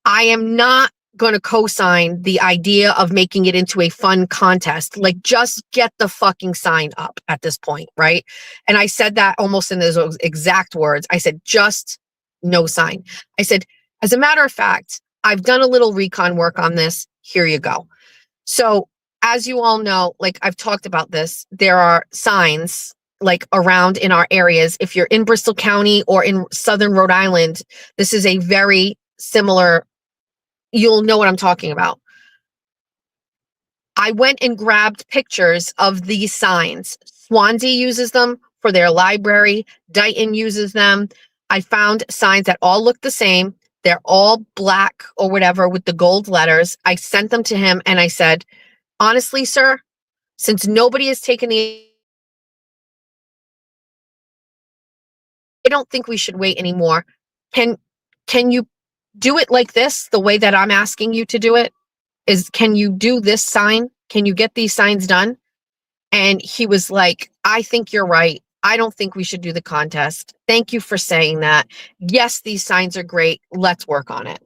I am not going to co-sign the idea of making it into a fun contest. Like, just get the fucking sign up at this point, right? And I said that almost in those exact words. I said, just no sign. I said, as a matter of fact, I've done a little recon work on this. Here you go. So as you all know, like I've talked about this, there are signs like around in our areas. If you're in Bristol County or in Southern Rhode Island, this is a very similar, you'll know what I'm talking about. I went and grabbed pictures of these signs. Swansea uses them for their library. Dighton uses them. I found signs that all look the same. They're all black or whatever with the gold letters. I sent them to him and I said, honestly, sir, since nobody has taken I don't think we should wait anymore. Can you do it like this, the way that I'm asking you to do it? Can you do this sign? Can you get these signs done? And he was like, I think you're right. I don't think we should do the contest. Thank you for saying that. Yes, these signs are great. Let's work on it.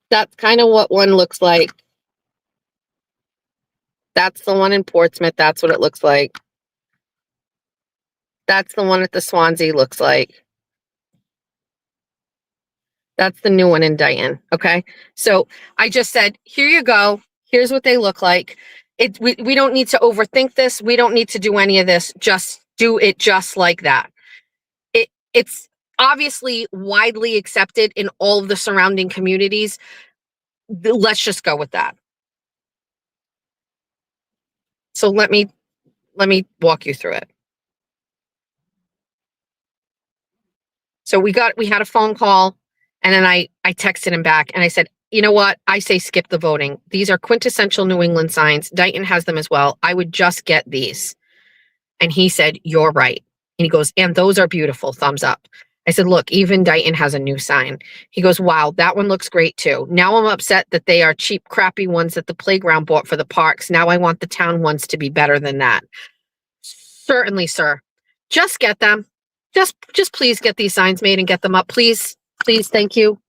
That's kind of what one looks like. That's the one in Portsmouth. That's what it looks like. That's the one at the Swansea looks like. That's the new one in Dighton. Okay. So I just said, here you go. Here's what they look like. We don't need to overthink this. We don't need to do any of this. Just do it just like that. It's obviously widely accepted in all of the surrounding communities. Let's just go with that. So let me walk you through it. So we had a phone call, and then I texted him back and I said, you know what? I say skip the voting. These are quintessential New England signs. Dighton has them as well. I would just get these. And he said, you're right. And he goes, and those are beautiful. Thumbs up. I said, look, even Dighton has a new sign. He goes, wow, that one looks great too. Now I'm upset that they are cheap, crappy ones that the playground bought for the parks. Now I want the town ones to be better than that. Certainly, sir. Just get them. Just please get these signs made and get them up. Please, please, thank you.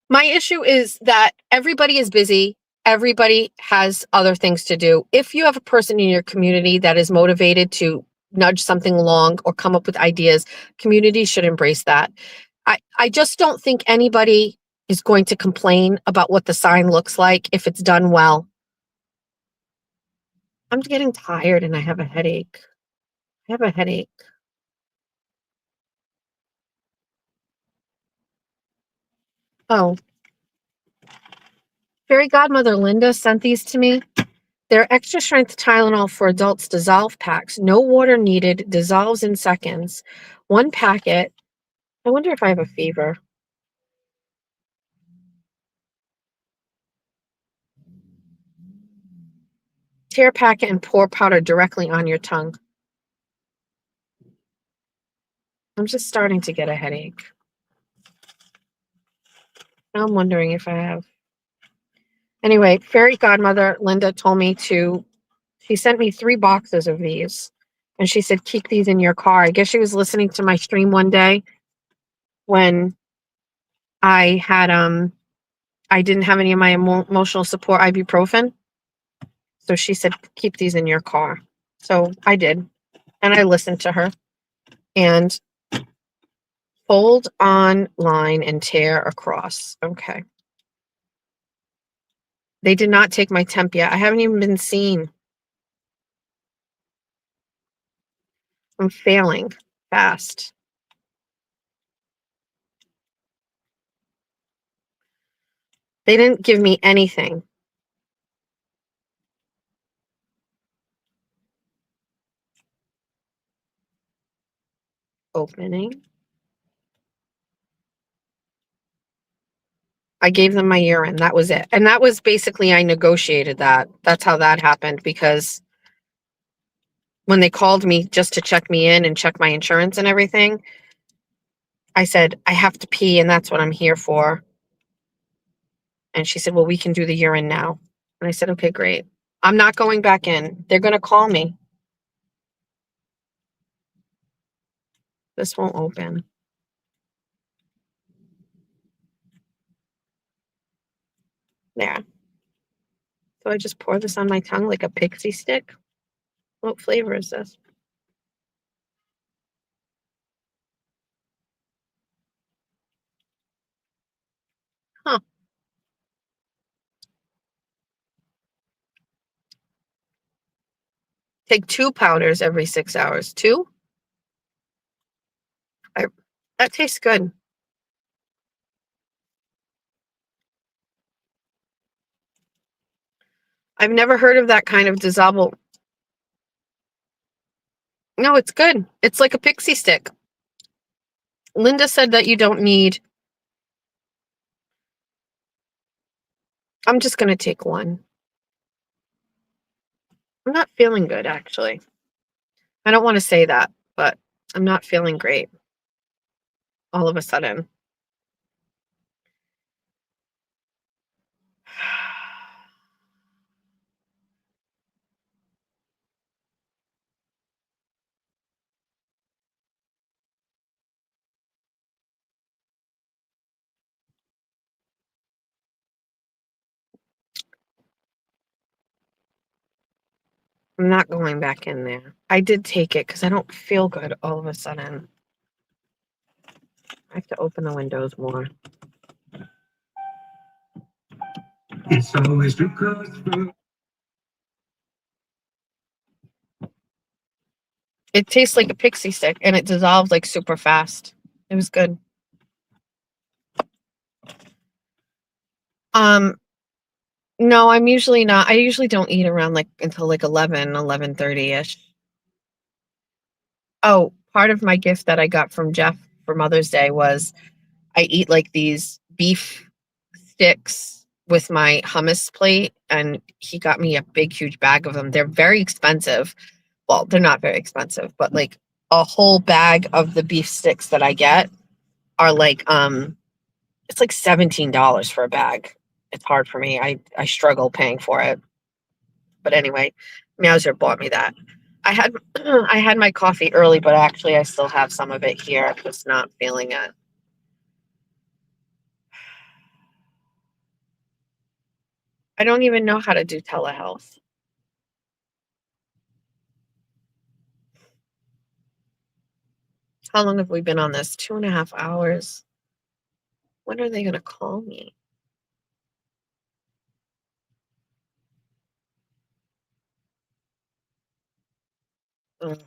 My issue is that everybody is busy. Everybody has other things to do. If you have a person in your community that is motivated to nudge something along or come up with ideas, communities should embrace that. I just don't think anybody is going to complain about what the sign looks like if it's done well. I'm getting tired and I have a headache. I have a headache. Oh, fairy godmother Linda sent these to me. They're extra strength Tylenol for adults dissolve packs. No water needed. Dissolves in seconds. One packet. I wonder if I have a fever. Tear packet and pour powder directly on your tongue. I'm just starting to get a headache. Now I'm wondering if I have. Anyway, fairy godmother Linda told me she sent me 3 boxes of these. And she said, keep these in your car. I guess she was listening to my stream one day when I had, I didn't have any of my emotional support ibuprofen. So she said, keep these in your car. So I did. And I listened to her. And fold on line and tear across. Okay. They did not take my temp yet. I haven't even been seen. I'm failing fast. They didn't give me anything. Opening. I gave them my urine. That was it. And that was basically, I negotiated that. That's how that happened, because when they called me just to check me in and check my insurance and everything, I said, I have to pee and that's what I'm here for. And she said, well, we can do the urine now. And I said, okay, great. I'm not going back in. They're going to call me. This won't open. I just pour this on my tongue like a pixie stick? What flavor is this? Huh. Take 2 powders every 6 hours. 2? That tastes good. I've never heard of that kind of dissolvable. No, it's good. It's like a pixie stick. Linda said that you don't need. I'm just going to take 1. I'm not feeling good, actually. I don't want to say that, but I'm not feeling great all of a sudden. I'm not going back in there. I did take it because I don't feel good all of a sudden. I have to open the windows more. It's always too close. It tastes like a pixie stick and it dissolves like super fast. It was good. No, I'm usually not. I usually don't eat around like until like 11:30ish. Oh, part of my gift that I got from Jeff for Mother's Day was I eat like these beef sticks with my hummus plate, and he got me a big, huge bag of them. They're very expensive. Well, they're not very expensive, but like a whole bag of the beef sticks that I get are like it's like $17 for a bag. It's hard for me. I struggle paying for it. But anyway, Meowser bought me that. I had I had my coffee early, but actually I still have some of it here. I'm just not feeling it. I don't even know how to do telehealth. How long have we been on this? 2.5 hours. When are they going to call me? Ugh.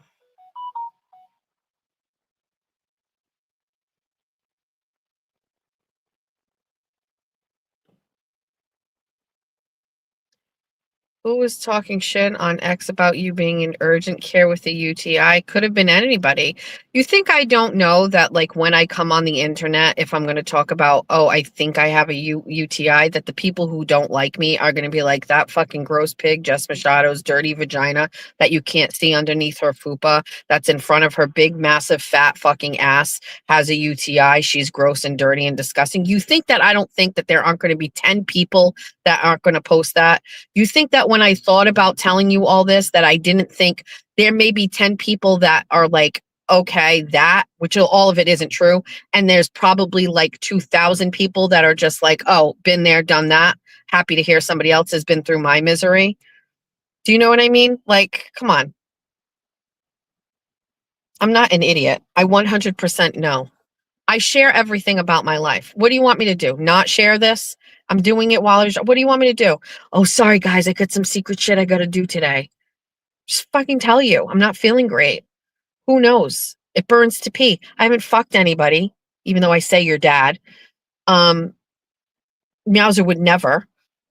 Who was talking shit on X about you being in urgent care with a UTI? Could have been anybody. You think I don't know that, like, when I come on the internet, if I'm going to talk about, oh, I think I have a UTI, that the people who don't like me are going to be like, that fucking gross pig, Jess Machado's dirty vagina that you can't see underneath her fupa, that's in front of her big, massive, fat fucking ass, has a UTI. She's gross and dirty and disgusting. You think that I don't think that there aren't going to be 10 people that aren't going to post that? You think that when I thought about telling you all this, that I didn't think there may be 10 people that are like, okay, that, which all of it isn't true. And there's probably like 2,000 people that are just like, oh, been there, done that. Happy to hear somebody else has been through my misery. Do you know what I mean? Like, come on. I'm not an idiot. I 100% know. I share everything about my life. What do you want me to do? Not share this? I'm doing it while what do you want me to do? Oh, sorry, guys. I got some secret shit I got to do today. Just fucking tell you. I'm not feeling great. Who knows? It burns to pee. I haven't fucked anybody, even though I say your dad. Meowser would never.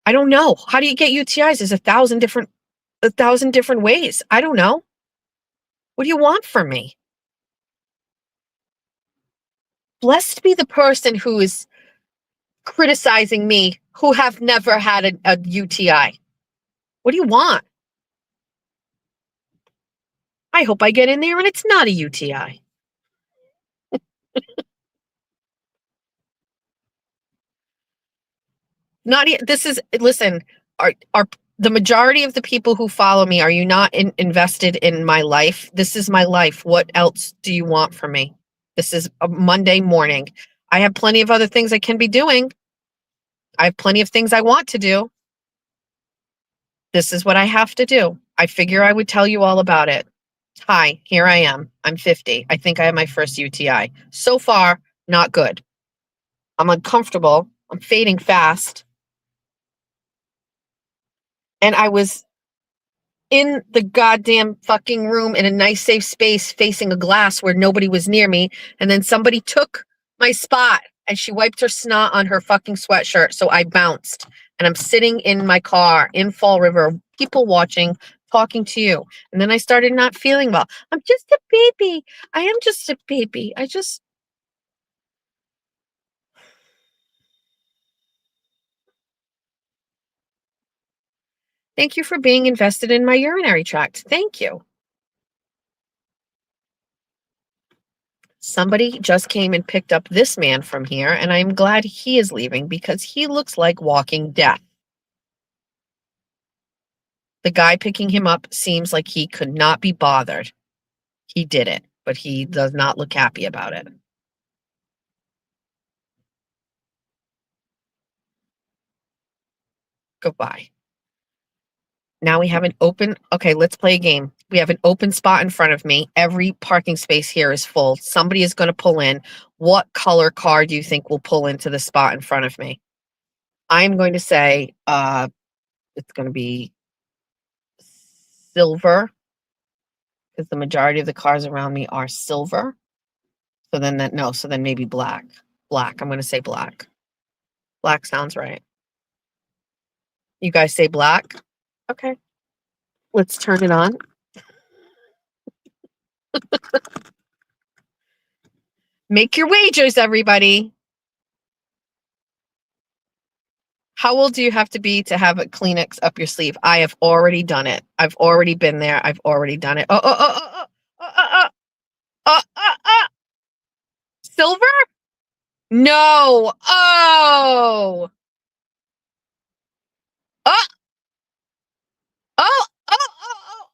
I don't know. How do you get UTIs? There's a thousand different ways. I don't know. What do you want from me? Blessed be the person who is criticizing me who have never had a UTI. What do you want? I hope I get in there and it's not a UTI. Listen, are the majority of the people who follow me, are you not invested in my life? This is my life. What else do you want from me? This is a Monday morning. I have plenty of other things I can be doing. I have plenty of things I want to do. This is what I have to do. I figure I would tell you all about it. Hi, here I am. I'm 50. I think I have my first UTI. So far, not good. I'm uncomfortable. I'm fading fast. And I was in the goddamn fucking room in a nice safe space facing a glass where nobody was near me. And then somebody took my spot and she wiped her snot on her fucking sweatshirt. So I bounced and I'm sitting in my car in Fall River, people watching, talking to you. And then I started not feeling well. I'm just a baby. I am just a baby. Thank you for being invested in my urinary tract. Thank you. Somebody just came and picked up this man from here, and I'm glad he is leaving because he looks like walking death. The guy picking him up seems like he could not be bothered. He did it, but he does not look happy about it. Goodbye. Now we have an open, okay, let's play a game. We have an open spot in front of me. Every parking space here is full. Somebody is going to pull in. What color car do you think will pull into the spot in front of me? I'm going to say it's going to be silver because the majority of the cars around me are silver. So then so then maybe black. Black. I'm going to say black. Black sounds right. You guys say black? Okay. Let's turn it on. Make your wagers, everybody. How old do you have to be to have a Kleenex up your sleeve? I have already done it. I've already been there. I've already done it. Silver? No. Oh. Oh. Oh. Oh. Oh.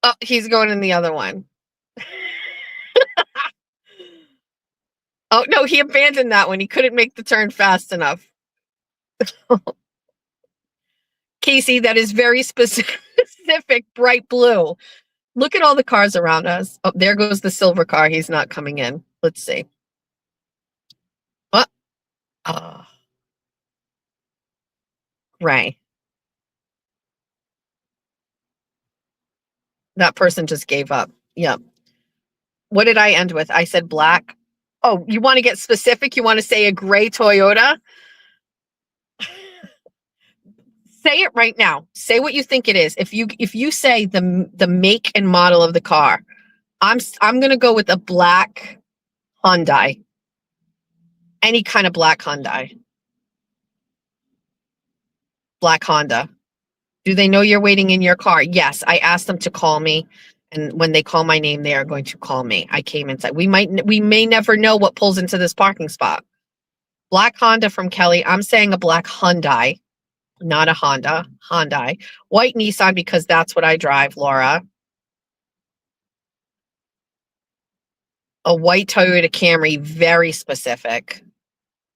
Oh, he's going in the other one. Oh, no, he abandoned that one. He couldn't make the turn fast enough. Casey, that is very specific, bright blue. Look at all the cars around us. Oh, there goes the silver car. He's not coming in. Let's see. What? Oh. Gray. That person just gave up. Yep. What did I end with? I said black. Oh, you want to get specific? You want to say a gray Toyota? Say it right now. Say what you think it is. If you say the make and model of the car, I'm going to go with a black Hyundai. Any kind of black Hyundai. Black Honda. Do they know you're waiting in your car? Yes, I asked them to call me. And when they call my name, they are going to call me. I came inside. We may never know what pulls into this parking spot. Black Honda from Kelly. I'm saying a black Hyundai, not a Honda. Hyundai. White Nissan because that's what I drive, Laura. A white Toyota Camry, very specific.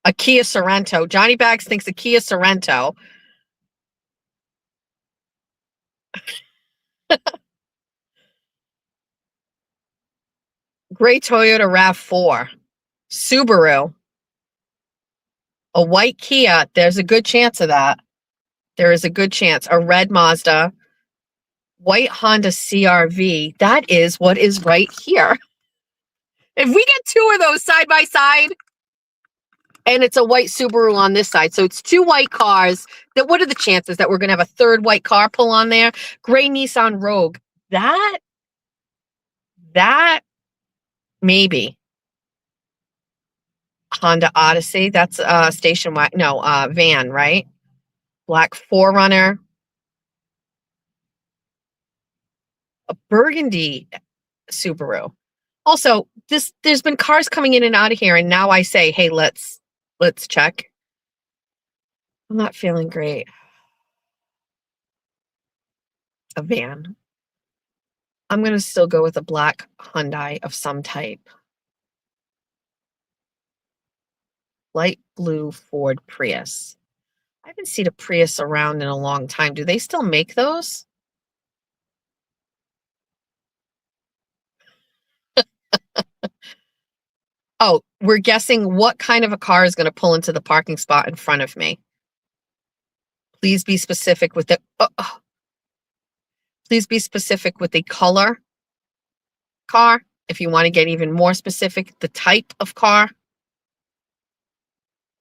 A Kia Sorento. Johnny Bags thinks a Kia Sorento. Gray Toyota RAV4. Subaru. A white Kia. There's a good chance of that. There is a good chance. A red Mazda. White Honda CRV. That is what is right here. If we get two of those side by side, and it's a white Subaru on this side, so it's two white cars, that what are the chances that we're going to have a third white car pull on there? Gray Nissan Rogue. That maybe. Honda Odyssey. That's station wagon. No, van, right? Black 4Runner. A burgundy Subaru. Also, there's been cars coming in and out of here, and now I say, hey, let's check. I'm not feeling great. A van. I'm going to still go with a black Hyundai of some type. Light blue Ford Prius. I haven't seen a Prius around in a long time. Do they still make those? Oh, we're guessing what kind of a car is going to pull into the parking spot in front of me. Please be specific with the please be specific with the color car. If you want to get even more specific, the type of car.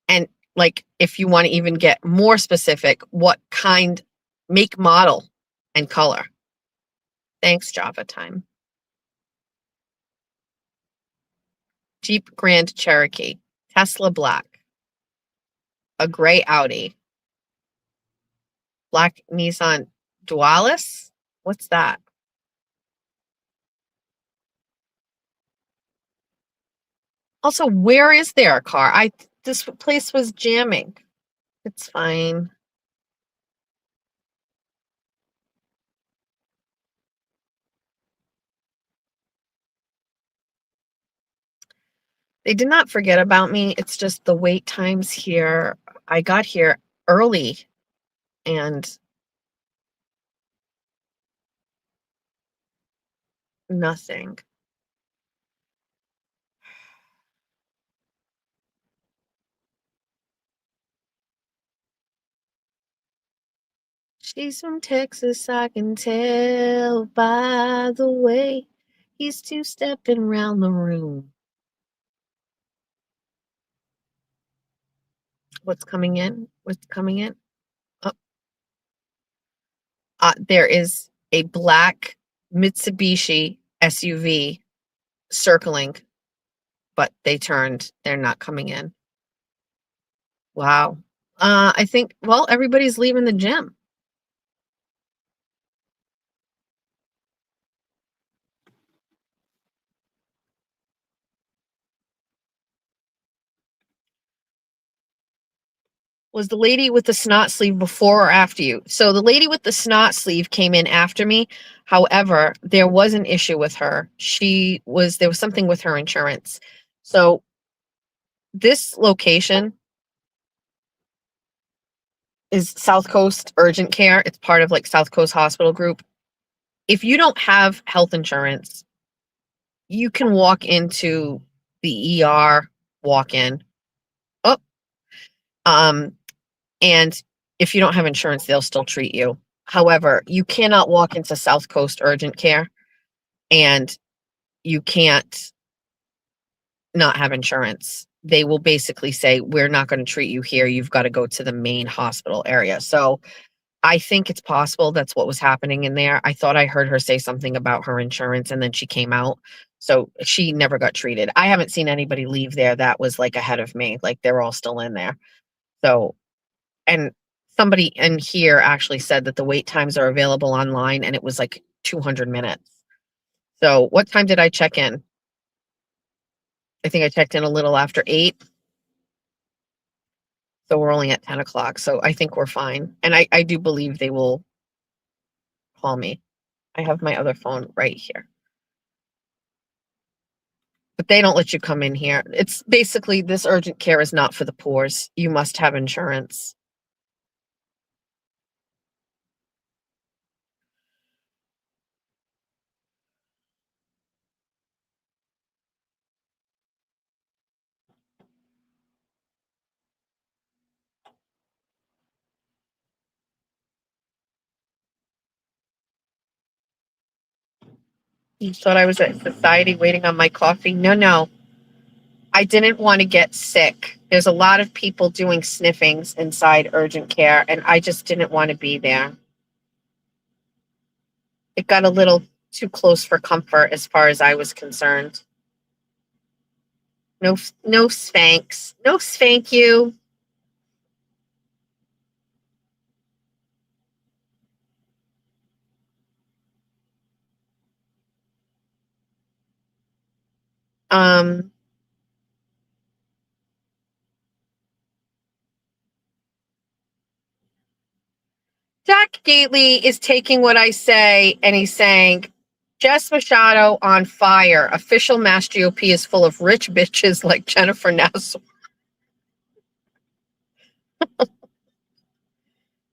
And like, if you want to even get more specific, what kind, make, model, and color. Thanks, Java time. Jeep Grand Cherokee, Tesla Black, a gray Audi, black Nissan Dualis. What's that? Also, where is there a car? This place was jamming. It's fine. They did not forget about me. It's just the wait times here. I got here early and nothing. She's from Texas, I can tell by the way he's two-stepping around the room. What's coming in? What's coming in? Oh. There is a black Mitsubishi SUV circling, but they turned. They're not coming in. Wow. I think, well, everybody's leaving the gym. Was the lady with the snot sleeve before or after you? So the lady with the snot sleeve came in after me. However, there was an issue with her. There was something with her insurance. So this location is South Coast Urgent Care. It's part of like South Coast Hospital Group. If you don't have health insurance, you can walk into the ER walk-in. Oh, and if you don't have insurance, they'll still treat you. However, you cannot walk into South Coast Urgent Care and you can't not have insurance. They will basically say, we're not going to treat you here. You've got to go to the main hospital area. So I think it's possible that's what was happening in there. I thought I heard her say something about her insurance and then she came out. So she never got treated. I haven't seen anybody leave there that was like ahead of me. Like they're all still in there. So, and somebody in here actually said that the wait times are available online and it was like 200 minutes. So what time did I check in? I think I checked in a little after 8. So we're only at 10 o'clock. So I think we're fine. And I do believe they will call me. I have my other phone right here. But they don't let you come in here. It's basically, this urgent care is not for the poors. You must have insurance. You thought I was at society waiting on my coffee? No. I didn't want to get sick. There's a lot of people doing sniffings inside urgent care, and I just didn't want to be there. It got a little too close for comfort as far as I was concerned. No Spanx. No spank you. Jack Gately is taking what I say and he's saying, Jess Machado on fire. Official Mass GOP is full of rich bitches like Jennifer Nassau.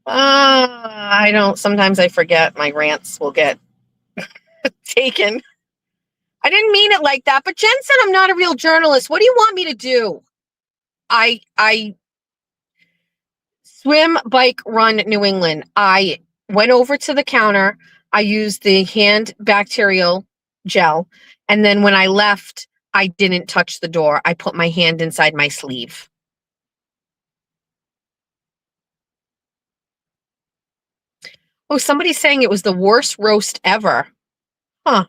I don't. Sometimes I forget my rants will get taken. I didn't mean it like that, but Jen said I'm not a real journalist. What do you want me to do? I swim, bike, run New England. I went over to the counter. I used the hand bacterial gel. And then when I left, I didn't touch the door. I put my hand inside my sleeve. Oh, somebody's saying it was the worst roast ever. Huh.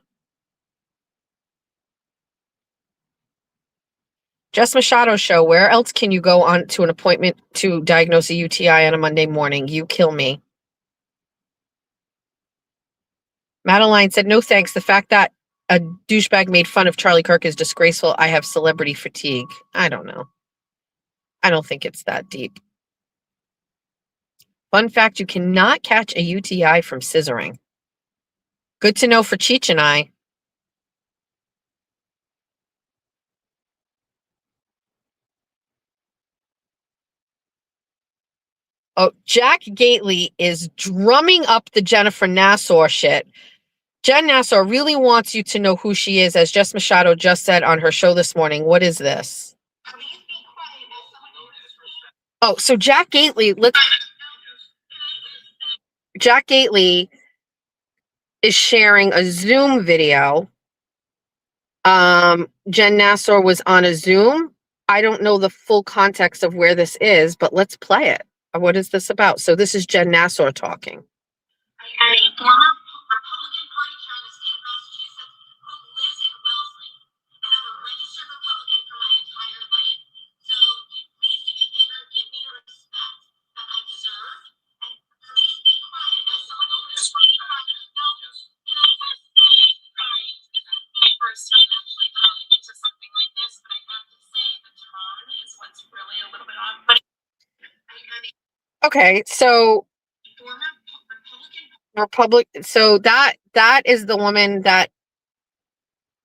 Jess Machado show. Where else can you go on to an appointment to diagnose a UTI on a Monday morning? You kill me. Madeline said, no thanks. The fact that a douchebag made fun of Charlie Kirk is disgraceful. I have celebrity fatigue. I don't know. I don't think it's that deep. Fun fact, you cannot catch a UTI from scissoring. Good to know for Cheech and I. Oh, Jack Gately is drumming up the Jennifer Nassau shit. Jen Nassau really wants you to know who she is, as Jess Machado just said on her show this morning. What is this? Oh, so Jack Gately, Jack Gately is sharing a Zoom video. Jen Nassau was on a Zoom. I don't know the full context of where this is, but let's play it. What is this about? So this is Jen Nassau talking. And a former Republican Party chair in the state of Massachusetts who lives in Wellesley. And I'm a registered Republican for my entire life. So please do me a favor, give me the respect that I deserve. And please be quiet as someone who is really trying to help. And I must say, sorry, this is my first time actually dialing into something like this, but I have to say the tone is what's really a little bit off. But okay, so so that is the woman that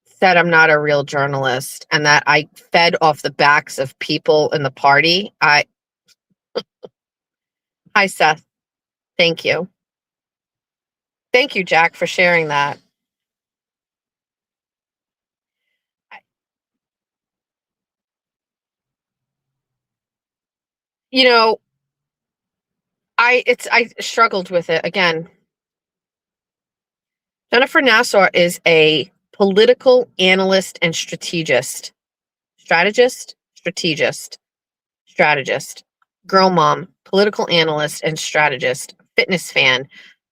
said I'm not a real journalist and that I fed off the backs of people in the party. Hi Seth. Thank you. Thank you, Jack, for sharing that. You know, I struggled with it again. Jennifer Nassau is a political analyst and strategist, girl mom, political analyst and strategist, fitness fan,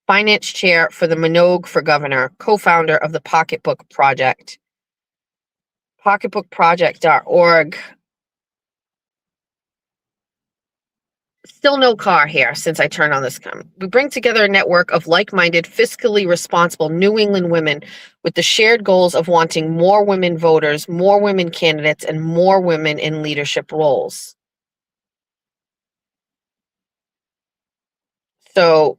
finance chair for the Minogue for Governor, co-founder of the Pocketbook Project, pocketbookproject.org. Still no car here since I turned on this cam. We bring together a network of like-minded, fiscally responsible New England women with the shared goals of wanting more women voters, more women candidates, and more women in leadership roles. So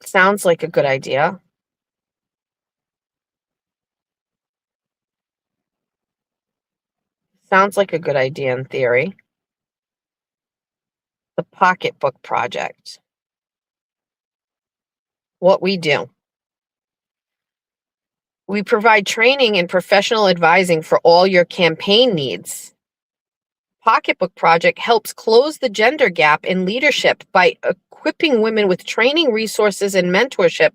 sounds like a good idea. Sounds like a good idea in theory. The Pocketbook Project. What we do. We provide training and professional advising for all your campaign needs. Pocketbook Project helps close the gender gap in leadership by equipping women with training, resources, and mentorship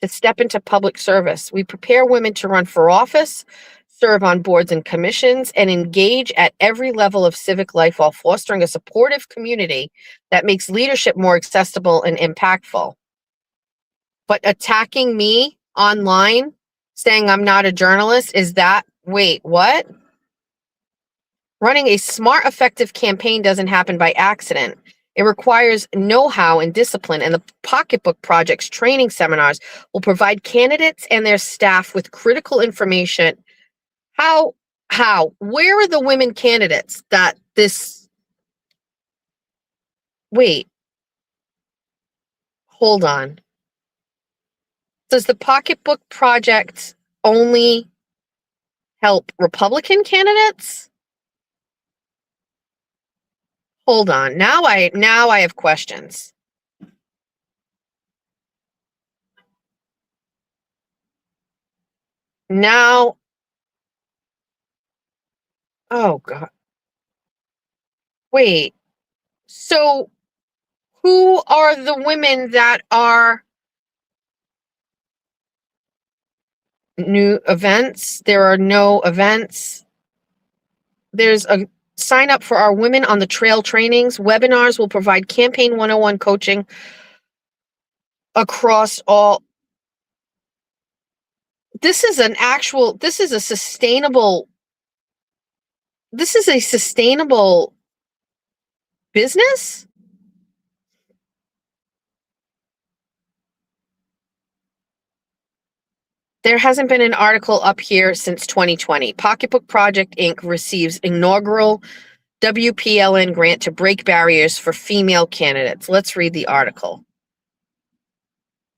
to step into public service. We prepare women to run for office, serve on boards and commissions, and engage at every level of civic life while fostering a supportive community that makes leadership more accessible and impactful. But attacking me online, saying I'm not a journalist, is that, wait, what? Running a smart, effective campaign doesn't happen by accident. It requires know-how and discipline, and the Pocketbook Project's training seminars will provide candidates and their staff with critical information. How? Where are the women candidates that this... Wait. Hold on. Does the Pocketbook Project only help Republican candidates? Hold on. Now I have questions. Now, oh God. Wait. So who are the women that are new events? There are no events. There's a sign up for our Women on the Trail trainings. Webinars will provide campaign 101 coaching across all. This is a sustainable business? There hasn't been an article up here since 2020. Pocketbook Project Inc. receives inaugural WPLN grant to break barriers for female candidates. Let's read the article.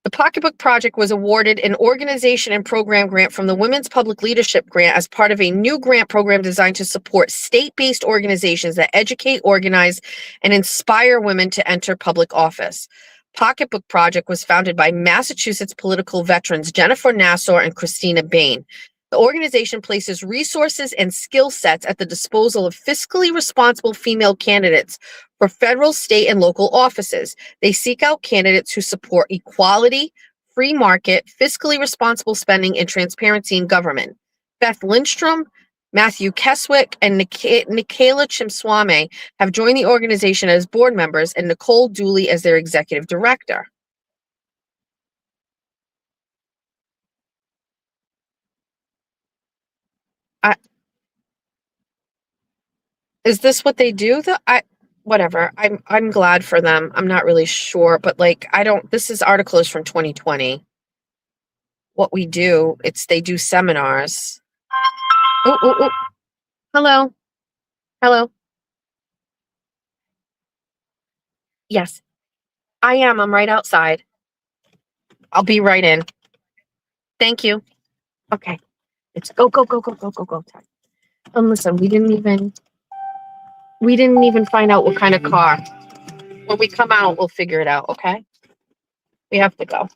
The Pocketbook Project was awarded an organization and program grant from the Women's Public Leadership Grant as part of a new grant program designed to support state-based organizations that educate, organize, and inspire women to enter public office. Pocketbook Project was founded by Massachusetts political veterans Jennifer Nassau and Christina Bain. The organization places resources and skill sets at the disposal of fiscally responsible female candidates for federal, state, and local offices. They seek out candidates who support equality, free market, fiscally responsible spending, and transparency in government. Beth Lindstrom, Matthew Keswick, and Nikayla Chimswamy have joined the organization as board members, and Nicole Dooley as their executive director. Is this what they do? Whatever. I'm glad for them. I'm not really sure, but like this article is from 2020. What we do, they do seminars. Oh. Hello. Hello. Yes, I am. I'm right outside. I'll be right in. Thank you. Okay. It's go. Listen, we didn't even find out what kind of car. When we come out, we'll figure it out, okay? We have to go.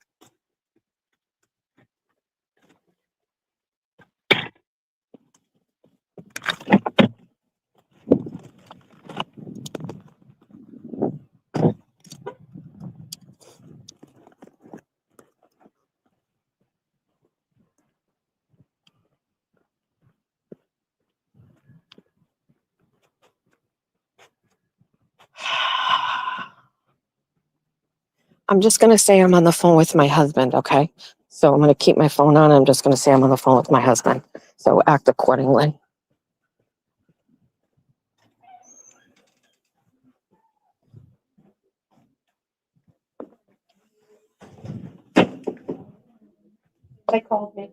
I'm just going to say I'm on the phone with my husband, okay? So I'm going to keep my phone on. I'm just going to say I'm on the phone with my husband. So act accordingly. They called me.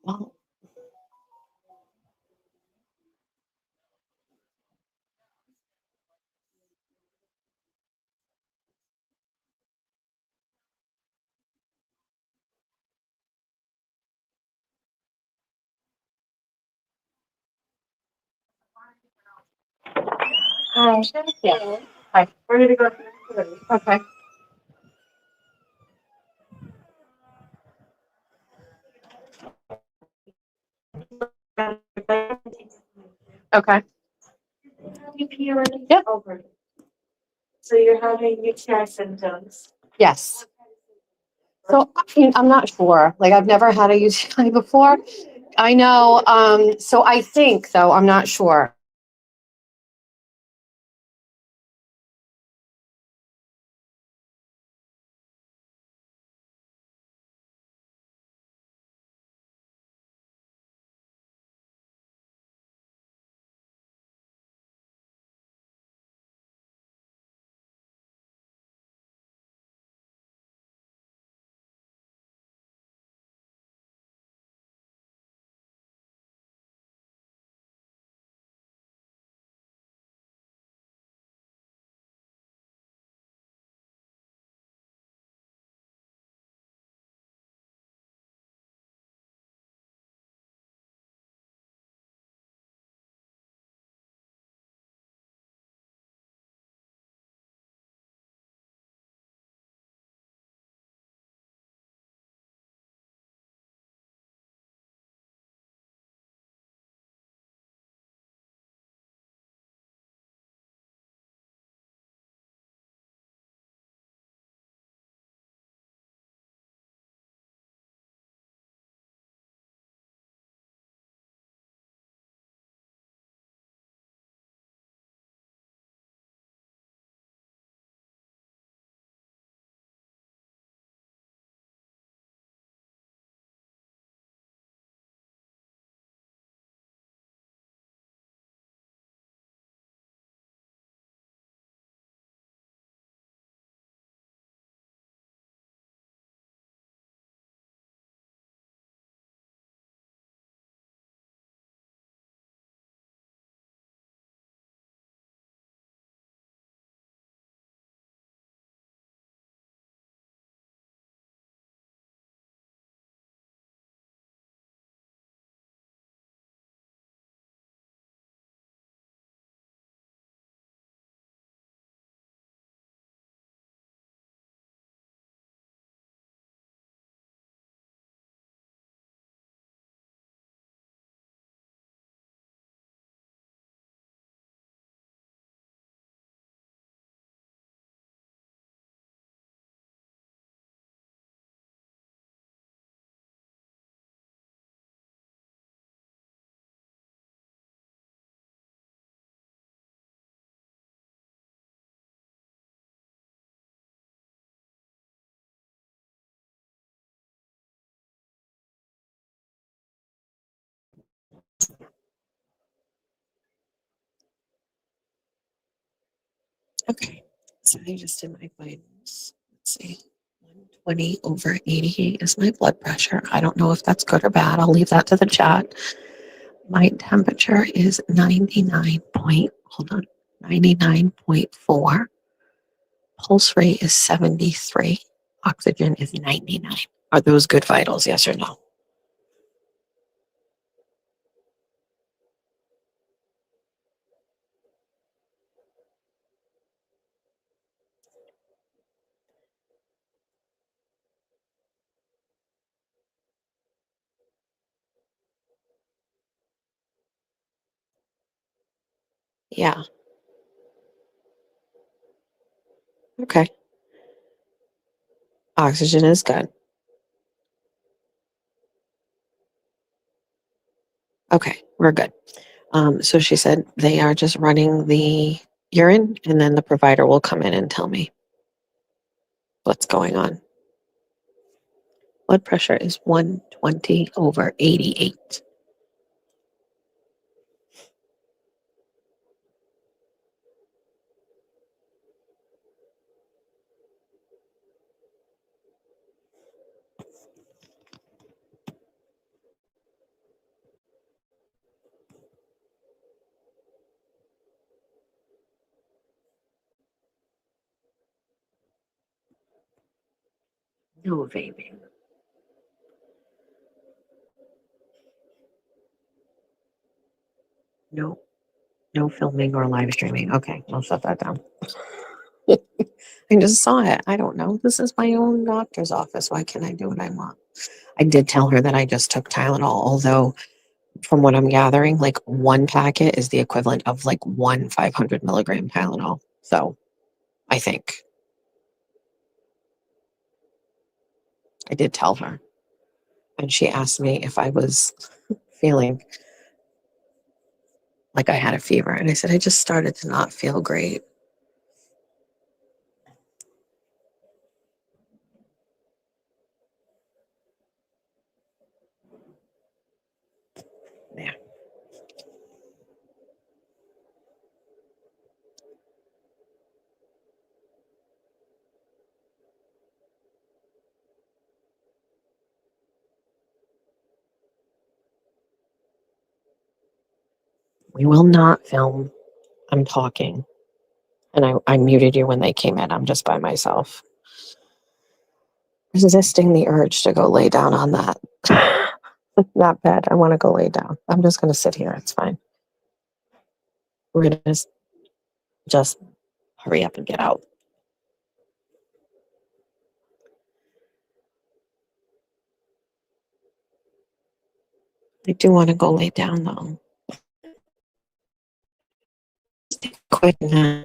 Well, hi. Yeah. Hi. Ready to go? Okay. Okay. Yep. So you're having UTI symptoms. Yes. So I'm not sure. Like I've never had a UTI before. I know. So I think though, I'm not sure. Okay, so I just did my vitals. Let's see. 120/88 is my blood pressure. I don't know if that's good or bad. I'll leave that to the chat. My temperature is 99.4. Pulse rate is 73. Oxygen is 99. Are those good vitals? Yes or no? Yeah. Okay. Oxygen is good. Okay, we're good. So she said they are just running the urine and then the provider will come in and tell me what's going on. Blood pressure is 120/88. No vaping. No, no filming or live streaming. Okay, I'll shut that down. I just saw it. I don't know. This is my own doctor's office. Why can't I do what I want? I did tell her that I just took Tylenol, although from what I'm gathering, like one packet is the equivalent of like one 500 milligram Tylenol. So I think I did tell her. And she asked me if I was feeling like I had a fever. And I said, I just started to not feel great. Yeah. We will not film. I'm talking. And I muted you when they came in. I'm just by myself. Resisting the urge to go lay down on that. Not bad. I want to go lay down. I'm just going to sit here. It's fine. We're going to just hurry up and get out. I do want to go lay down though. Quick nap.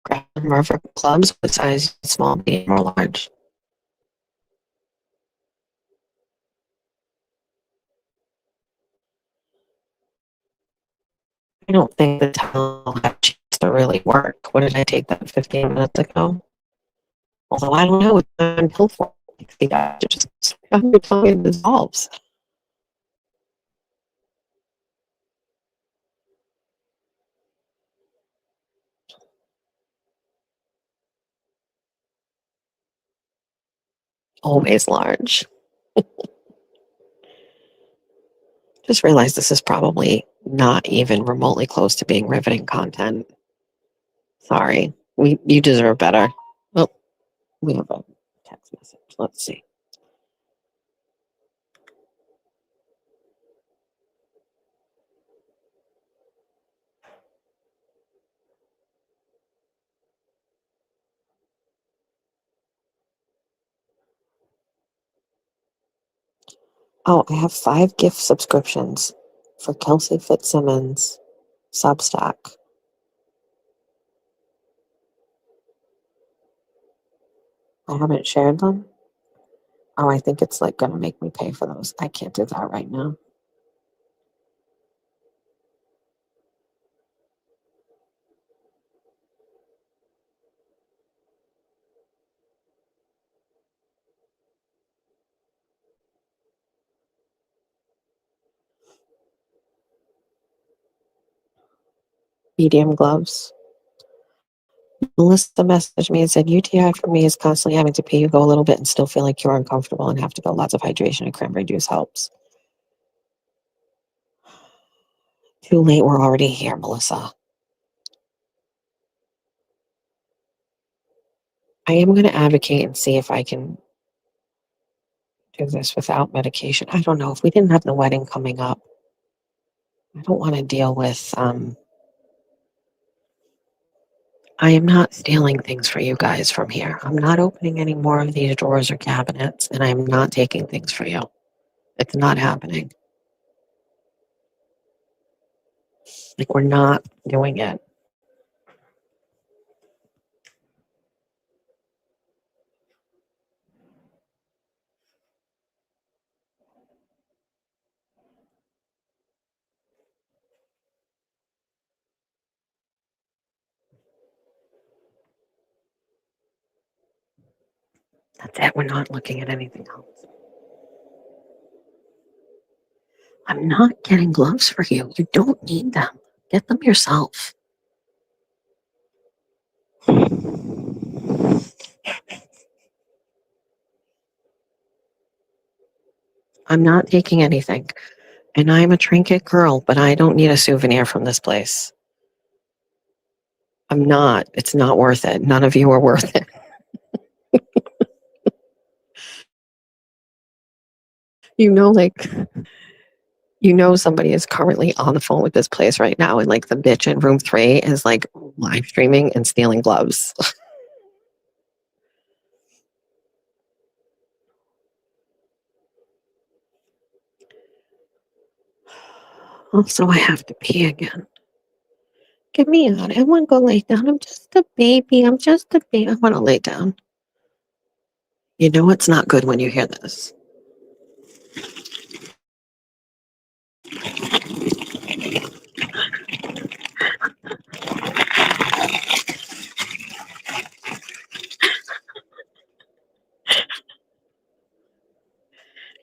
Grab some rubber clubs with size small, medium, or large. I don't think the Tylenol had a chance to really work. What did I take that 15 minutes ago? Although I don't know, it's on pill form. The guy just on your tongue and dissolves. Always large. Just realized this is probably not even remotely close to being riveting content. Sorry. You deserve better. Oh, we have a text message. Let's see. Oh, I have 5 gift subscriptions for Kelsey Fitzsimmons Substack. I haven't shared them. Oh, I think it's like gonna make me pay for those. I can't do that right now. medium gloves. Melissa messaged me and said, UTI for me is constantly having to pee. You go a little bit and still feel like you're uncomfortable and have to go. Lots of hydration and cranberry juice helps. Too late. We're already here, Melissa. I am going to advocate and see if I can do this without medication. I don't know. If we didn't have the wedding coming up, I don't want to deal with, I am not stealing things for you guys from here. I'm not opening any more of these drawers or cabinets, and I'm not taking things for you. It's not happening. Like, we're not doing it. That's it. We're not looking at anything else. I'm not getting gloves for you. You don't need them. Get them yourself. I'm not taking anything. And I'm a trinket girl, but I don't need a souvenir from this place. I'm not. It's not worth it. None of you are worth it. Like, somebody is currently on the phone with this place right now, and like the bitch in room 3 is like live streaming and stealing gloves. Also, I have to pee again. Get me out. I want to go lay down. I'm just a baby. I want to lay down. You know it's not good when you hear this.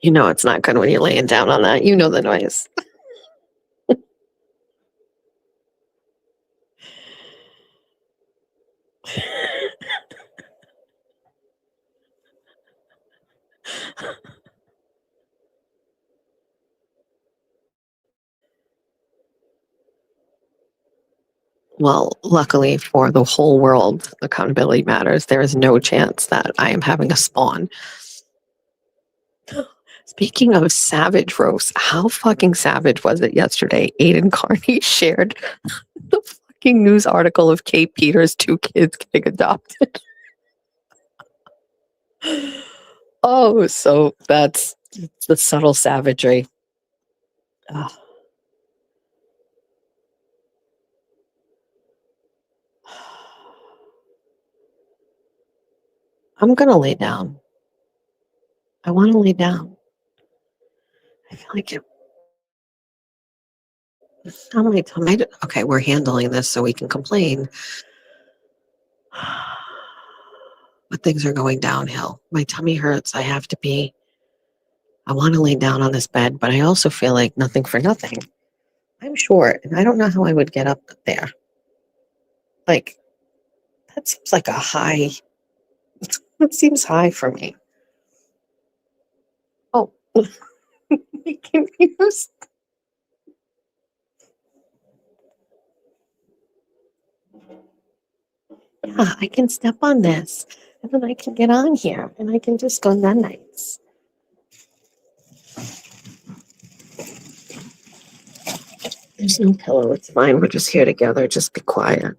You know it's not good when you're laying down on that. You know the noise. Well, luckily for the whole world, accountability matters. There is no chance that I am having a spawn. Speaking of savage roast, how fucking savage was it yesterday? Aiden Carney shared the fucking news article of Kate Peters' 2 kids getting adopted. Oh, so that's the subtle savagery. Ugh. I'm gonna lay down. I want to lay down. I feel like it. How many times? Okay, we're handling this so we can complain. But things are going downhill. My tummy hurts. I have to pee. I want to lay down on this bed, but I also feel like nothing for nothing. I'm short, and I don't know how I would get up there. Like, that seems like a high. That seems high for me. Oh, I'm confused. Yeah, I can step on this, and then I can get on here, and I can just go nice. There's no pillow. It's fine. We're just here together. Just be quiet.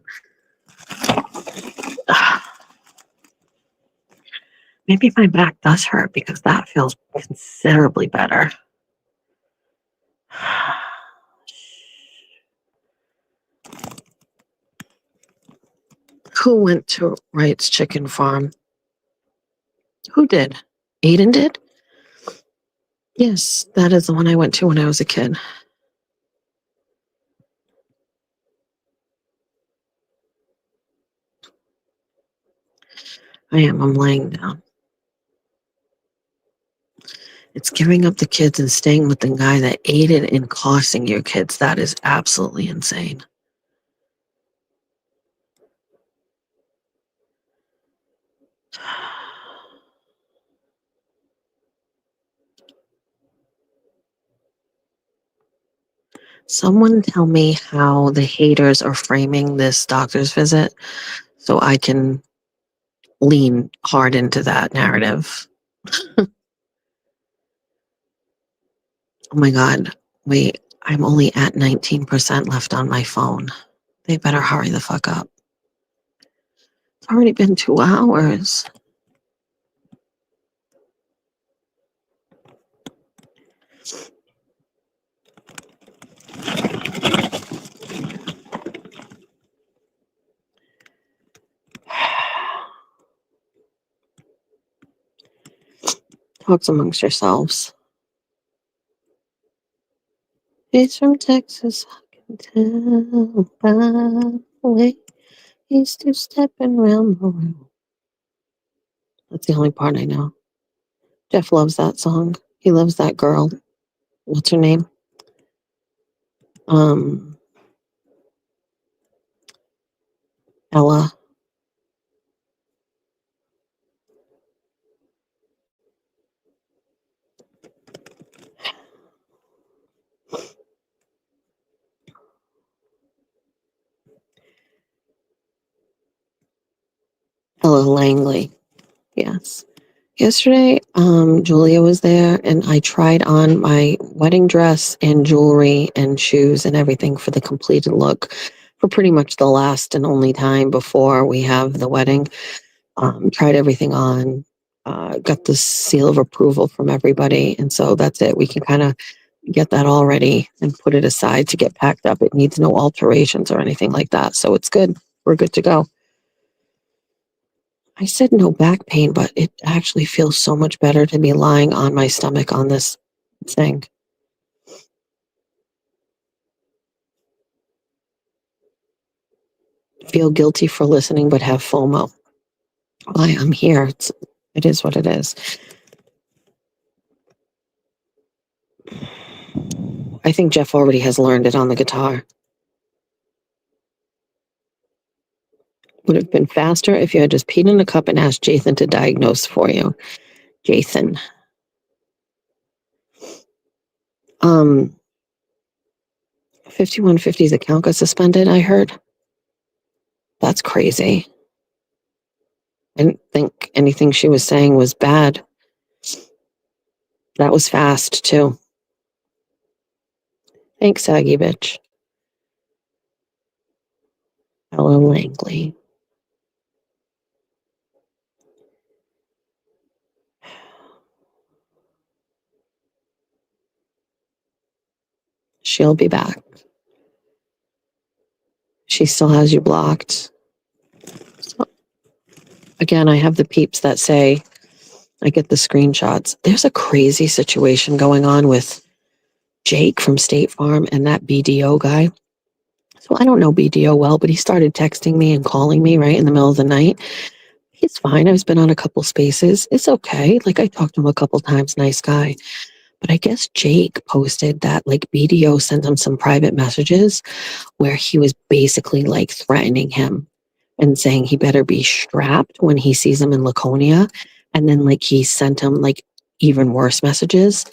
Maybe my back does hurt because that feels considerably better. Who went to Wright's Chicken Farm? Who did? Aiden did? Yes, that is the one I went to when I was a kid. I'm laying down. It's giving up the kids and staying with the guy that aided in costing your kids. That is absolutely insane. Someone tell me how the haters are framing this doctor's visit so I can lean hard into that narrative. Oh my God. Wait, I'm only at 19% left on my phone. They better hurry the fuck up. It's already been 2 hours. Talks amongst yourselves. He's from Texas, I can tell by the way he's two-stepping around the room. That's the only part I know. Jeff loves that song. He loves that girl. What's her name? Ella. Ella Langley. Yes. Yesterday, Julia was there and I tried on my wedding dress and jewelry and shoes and everything for the completed look for pretty much the last and only time before we have the wedding. Tried everything on, got the seal of approval from everybody. And so that's it. We can kind of get that all ready and put it aside to get packed up. It needs no alterations or anything like that. So it's good. We're good to go. I said no back pain, but it actually feels so much better to be lying on my stomach on this thing. Feel guilty for listening, but have FOMO. Why I'm here. It is what it is. I think Jeff already has learned it on the guitar. Would have been faster if you had just peed in a cup and asked Jathan to diagnose for you. Jathan. 5150's account got suspended, I heard. That's crazy. I didn't think anything she was saying was bad. That was fast, too. Thanks, Saggy bitch. Ella Langley. She'll be back. She still has you blocked. So, again, I have the peeps that say, I get the screenshots. There's a crazy situation going on with Jake from State Farm and that BDO guy. So I don't know BDO well, but he started texting me and calling me right in the middle of the night. He's fine. I've been on a couple spaces. It's okay. Like I talked to him a couple times. Nice guy. But I guess Jake posted that like BDO sent him some private messages where he was basically like threatening him and saying he better be strapped when he sees him in Laconia. And then like he sent him like even worse messages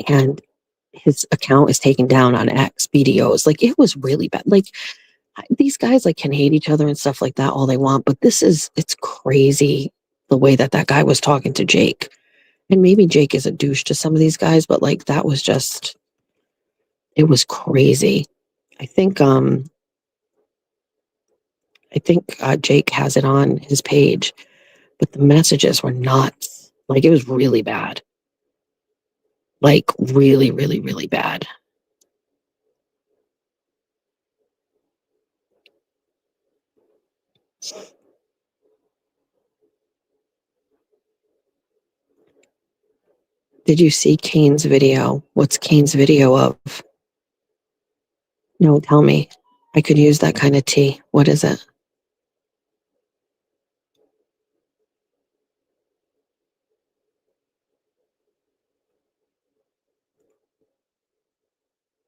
and his account is taken down on X BDOs. Like it was really bad. Like these guys like can hate each other and stuff like that all they want, but it's crazy the way that guy was talking to Jake. And maybe Jake is a douche to some of these guys, but like that was just, it was crazy. I think Jake has it on his page, but the messages were nuts. Like it was really bad. Like really, really, really bad. Did you see Kane's video? What's Kane's video of? No, tell me. I could use that kind of tea. What is it?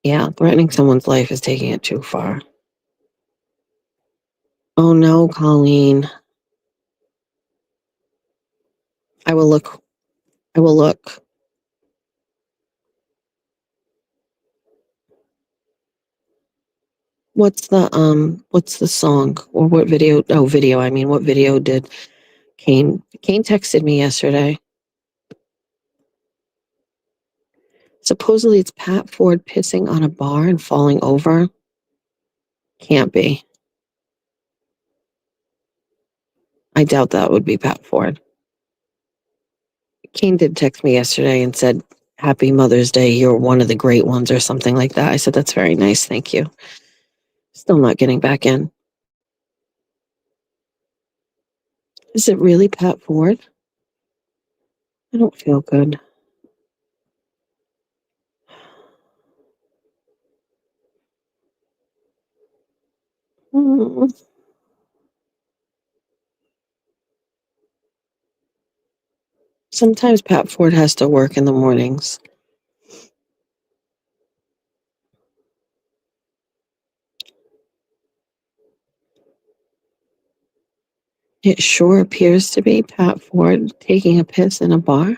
Yeah, threatening someone's life is taking it too far. Oh no, Colleen. I will look. I will look. What's the song or what video? Oh, video. I mean, what video did Kane texted me yesterday. Supposedly it's Pat Ford pissing on a bar and falling over. Can't be. I doubt that would be Pat Ford. Kane did text me yesterday and said, "Happy Mother's Day. You're one of the great ones," or something like that. I said, "That's very nice. Thank you." Still not getting back in. Is it really Pat Ford? I don't feel good. Mm. Sometimes Pat Ford has to work in the mornings. It sure appears to be Pat Ford taking a piss in a bar.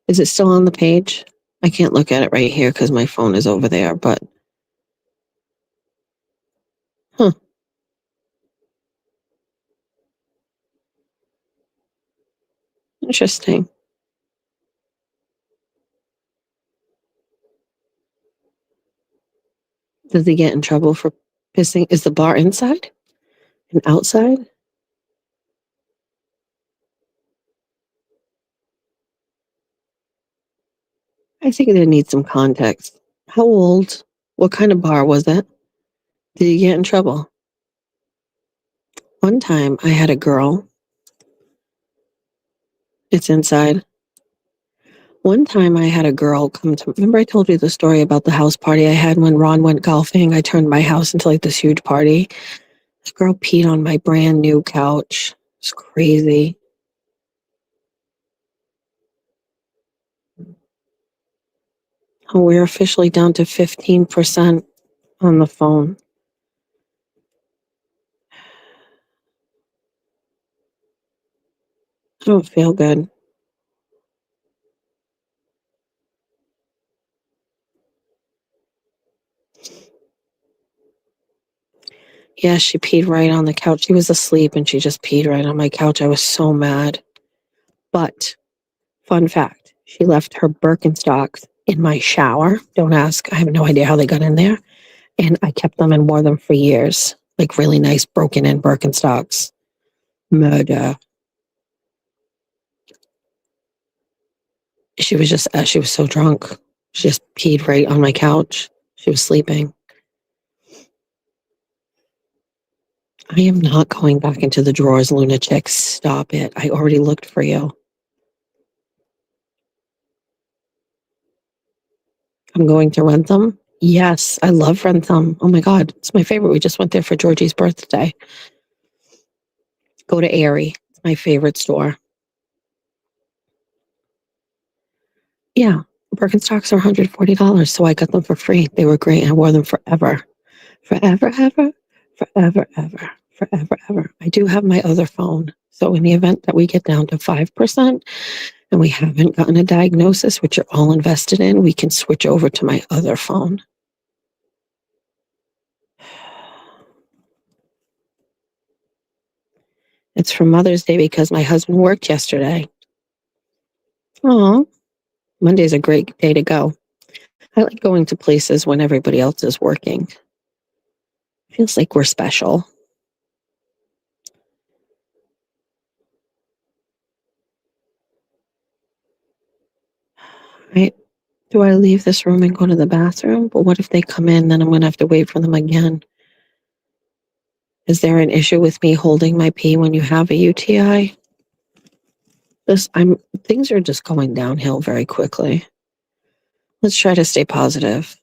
Is it still on the page? I can't look at it right here because my phone is over there, but huh. Interesting. Does he get in trouble for pissing? Is the bar inside and outside? I think they need some context. How old? What kind of bar was it? Did he get in trouble? One time I had a girl. It's inside. One time I had a girl come to, remember I told you the story about the house party I had when Ron went golfing? I turned my house into like this huge party. This girl peed on my brand new couch. It's crazy. Oh, we're officially down to 15% on the phone. I don't feel good. Yeah, she peed right on the couch. She was asleep and she just peed right on my couch. I was so mad. But, fun fact, she left her Birkenstocks in my shower. Don't ask. I have no idea how they got in there. And I kept them and wore them for years. Like really nice broken in Birkenstocks. Murder. She was so drunk. She just peed right on my couch. She was sleeping. I am not going back into the drawers, lunatic. Stop it. I already looked for you. I'm going to rent them. Yes, I love rent them. Oh my God, it's my favorite. We just went there for Georgie's birthday. Go to Aerie. It's my favorite store. Yeah, Birkenstocks are $140, so I got them for free. They were great. I wore them forever. Forever, ever, forever, ever, forever, ever. I do have my other phone. So in the event that we get down to 5% and we haven't gotten a diagnosis, which you're all invested in, we can switch over to my other phone. It's for Mother's Day because my husband worked yesterday. Oh, Monday's a great day to go. I like going to places when everybody else is working. Feels like we're special. Right? Do I leave this room and go to the bathroom? But what if they come in? Then I'm going to have to wait for them again. Is there an issue with me holding my pee when you have a UTI? Things are just going downhill very quickly. Let's try to stay positive.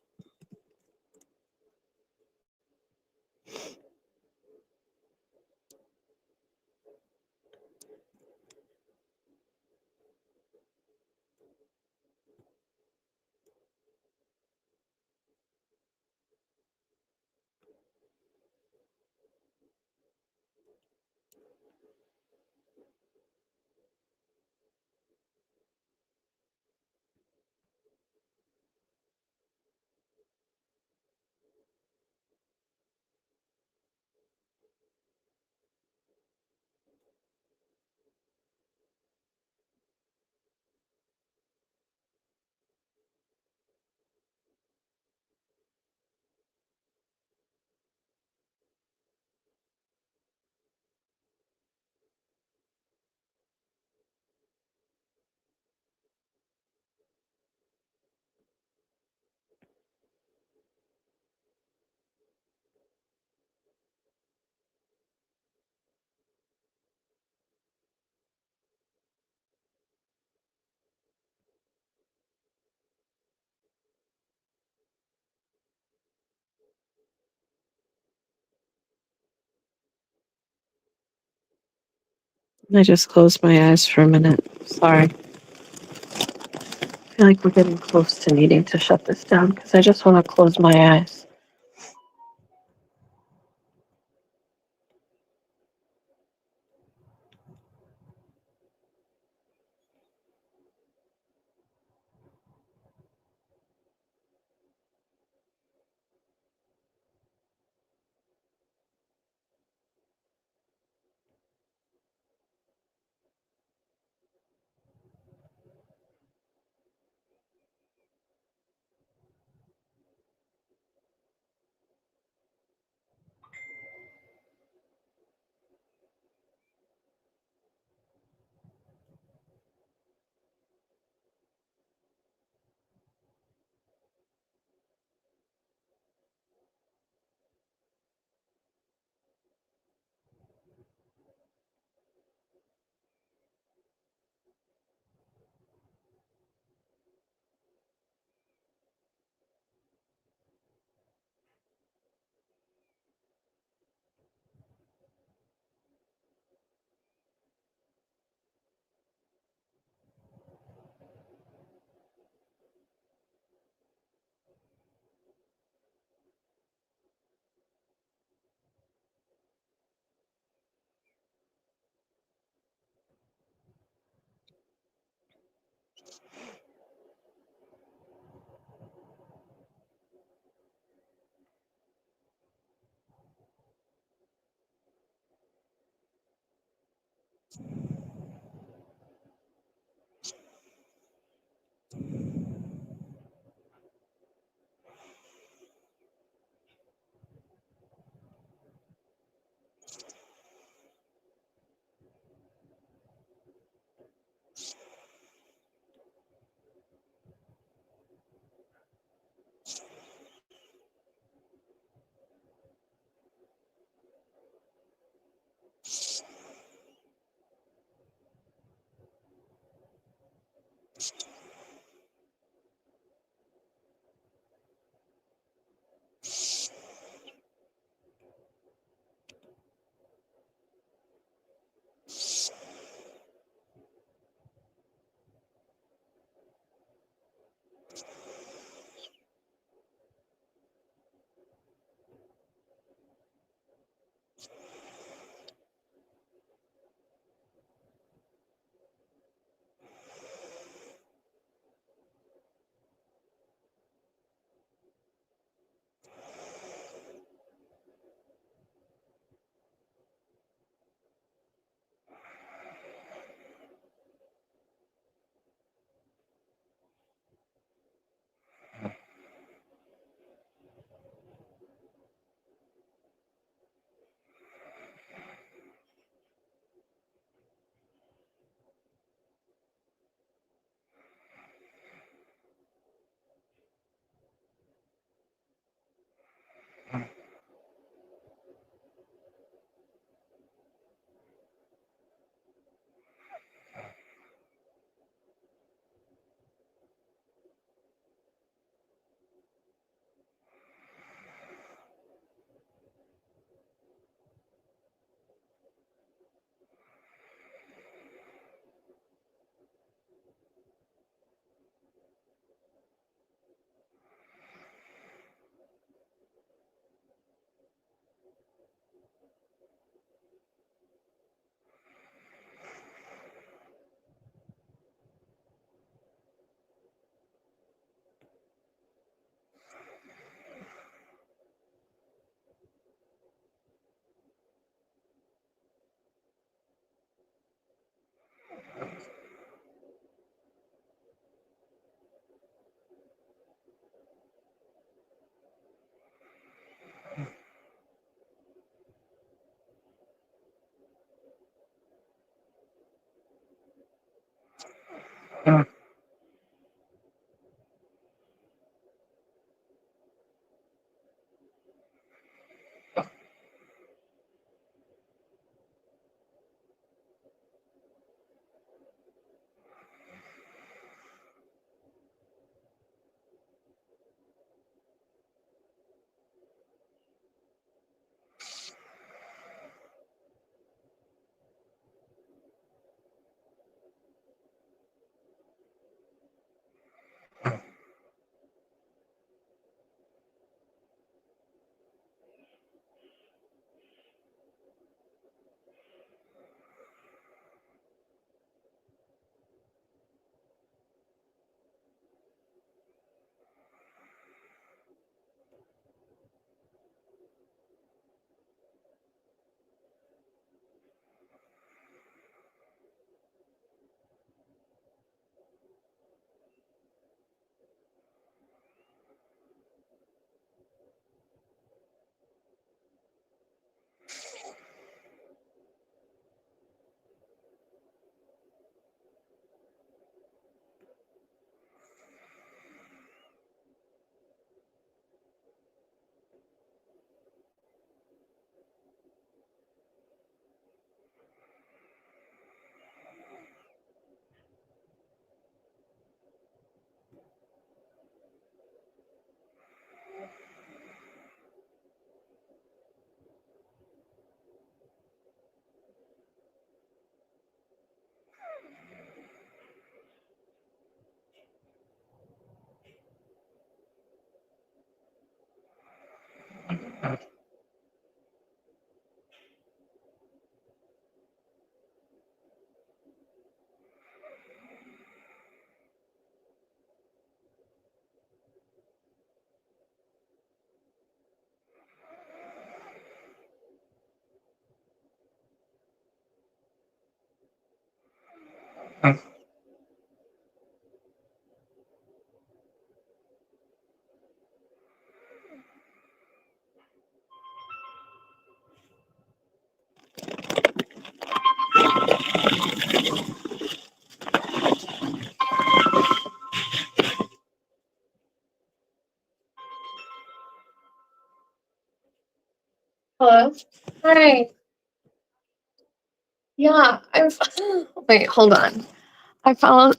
I just closed my eyes for a minute. Sorry. I feel like we're getting close to needing to shut this down because I just want to close my eyes. Hello? Hi. Yeah, I'm. Wait, hold on. I followed.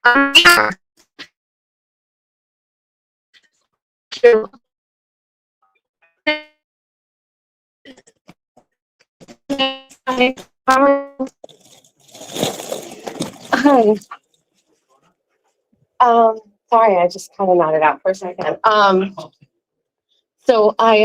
Hi. Hi. Sorry, I just kind of nodded out for a second. So I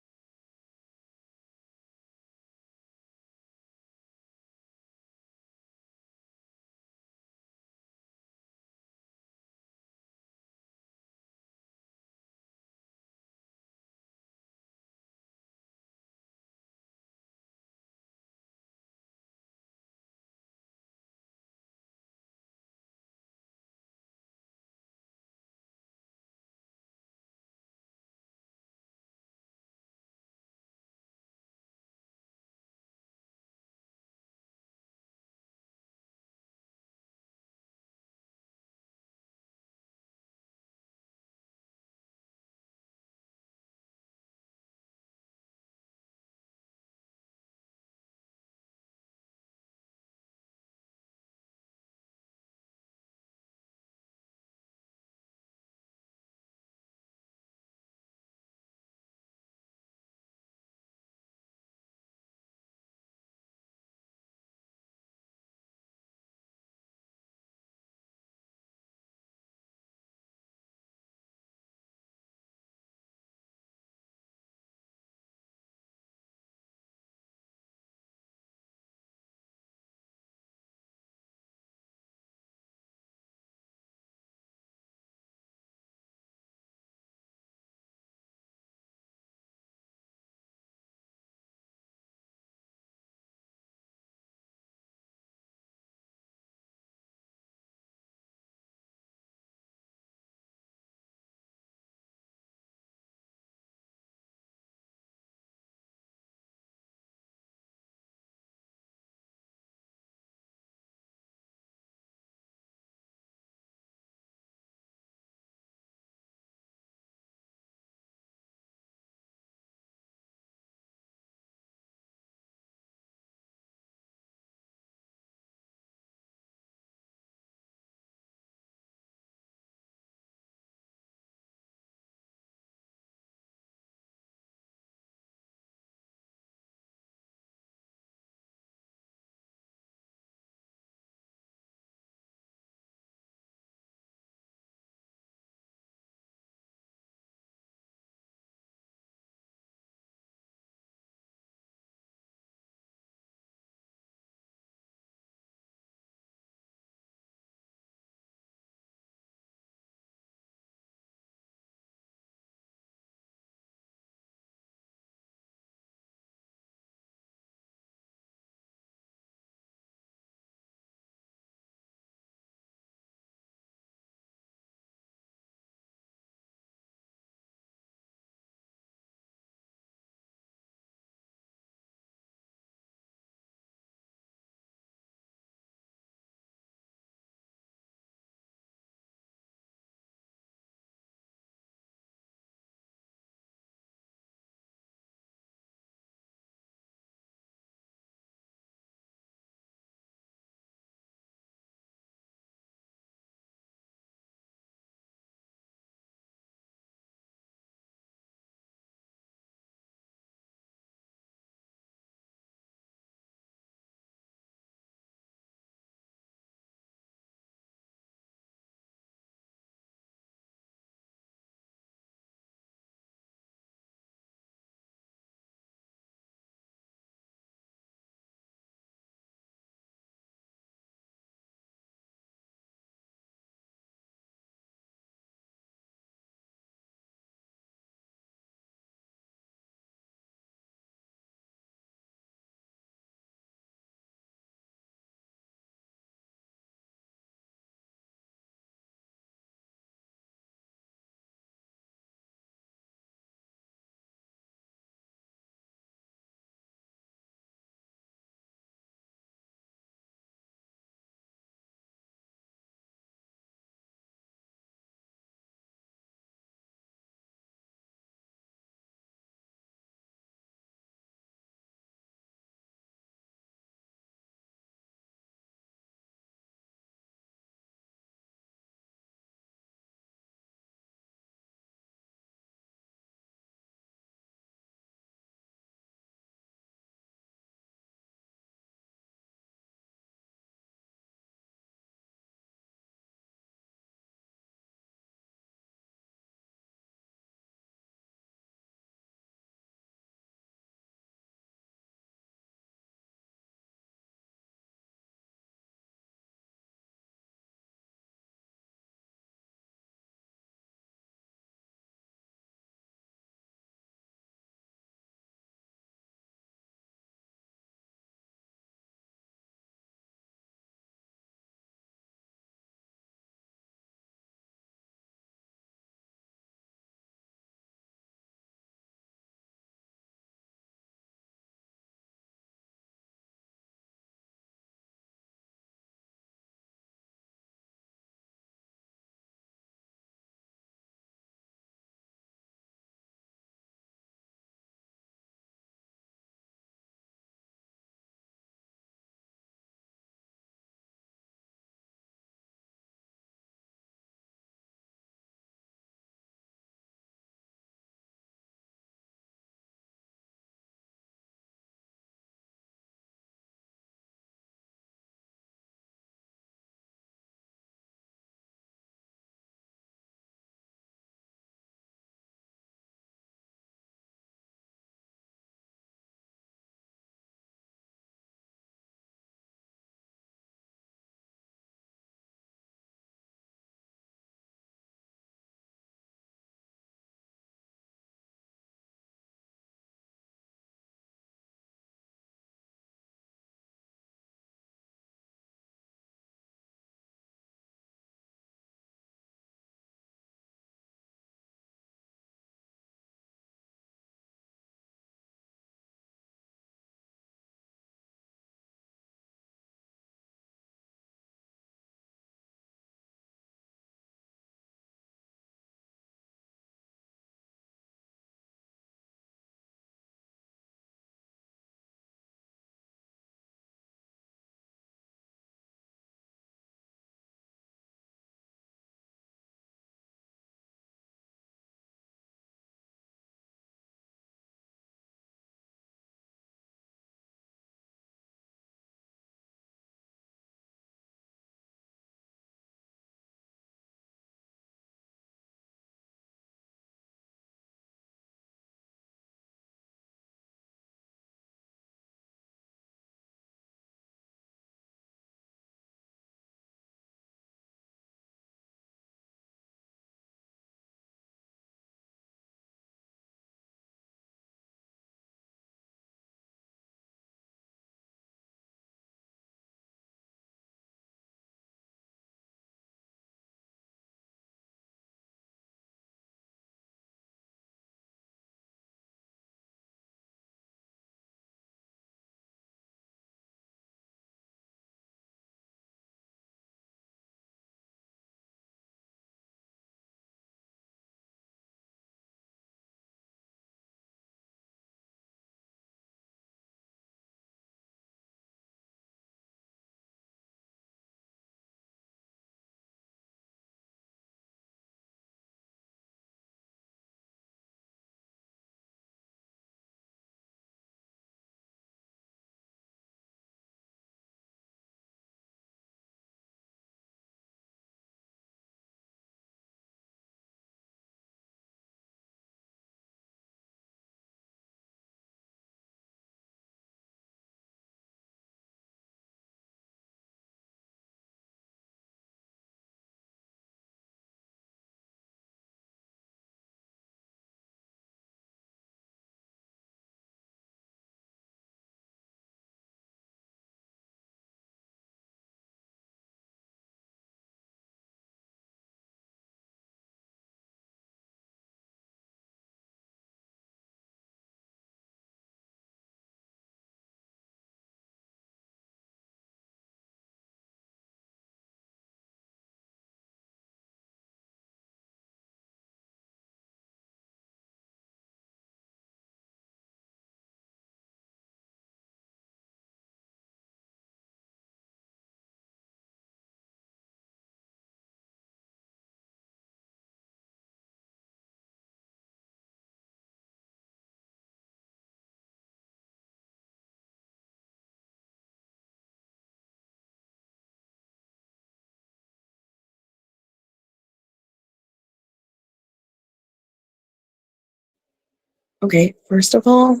Okay, first of all,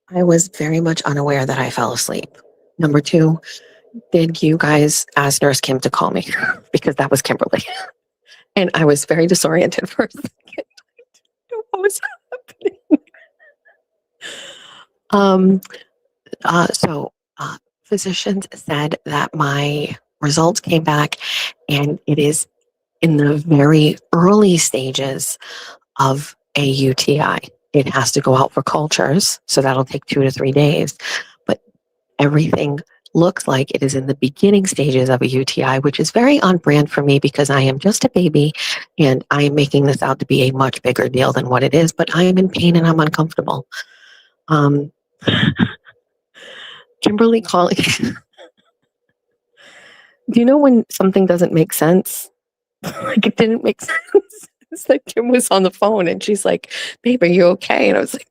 I was very much unaware that I fell asleep. Number two, did you guys ask Nurse Kim to call me? Because that was Kimberly. And I was very disoriented for a second. I didn't know what was happening. Um, so physicians said that my results came back and it is in the very early stages of a UTI. It has to go out for cultures, so that'll take 2 to 3 days. But everything looks like it is in the beginning stages of a UTI, which is very on brand for me because I am just a baby and I am making this out to be a much bigger deal than what it is, but I am in pain and I'm uncomfortable. Um, Kimberly calling. Do you know when something doesn't make sense? Like it didn't make sense. It's like Kim was on the phone and she's like, "Babe, are you okay?" And I was like,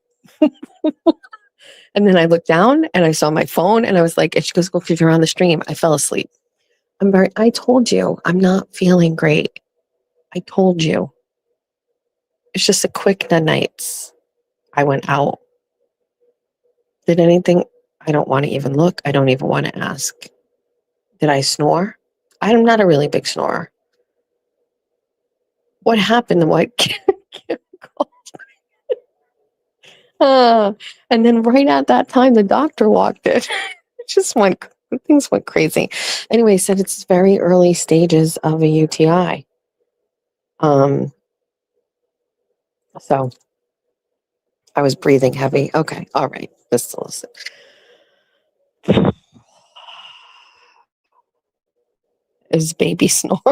and then I looked down and I saw my phone and I was like, and she goes, "Go, because you're on the stream." I fell asleep. I told you, I'm not feeling great. I told you. It's just a quick nights. I went out. Did anything? I don't want to even look. I don't even want to ask. Did I snore? I'm not a really big snorer. What happened? What? And then right at that time, the doctor walked in. It just went, things went crazy. Anyway, he said it's very early stages of a UTI. So I was breathing heavy. Okay, all right. Just listen. Is baby snores?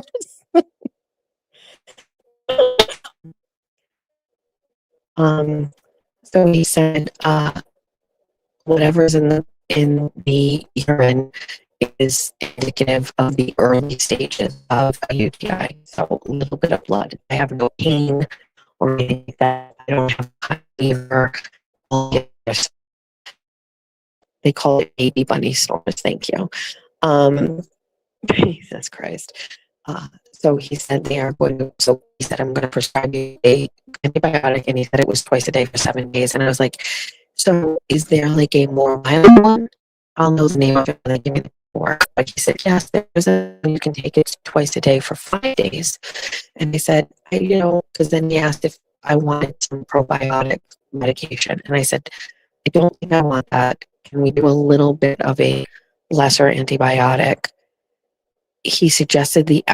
So he said, whatever's in the urine is indicative of the early stages of a UTI. So a little bit of blood. I have no pain or anything like that. I don't have high fever. They call it baby bunny snores. Thank you. Jesus Christ. So he said they are going to, so he said, I'm going to prescribe you a antibiotic. And he said it was twice a day for 7 days. And I was like, so is there like a more mild one? I'll know the name of it when they give me the work. But he said, yes, there's a, you can take it twice a day for 5 days. And I said, because then he asked if I wanted some probiotic medication. And I said, I don't think I want that. Can we do a little bit of a lesser antibiotic? He suggested the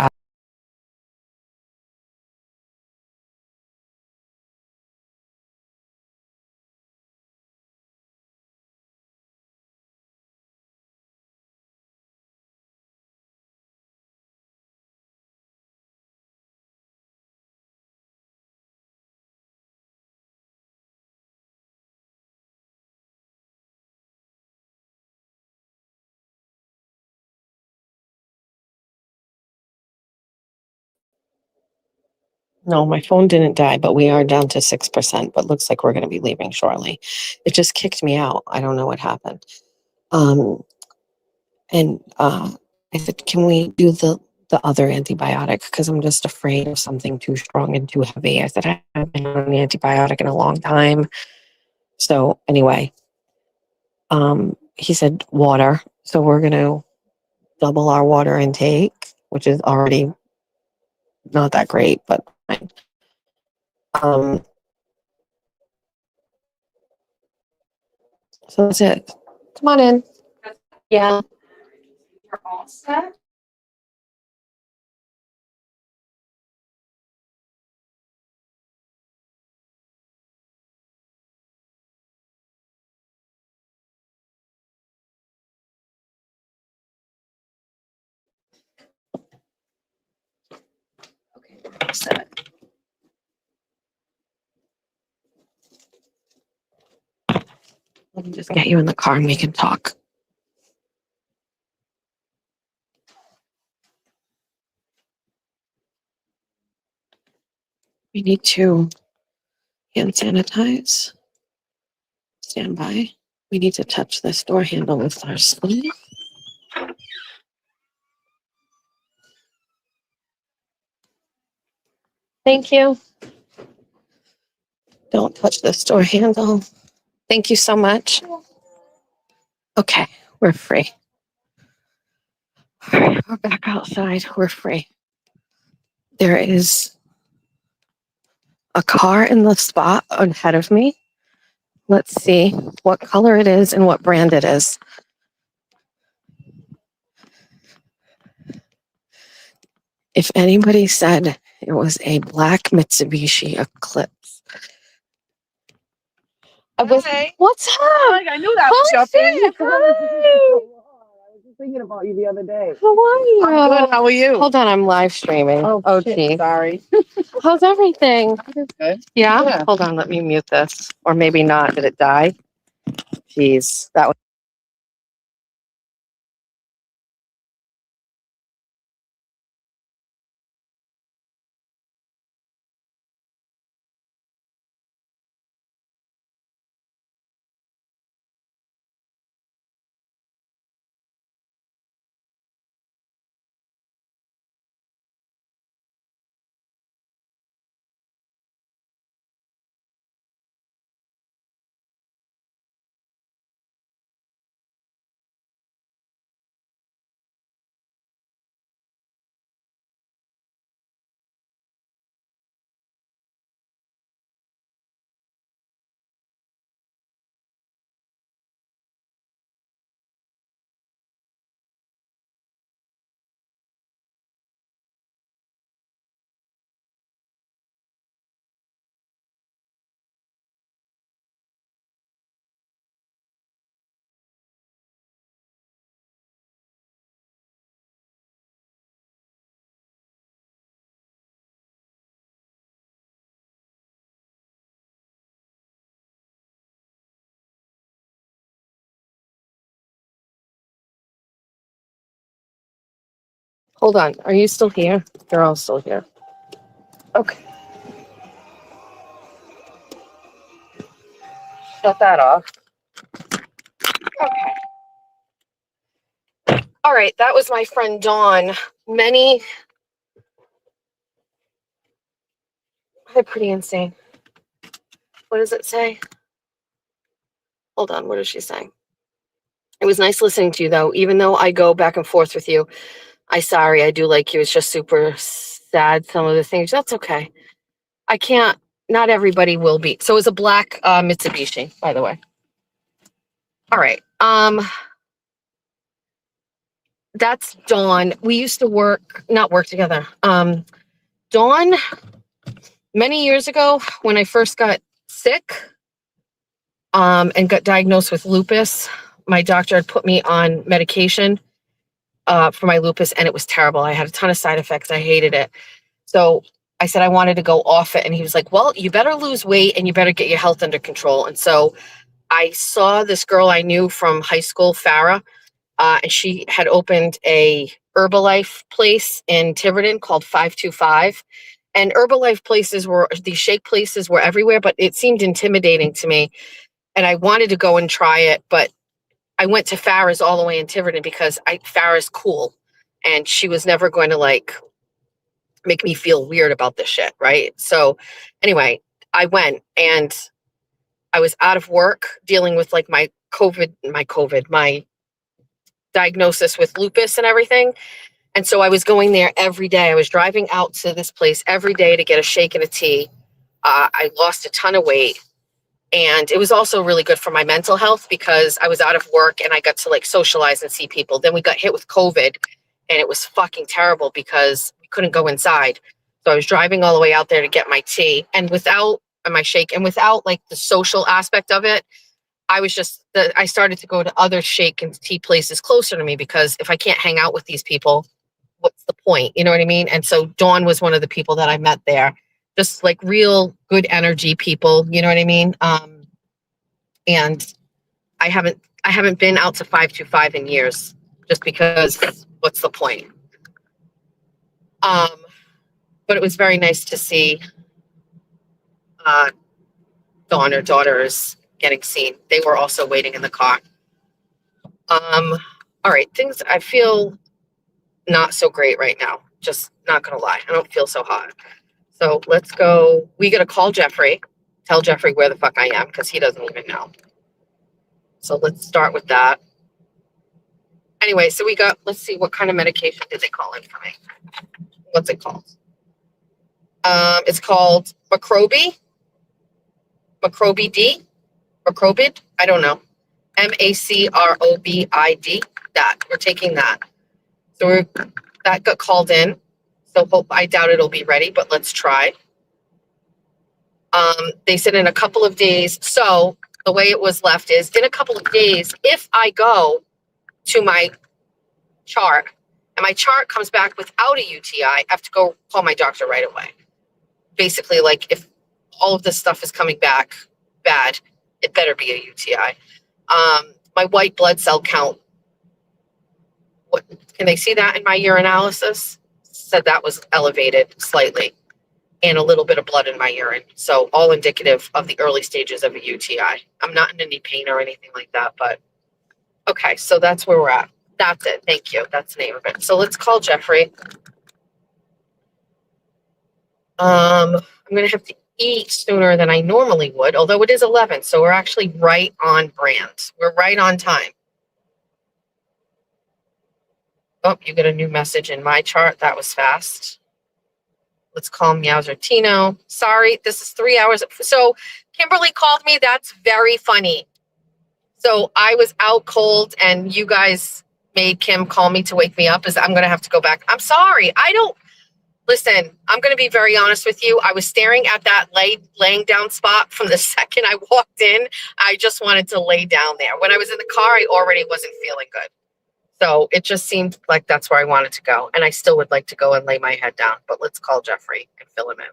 No, my phone didn't die, but we are down to 6%, but looks like we're going to be leaving shortly. It just kicked me out. I don't know what happened. And I said, can we do the other antibiotic? Because I'm just afraid of something too strong and too heavy. I said, I haven't been on an antibiotic in a long time. So anyway, he said water. So we're going to double our water intake, which is already not that great, but fine. So that's it. Come on in. Yeah. You're all set? Okay, we're all set. Let me just get you in the car and we can talk. We need to hand sanitize. Stand by. We need to touch this door handle with our sleeve. Thank you. Don't touch this door handle. Thank you so much. Okay, we're free. All right, we're back outside. We're free. There is a car in the spot ahead of me. Let's see what color it is and what brand it is. If anybody said it was a black Mitsubishi Eclipse, Hi. what's up? I knew that was Hi, your thing. Sid. Hi. I was just thinking about you the other day. How are you? I'm good. How are you? Hold on, I'm live streaming. Oh, shit. Sorry. How's everything? Good. Yeah? Yeah. Hold on, let me mute this. Or maybe not. Did it die? Jeez, that was. Hold on, are you still here? You're all still here. Okay. Shut that off. Okay. All right, that was my friend Dawn. Hi, pretty insane. What does it say? Hold on, what does she say? It was nice listening to you, though. Even though I go back and forth with you, I do like you. It's just super sad, some of the things. That's okay. I can't, not everybody will be. So it's a black Mitsubishi, by the way. All right. That's Dawn. We used to not work together. Dawn, many years ago, when I first got sick, and got diagnosed with lupus, my doctor had put me on medication for my lupus, and it was terrible. I had a ton of side effects. I hated it. So I said I wanted to go off it, and he was like, well, you better lose weight and you better get your health under control. And so I saw this girl I knew from high school, Farah, and she had opened a Herbalife place in Tiverton called 525. And Herbalife places these shake places were everywhere, but it seemed intimidating to me. And I wanted to go and try it, but I went to Farah's all the way in Tiverton because Farah's cool. And she was never going to like make me feel weird about this shit, right? So anyway, I went and I was out of work dealing with like my diagnosis with lupus and everything. And so I was going there every day. I was driving out to this place every day to get a shake and a tea. I lost a ton of weight. And it was also really good for my mental health because I was out of work and I got to like socialize and see people. Then we got hit with COVID and it was fucking terrible because we couldn't go inside. So I was driving all the way out there to get my tea and my shake, and without like the social aspect of it, I started to go to other shake and tea places closer to me because if I can't hang out with these people, what's the point? You know what I mean? And so Dawn was one of the people that I met there, just like real good energy people. You know what I mean? And I haven't been out to 525 in years just because what's the point? But it was very nice to see Dawn, her daughters, getting seen. They were also waiting in the car. All right, things I feel not so great right now. Just not gonna lie, I don't feel so hot. So let's go. We gotta call Jeffrey. tell Jeffrey where the fuck I am because he doesn't even know. So let's start with that. Anyway, so we got, let's see, what kind of medication did they call in for me? What's it called? It's called Macrobid, Macrobid, I don't know. MACROBID, that. We're taking that. So that got called in. So I doubt it'll be ready, but let's try. They said in a couple of days. So the way it was left is in a couple of days, if I go to my chart and my chart comes back without a UTI, I have to go call my doctor right away. Basically, like if all of this stuff is coming back bad, it better be a UTI. My white blood cell count, what can they see that in my urinalysis? Said that was elevated slightly and a little bit of blood in my urine. So all indicative of the early stages of a UTI. I'm not in any pain or anything like that, but okay, so that's where we're at. That's it. Thank you. That's the name of it. So let's call Jeffrey. I'm going to have to eat sooner than I normally would, although it is 11. So we're actually right on brand. We're right on time. Oh, you get a new message in my chart. That was fast. Let's call Meowser Tino. Sorry, this is 3 hours. So Kimberly called me. That's very funny. So I was out cold and you guys made Kim call me to wake me up. I'm going to have to go back. I'm sorry. Listen, I'm going to be very honest with you. I was staring at that laying down spot from the second I walked in. I just wanted to lay down there. When I was in the car, I already wasn't feeling good. So it just seemed like that's where I wanted to go. And I still would like to go and lay my head down. But let's call Jeffrey and fill him in.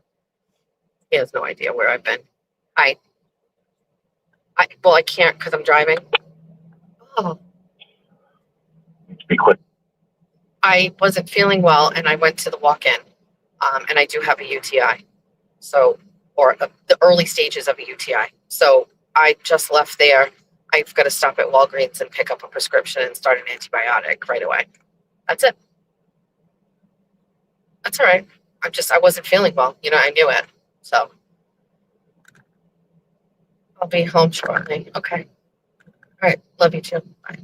He has no idea where I've been. Hi. Well, I can't because I'm driving. Oh. Be quick. I wasn't feeling well and I went to the walk-in. And I do have a UTI. So, or the early stages of a UTI. So I just left there. I've got to stop at Walgreens and pick up a prescription and start an antibiotic right away. That's it. That's all right. I wasn't feeling well. You know, I knew it. So I'll be home shortly. Okay. All right. Love you too. Bye.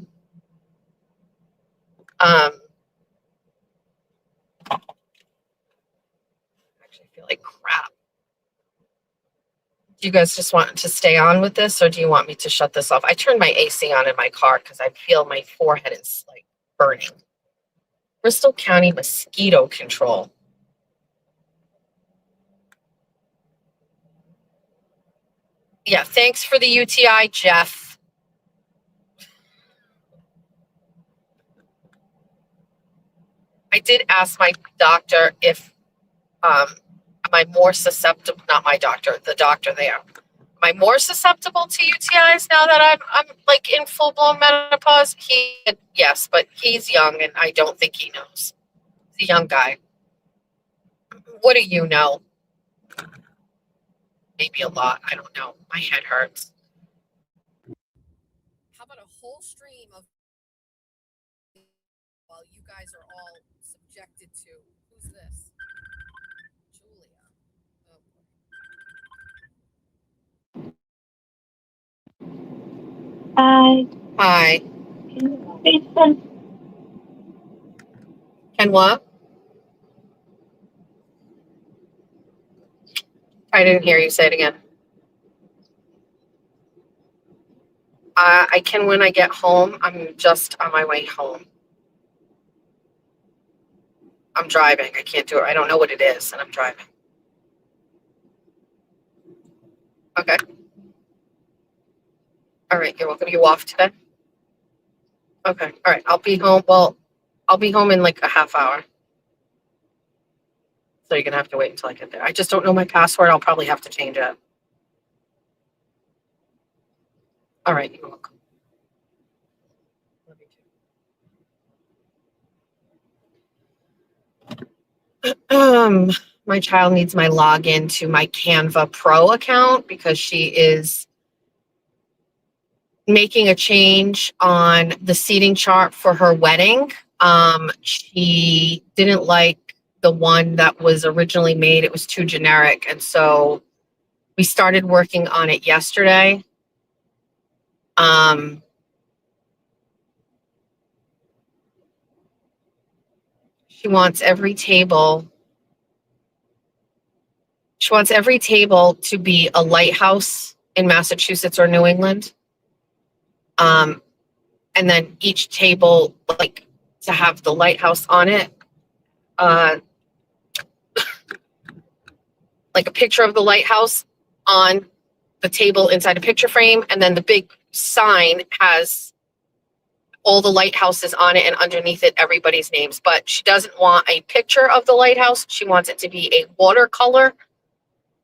Actually, I feel like crap. Do you guys just want to stay on with this or do you want me to shut this off? I turned my AC on in my car because I feel my forehead is like burning. Bristol County Mosquito Control. Yeah, thanks for the UTI, Jeff. I did ask my doctor if am I more susceptible, not my doctor, the doctor there. Am I more susceptible to UTIs now that I'm like in full-blown menopause? He said yes, but he's young and I don't think he knows. He's a young guy. What do you know? Maybe a lot. I don't know. My head hurts. How about a whole stream of while you guys are all subjected to, who's this? Julia. Oh. Hi. Can what? I didn't hear you say it again. I can when I get home. I'm just on my way home. I'm driving. I can't do it. I don't know what it is, and I'm driving. Okay. All right. You're welcome. You off today? Okay. All right. I'll be home. Well, I'll be home in like a half hour. So you're going to have to wait until I get there. I just don't know my password. I'll probably have to change it. All right. You're welcome. Love you too. My child needs my login to my Canva Pro account because she is making a change on the seating chart for her wedding. She didn't like the one that was originally made. It was too generic. And so We started working on it yesterday. She wants every table. She wants every table to be a lighthouse in Massachusetts or New England. And then each table, like, to have the lighthouse on it. Like a picture of the lighthouse on the table inside a picture frame, and then the big sign has all the lighthouses on it, and underneath it everybody's names. But she doesn't want a picture of the lighthouse. She wants it to be a watercolor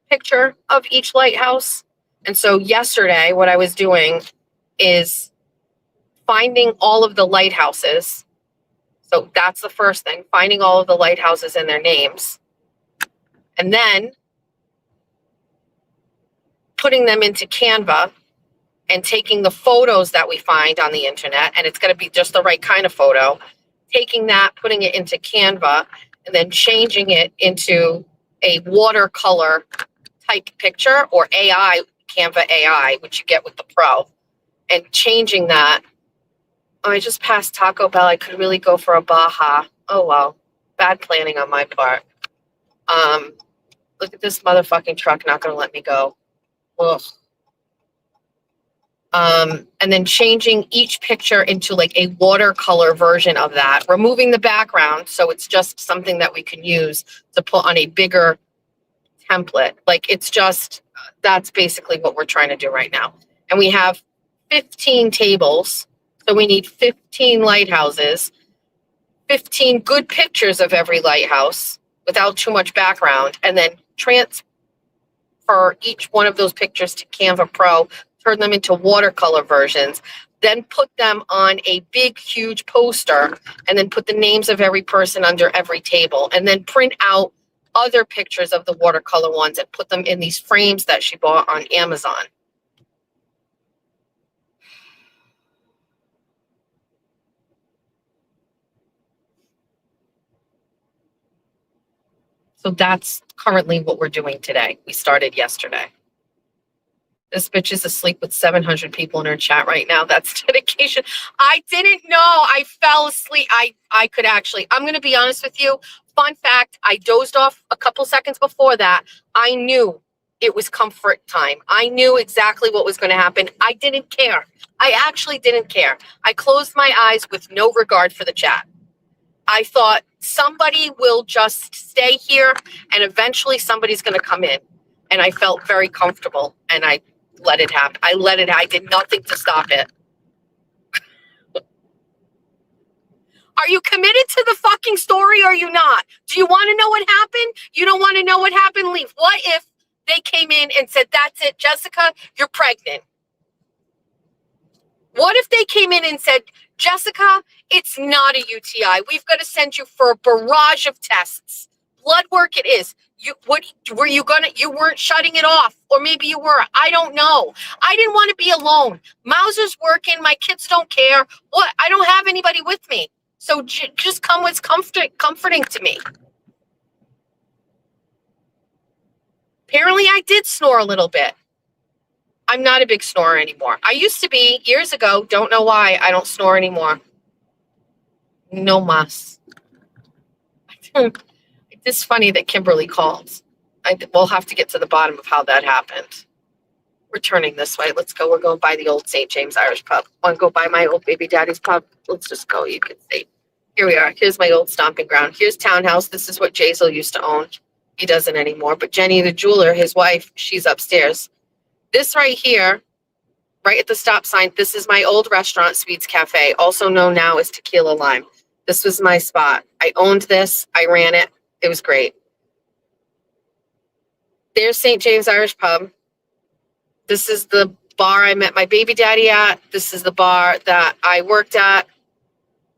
picture of each lighthouse. And so yesterday what I was doing is finding all of the lighthouses. So that's the first thing, finding all of the lighthouses and their names, and then putting them into Canva and taking the photos that we find on the internet, and it's going to be just the right kind of photo, taking that, putting it into Canva, and then changing it into a watercolor type picture, or AI, Canva AI, which you get with the Pro, and changing that. Oh, I just passed Taco Bell. I could really go for a Baja. Oh, well, bad planning on my part. Look at this motherfucking truck not going to let me go. Ugh. And then changing each picture into like a watercolor version of that, removing the background so it's just something that we can use to put on a bigger template. Like, it's just, that's basically what we're trying to do right now. And we have 15 tables, so we need 15 lighthouses, 15 good pictures of every lighthouse without too much background, and then transfer each one of those pictures to Canva Pro, turn them into watercolor versions, then put them on a big, huge poster, and then put the names of every person under every table, and then print out other pictures of the watercolor ones and put them in these frames that she bought on Amazon. So that's currently what we're doing today. We started yesterday. This bitch is asleep with 700 people in her chat right now. That's dedication. I didn't know. I fell asleep. I could actually, I'm going to be honest with you. Fun fact, I dozed off a couple seconds before that. I knew it was comfort time. I knew exactly what was going to happen. I didn't care. I actually didn't care. I closed my eyes with no regard for the chat. I thought somebody will just stay here and eventually somebody's going to come in. And I felt very comfortable, and I let it happen. I did nothing to stop it. Are you committed to the fucking story or are you not? Do you want to know what happened? You don't want to know what happened? Leave. What if they came in and said, that's it, Jessica, you're pregnant? What if they came in and said, Jessica, it's not a UTI. We've got to send you for a barrage of tests. Blood work it is. You weren't shutting it off, or maybe you were. I don't know. I didn't want to be alone. Mauser's working. My kids don't care. What? I don't have anybody with me. So just come with comforting to me. Apparently I did snore a little bit. I'm not a big snorer anymore. I used to be years ago. Don't know why I don't snore anymore. No mas. It's funny that Kimberly called. We'll have to get to the bottom of how that happened. We're turning this way. Let's go. We're going by the old St. James Irish pub. Want to go by my old baby daddy's pub? Let's just go. You can see. Here we are. Here's my old stomping ground. Here's Townhouse. This is what Jazel used to own. He doesn't anymore. But Jenny, the jeweler, his wife, she's upstairs. This right here, right at the stop sign, this is my old restaurant, Sweets Cafe, also known now as Tequila Lime. This was my spot. I owned this. I ran it. It was great. There's St. James Irish Pub. This is the bar I met my baby daddy at. This is the bar that I worked at.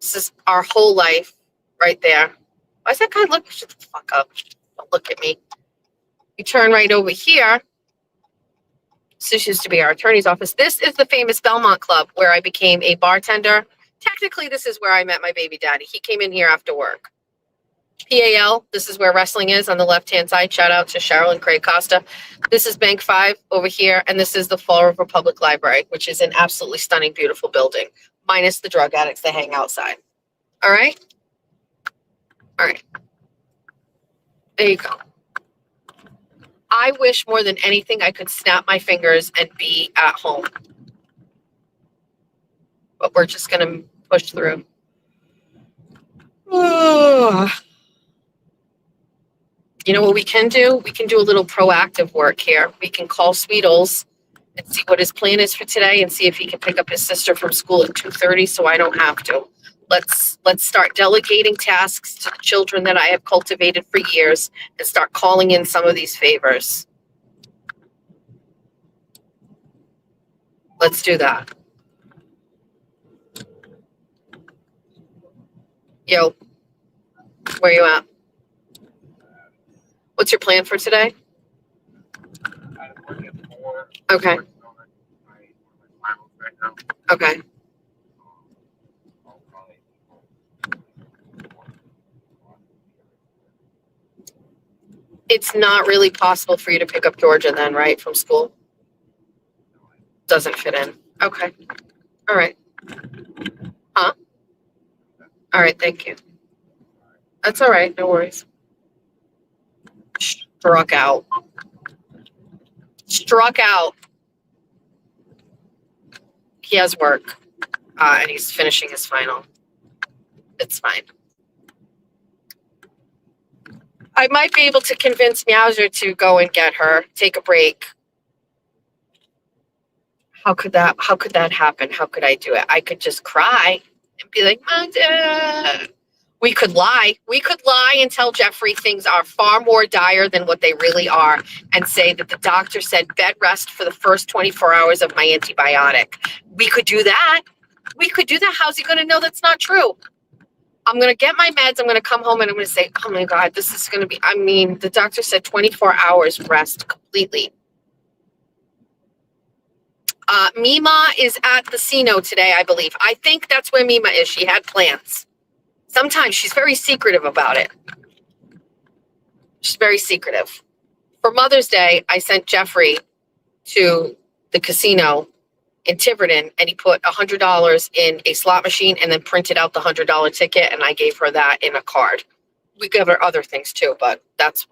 This is our whole life right there. Why is that guy look? Shut the fuck up. Don't look at me. You turn right over here. This used to be our attorney's office. This is the famous Belmont Club where I became a bartender. Technically, this is where I met my baby daddy. He came in here after work. PAL, this is where wrestling is on the left-hand side. Shout out to Cheryl and Craig Costa. This is Bank 5 over here, and this is the Fall River Public Library, which is an absolutely stunning, beautiful building, minus the drug addicts that hang outside. All right? All right. There you go. I wish more than anything I could snap my fingers and be at home. But we're just going to push through. You know what we can do? We can do a little proactive work here. We can call Sweetles and see what his plan is for today and see if he can pick up his sister from school at 2:30 so I don't have to. Let's start delegating tasks to the children that I have cultivated for years and start calling in some of these favors. Let's do that. Yo, where you at? What's your plan for today? Okay. Okay. It's not really possible for you to pick up Georgia then, right, from school? Doesn't fit in. Okay. All right. Huh? All right, thank you. That's all right, no worries. Struck out. Struck out. He has work, and he's finishing his final. It's fine. I might be able to convince Meowser to go and get her, take a break. How could that happen? How could I do it? I could just cry and be like, Mother. We could lie. We could lie and tell Jeffrey things are far more dire than what they really are and say that the doctor said bed rest for the first 24 hours of my antibiotic. We could do that. We could do that. How's he going to know that's not true? I'm going to get my meds. I'm going to come home and I'm going to say, oh my God, this is going to be, I mean, the doctor said 24 hours rest completely. Mima is at the casino today, I believe. I think that's where Mima is. She had plans. Sometimes she's very secretive about it. She's very secretive. For Mother's Day, I sent Jeffrey to the casino in Tiverton, and he put $100 in a slot machine and then printed out the $100 ticket, and I gave her that in a card. We gave her other things too, but that's,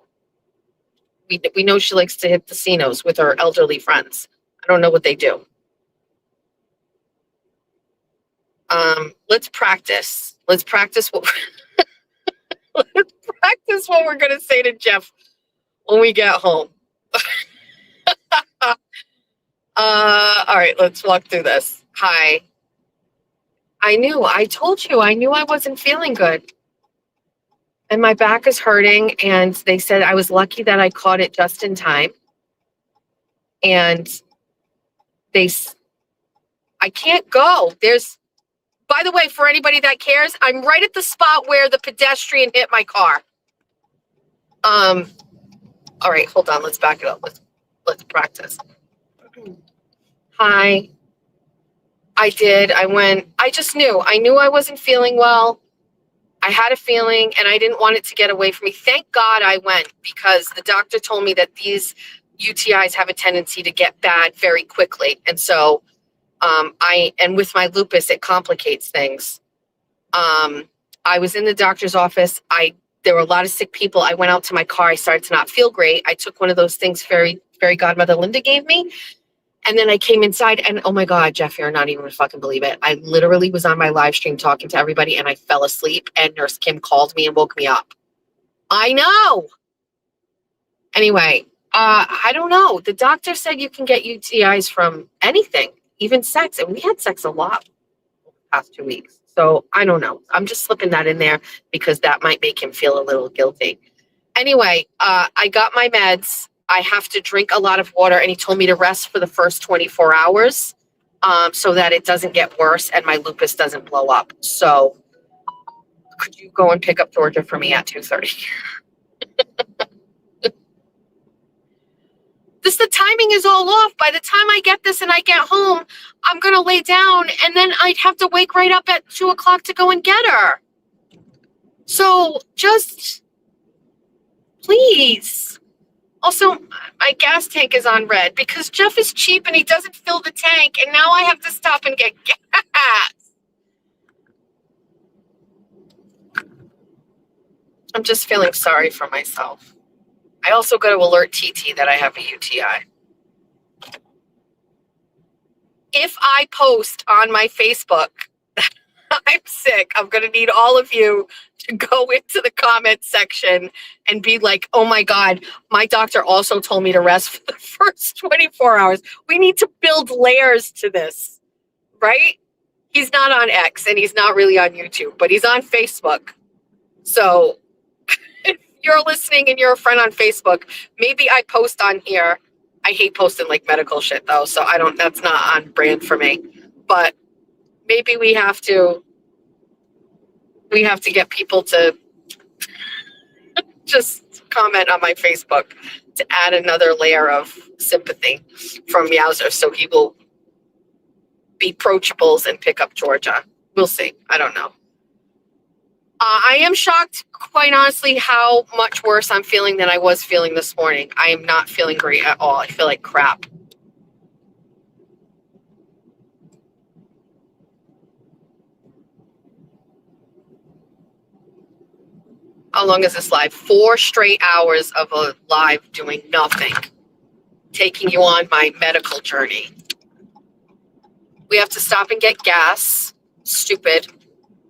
we know she likes to hit the casinos with her elderly friends. I don't know what they do. Let's practice. Let's practice what let's practice what we're gonna say to Jeff when we get home. All right, let's walk through this. Hi. I told you, I knew I wasn't feeling good. And my back is hurting, and they said I was lucky that I caught it just in time. And I can't go. By the way, for anybody that cares, I'm right at the spot where the pedestrian hit my car. All right, hold on. Let's back it up. Let's practice. Hi. I did. I just knew. I knew I wasn't feeling well. I had a feeling, and I didn't want it to get away from me. Thank God I went, because the doctor told me that these UTIs have a tendency to get bad very quickly. And so and with my lupus, it complicates things. I was in the doctor's office. There were a lot of sick people. I went out to my car. I started to not feel great. I took one of those things fairy godmother Linda gave me. And then I came inside, and oh my God, Jeff, you're not even gonna fucking believe it. I literally was on my live stream talking to everybody, and I fell asleep, and Nurse Kim called me and woke me up. I know. Anyway, I don't know. The doctor said you can get UTIs from anything, even sex. And we had sex a lot the past 2 weeks. So I don't know. I'm just slipping that in there because that might make him feel a little guilty. Anyway, I got my meds. I have to drink a lot of water, and he told me to rest for the first 24 hours so that it doesn't get worse and my lupus doesn't blow up. So could you go and pick up Georgia for me at 2:30? The timing is all off. By the time I get this and I get home, I'm going to lay down, and then I'd have to wake right up at 2 o'clock to go and get her. So just please. Also, my gas tank is on red because Jeff is cheap and he doesn't fill the tank, and now I have to stop and get gas. I'm just feeling sorry for myself. I also got to alert TT that I have a UTI. If I post on my Facebook that I'm sick, I'm going to need all of you to go into the comment section and be like, oh my God, my doctor also told me to rest for the first 24 hours. We need to build layers to this, right? He's not on X and he's not really on YouTube, but he's on Facebook. So if you're listening and you're a friend on Facebook, maybe I post on here. I hate posting like medical shit though, so that's not on brand for me. But maybe we have to get people to just comment on my Facebook to add another layer of sympathy from Yowzer so he will be approachables and pick up Georgia. We'll see. I don't know. I am shocked, quite honestly, how much worse I'm feeling than I was feeling this morning. I am not feeling great at all. I feel like crap. How long is this live? 4 straight hours of a live doing nothing, taking you on my medical journey. We have to stop and get gas. Stupid.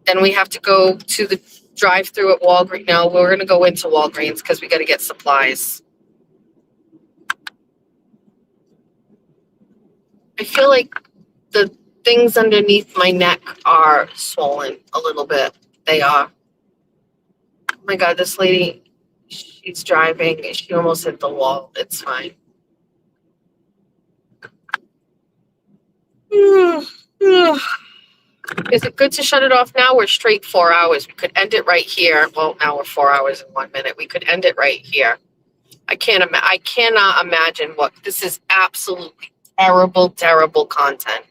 Then we have to go to the drive-through at Walgreens. No, we're going to go into Walgreens because we got to get supplies. I feel like the things underneath my neck are swollen a little bit. They are. Oh my God, this lady, she's driving. She almost hit the wall. It's fine. Is it good to shut it off now? We're straight 4 hours. We could end it right here. Well, now we're 4 hours and 1 minute. We could end it right here. I cannot imagine what this is. Absolutely terrible, terrible content.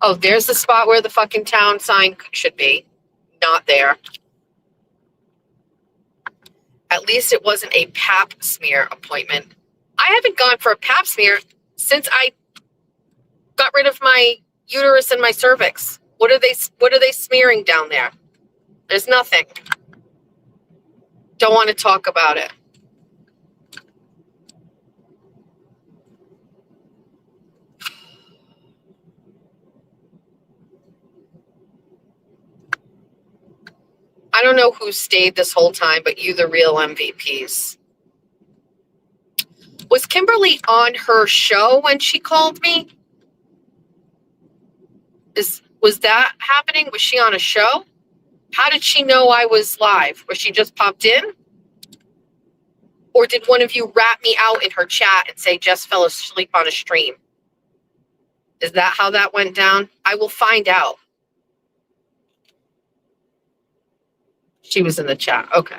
Oh, there's the spot where the fucking town sign should be. Not there. At least it wasn't a pap smear appointment. I haven't gone for a pap smear since I got rid of my uterus and my cervix. What are they smearing down there? There's nothing. Don't want to talk about it. I don't know who stayed this whole time, but you the real MVPs. Was Kimberly on her show when she called me? Was that happening? Was she on a show? How did she know I was live? Was she just popped in? Or did one of you rat me out in her chat and say Jess fell asleep on a stream? Is that how that went down? I will find out. She was in the chat. Okay.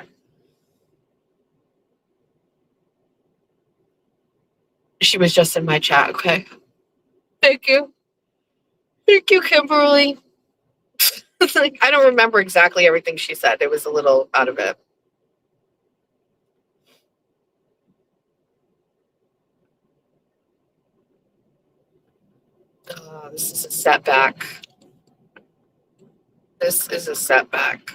She was just in my chat. Okay. Thank you. Thank you, Kimberly. Like, I don't remember exactly everything she said. It was a little out of it. This is a setback. This is a setback.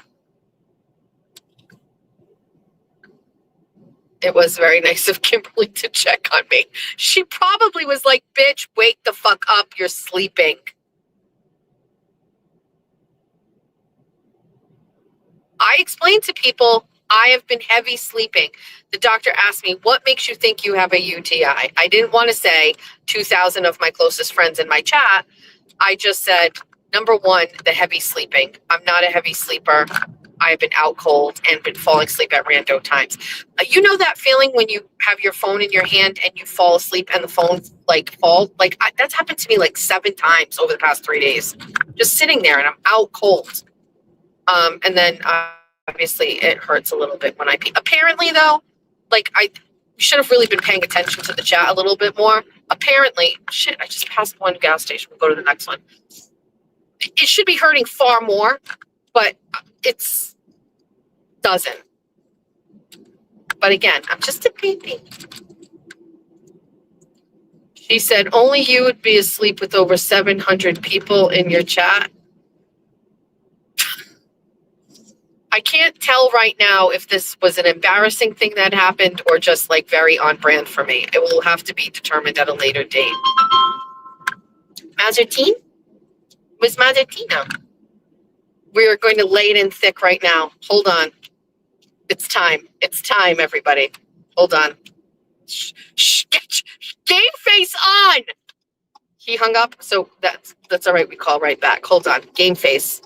It was very nice of Kimberly to check on me. She probably was like, bitch, wake the fuck up. You're sleeping. I explained to people I have been heavy sleeping. The doctor asked me, what makes you think you have a UTI? I didn't want to say 2,000 of my closest friends in my chat. I just said, number one, the heavy sleeping. I'm not a heavy sleeper. I've been out cold and been falling asleep at random times. You know that feeling when you have your phone in your hand and you fall asleep and the phone falls? That's happened to me 7 times over the past 3 days. Just sitting there and I'm out cold. And then obviously it hurts a little bit when I pee. Apparently though, I should have really been paying attention to the chat a little bit more. Apparently, shit, I just passed one gas station. We'll go to the next one. It should be hurting far more, but doesn't. But again, I'm just a baby. She said, only you would be asleep with over 700 people in your chat. I can't tell right now if this was an embarrassing thing that happened or just like very on brand for me. It will have to be determined at a later date. Mazartine? Miss Mazartina? We are going to lay it in thick right now. Hold on. It's time. It's time, everybody. Hold on. Shh, get game face on. He hung up, so that's all right. We call right back. Hold on. Game face.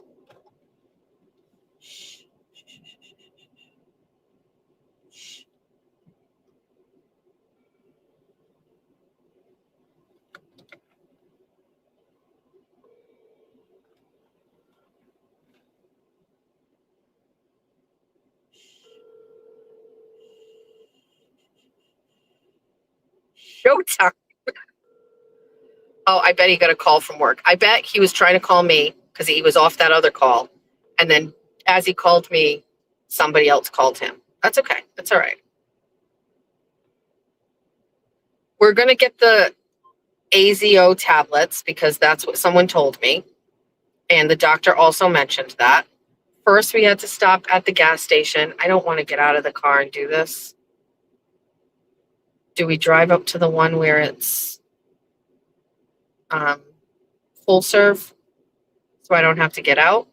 Showtime. Oh, I bet he got a call from work. I bet he was trying to call me because he was off that other call. And then as he called me, somebody else called him. That's okay. That's all right. We're going to get the AZO tablets because that's what someone told me. And the doctor also mentioned that. First, we had to stop at the gas station. I don't want to get out of the car and do this. Do we drive up to the one where it's full serve so I don't have to get out?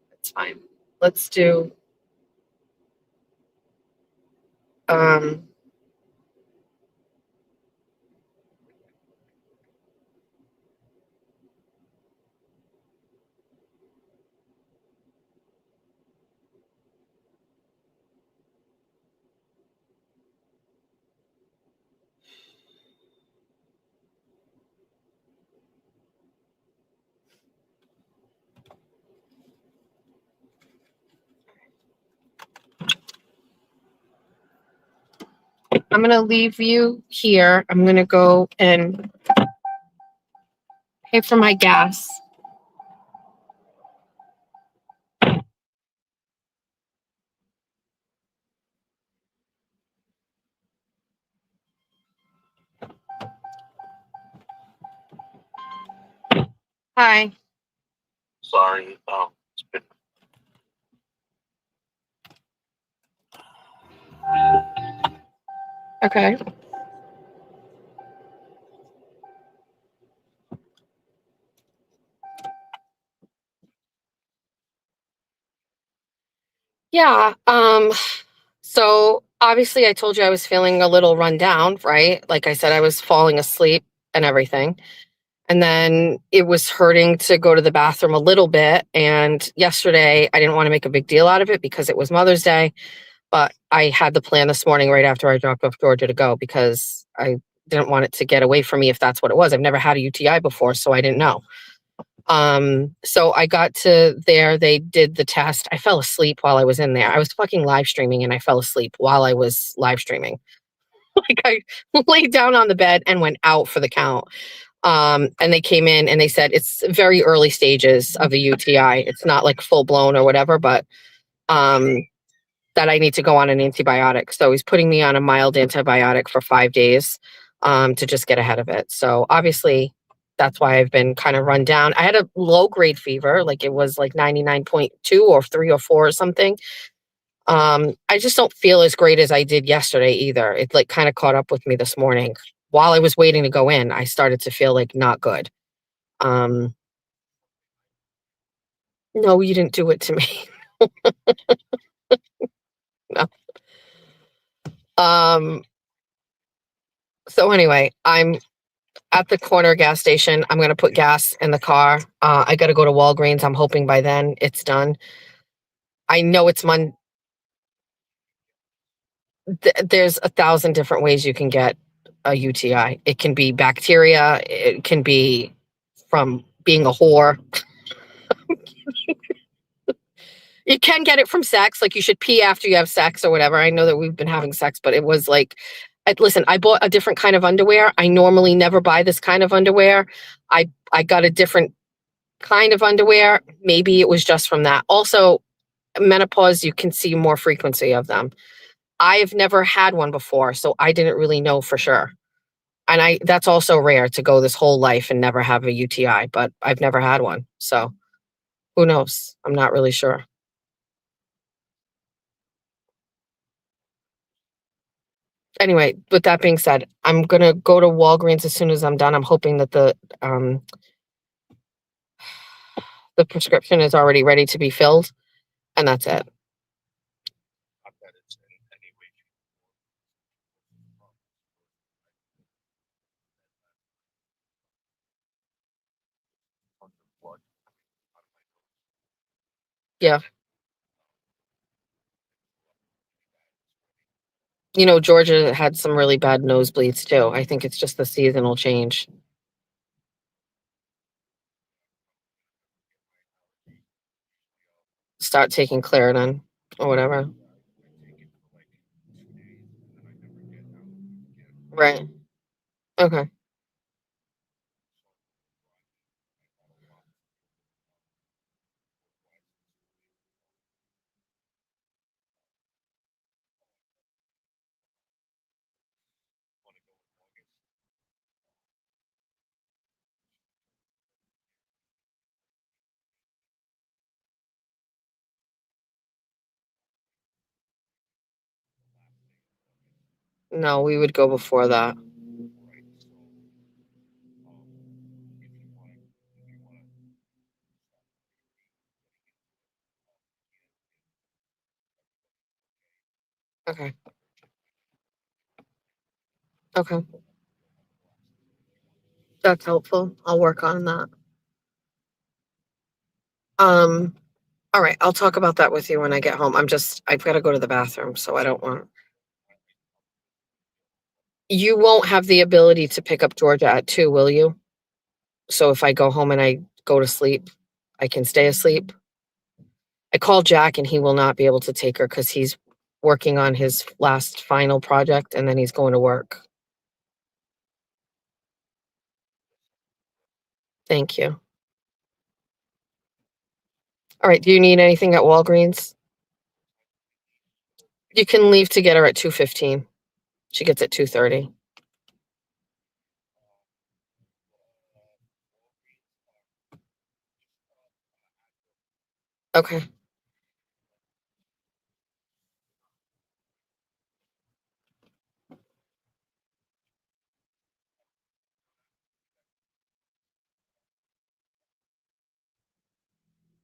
That's fine. Let's do I'm going to leave you here. I'm going to go and pay for my gas. Hi. Sorry. It's been Okay. Yeah. So obviously I told you I was feeling a little run down, right? Like I said, I was falling asleep and everything. And then it was hurting to go to the bathroom a little bit. And yesterday I didn't want to make a big deal out of it because it was Mother's Day. But I had the plan this morning right after I dropped off Georgia to go because I didn't want it to get away from me if that's what it was. I've never had a UTI before, so I didn't know. So I got to there, they did the test. I fell asleep while I was in there. I was fucking live streaming and I fell asleep while I was live streaming. Like I laid down on the bed and went out for the count. And they came in and they said it's very early stages of a UTI. It's not like full blown or whatever, but that I need to go on an antibiotic. So he's putting me on a mild antibiotic for 5 days to just get ahead of it. So obviously that's why I've been kind of run down. I had a low grade fever, like it was like 99.2 or 3 or 4 or something. I just don't feel as great as I did yesterday either. It like kind of caught up with me this morning. While I was waiting to go in, I started to feel like not good. No, you didn't do it to me. No. So anyway, I'm at the corner gas station. I'm going to put gas in the car. I got to go to Walgreens. I'm hoping by then it's done. I know it's there's 1,000 different ways you can get a UTI. It can be bacteria. It can be from being a whore. You can get it from sex. Like you should pee after you have sex or whatever. I know that we've been having sex, but it was like Listen, I bought a different kind of underwear. I normally never buy this kind of underwear. I got a different kind of underwear. Maybe it was just from that. Also, menopause, you can see more frequency of them. I've never had one before, so I didn't really know for sure. And that's also rare to go this whole life and never have a UTI, but I've never had one. So who knows? I'm not really sure. Anyway, with that being said, I'm gonna go to Walgreens as soon as I'm done. I'm hoping that the prescription is already ready to be filled, and that's it. Not that it's in any way, shape, or form blood out of my nose. Yeah. You know, Georgia had some really bad nosebleeds too. I think it's just the seasonal change. Start taking Claritin or whatever. I take it for like 2 days and then I never get out again. Right. Okay. Want to go in August. No, we would go before that. Right. So, if you want to, Okay. Okay. That's helpful. I'll work on that. All right, I'll talk about that with you when I get home. I've got to go to the bathroom, so I don't want. You won't have the ability to pick up Georgia at 2, will you? So if I go home and I go to sleep, I can stay asleep. I called Jack and he will not be able to take her because he's working on his last final project and then he's going to work. Thank you. All right, do you need anything at Walgreens? You can leave to get her at 2:15. She gets at 2:30. Okay.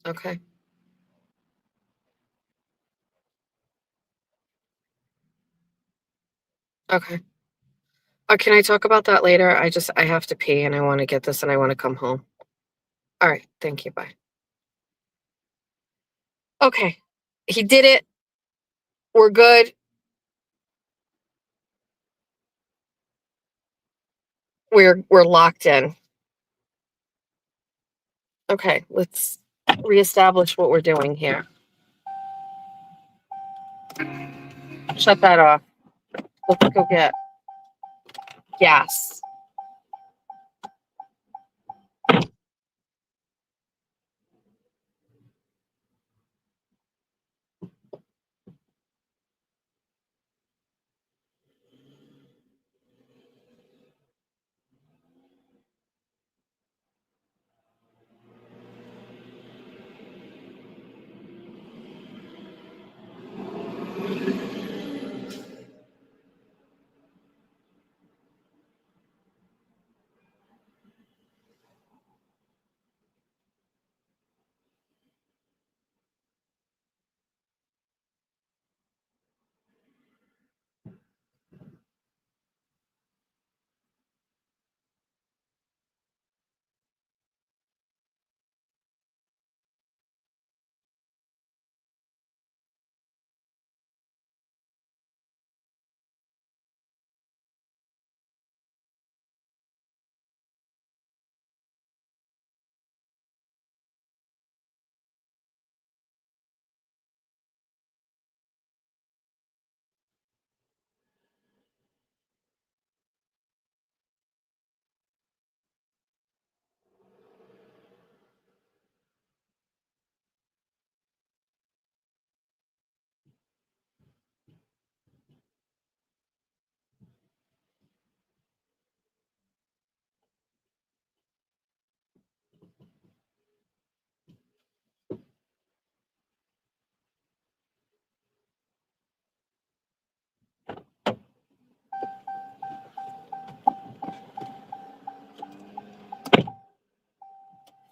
Okay. Okay. Can I talk about that later? I have to pee and I want to get this and I want to come home. All right. Thank you. Bye. Okay. He did it. We're good. We're locked in. Okay. Let's reestablish what we're doing here. Shut that off. Let's go get gas.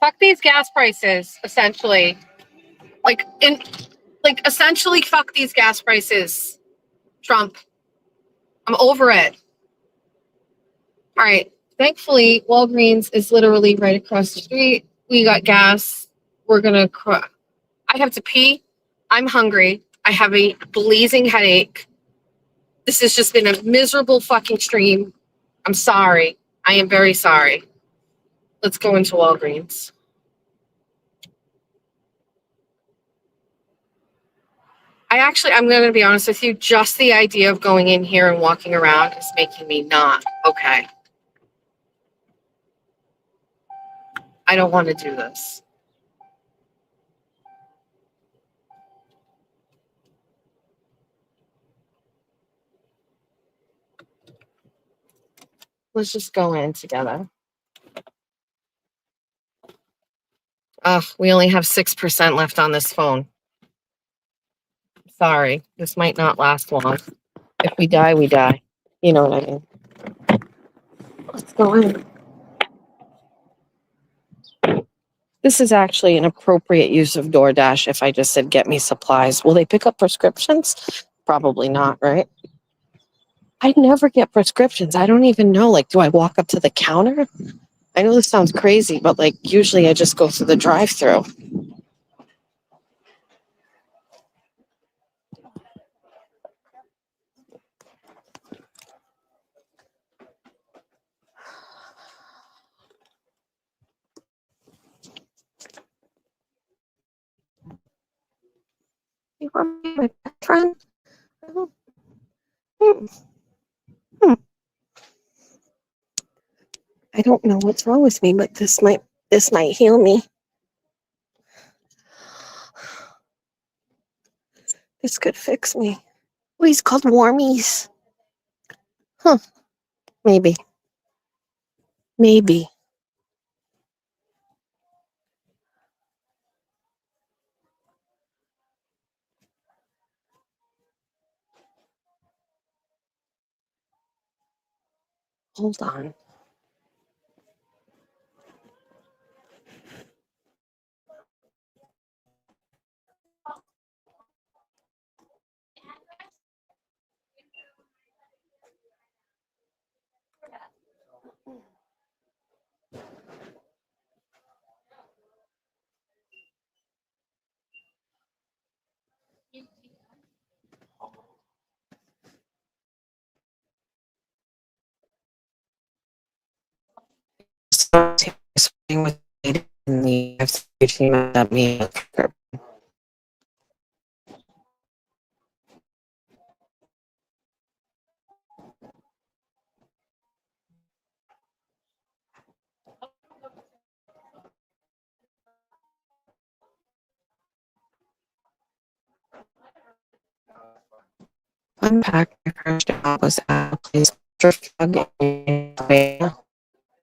fuck these gas prices, essentially. Essentially fuck these gas prices. Trump. I'm over it. All right. Thankfully, Walgreens is literally right across the street. We got gas. We're gonna I have to pee. I'm hungry. I have a blazing headache. This has just been a miserable fucking stream. I'm sorry. I am very sorry. Let's go into Walgreens. I'm going to be honest with you, just the idea of going in here and walking around is making me not okay. I don't want to do this. Let's just go in together. We only have 6% left on this phone. Sorry, this might not last long. If we die, we die. You know what I mean? Let's go in. This is actually an appropriate use of DoorDash if I just said, get me supplies. Will they pick up prescriptions? Probably not, right? I never get prescriptions. I don't even know. Like, do I walk up to the counter? I know this sounds crazy, but like, usually I just go through the drive-through. You want to be my best friend? Hmm. I don't know what's wrong with me, but this might heal me. This could fix me. Oh, he's called Warmies. Huh. Maybe. Maybe. Hold on. With the team at me. Unpack my first job was at a place thrift drug in Savannah.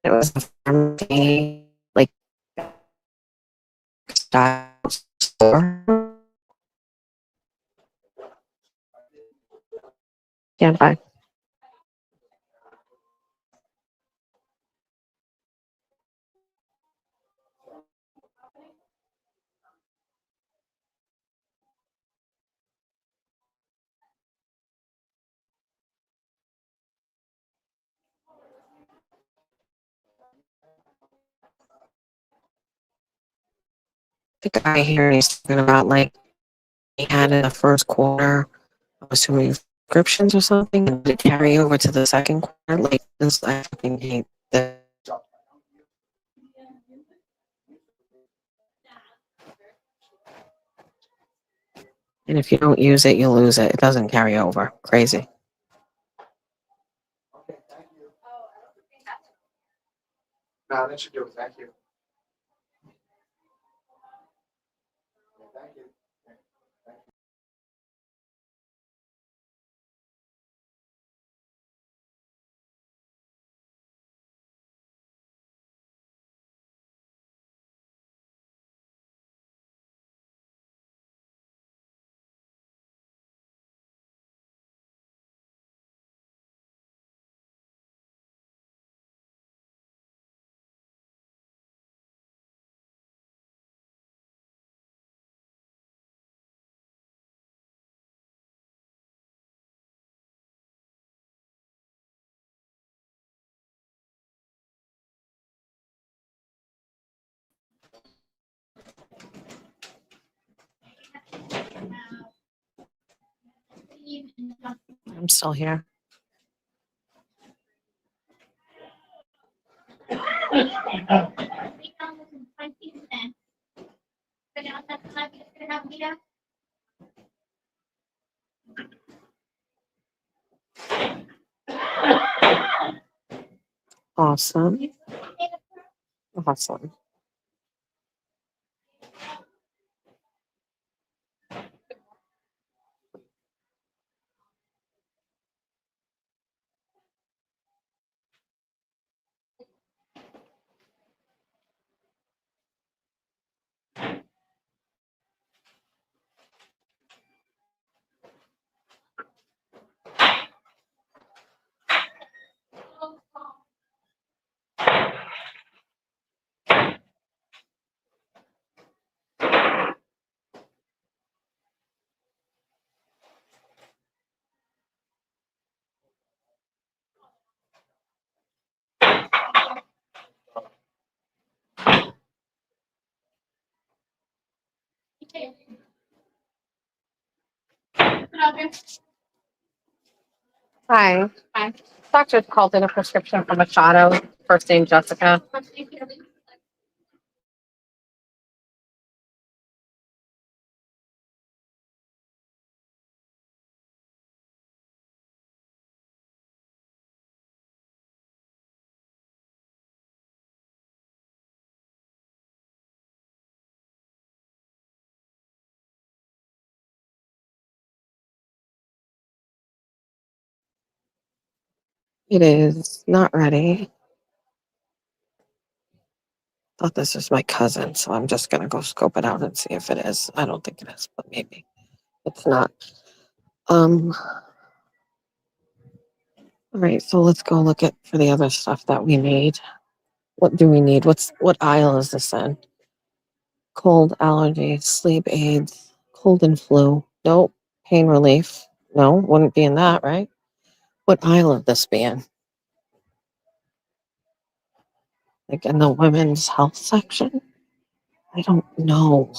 It was a pharmacy, like style store. Stand by. The guy here is talking about like he had in the first quarter, I'm assuming subscriptions or something, and did it carry over to the second quarter? Like this, I fucking hate that. And if you don't use it, you lose it. It doesn't carry over. Crazy. No, that should do it. Thank you. I'm still here. Awesome. Awesome. Hi. Hi. Doctor called in a prescription for Machado, first name Jessica. It is not ready. Thought this was my cousin, so I'm just gonna go scope it out and see if it is. I don't think it is, but maybe it's not. All right, so let's go look at for the other stuff that we need. What do we need? What aisle is this in? Cold, allergy, sleep aids, cold and flu. Nope. Pain relief. No, wouldn't be in that, right? What aisle would this be in? Like in the women's health section? I don't know.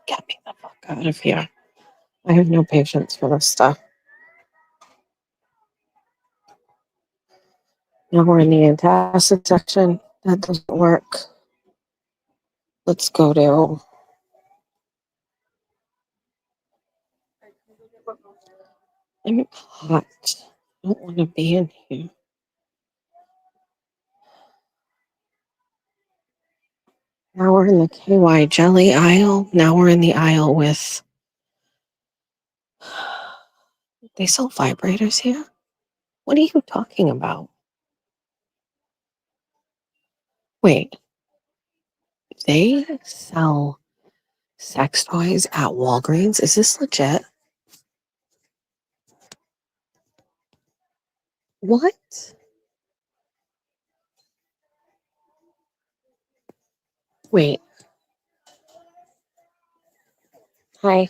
Get me the fuck out of here. I have no patience for this stuff. Now we're in the antacid section. That doesn't work. Let's go to. I'm hot. I don't want to be in here. Now we're in the KY jelly aisle. Now we're in the aisle with. They sell vibrators here? What are you talking about? Wait, they sell sex toys at Walgreens? Is this legit? What? Wait. Hi.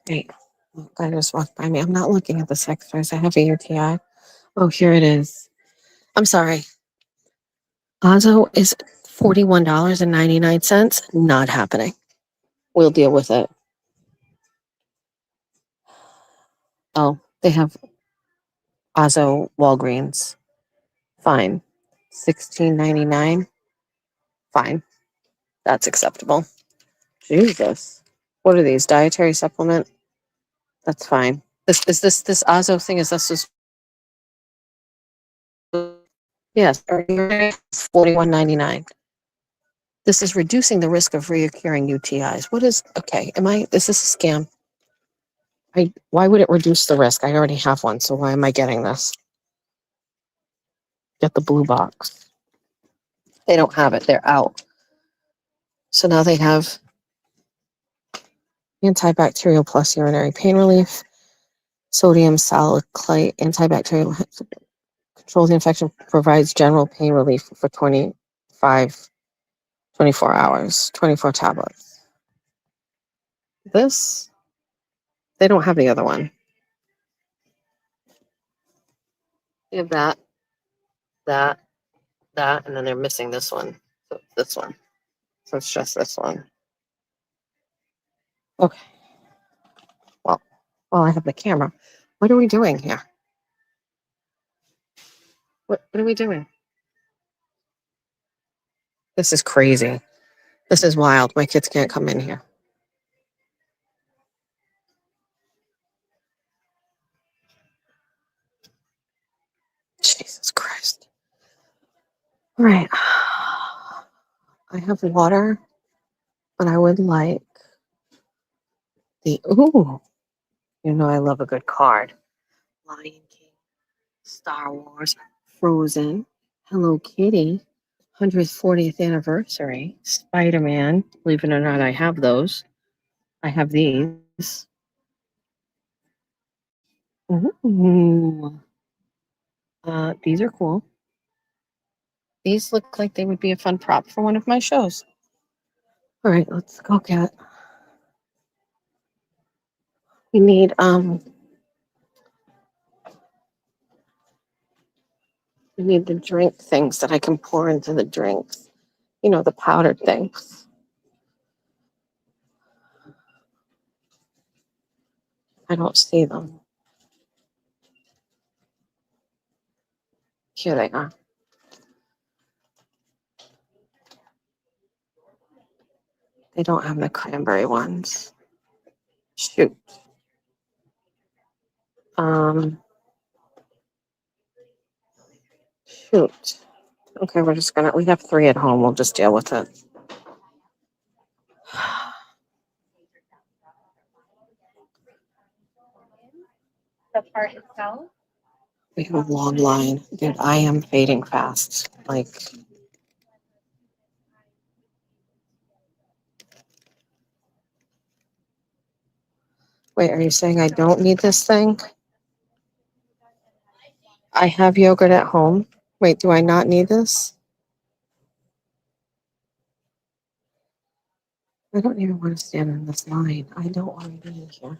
Wait. Oh, guy just walked by me. I'm not looking at the sex toys. I have a UTI. Oh, here it is. I'm sorry. Azo is $41.99. Not happening. We'll deal with it. Oh, they have Azo Walgreens. Fine. $16.99. Fine. That's acceptable. Jesus. What are these? Dietary supplement? That's fine. This Azo thing is this is yes, $41.99. This is reducing the risk of reoccurring UTIs. What is okay? Is this a scam? Why would it reduce the risk? I already have one, so why am I getting this? Get the blue box. They don't have it, they're out. So now they have antibacterial plus urinary pain relief, sodium salicylate antibacterial controls the infection, provides general pain relief for 24 hours, 24 tablets. This, they don't have the other one. They have that, and then they're missing this one. So this one. So it's just this one. Okay. Well, I have the camera. What are we doing here? What are we doing? This is crazy. This is wild. My kids can't come in here. Jesus Christ. All right. I have water, but I would like ooh, I love a good card. Lion King, Star Wars, Frozen, Hello Kitty, 140th anniversary, Spider-Man. Believe it or not, I have those. I have these. Ooh. These are cool. These look like they would be a fun prop for one of my shows. All right, let's go get. We need the drink things that I can pour into the drinks. The powdered things. I don't see them. Here they are. They don't have the cranberry ones. Shoot. Shoot. Okay, we have 3 at home. We'll just deal with it. The part itself. We have a long line. Dude, I am fading fast. Wait, are you saying I don't need this thing? I have yogurt at home. Wait, do I not need this? I don't even want to stand in this line. I don't want to be in here.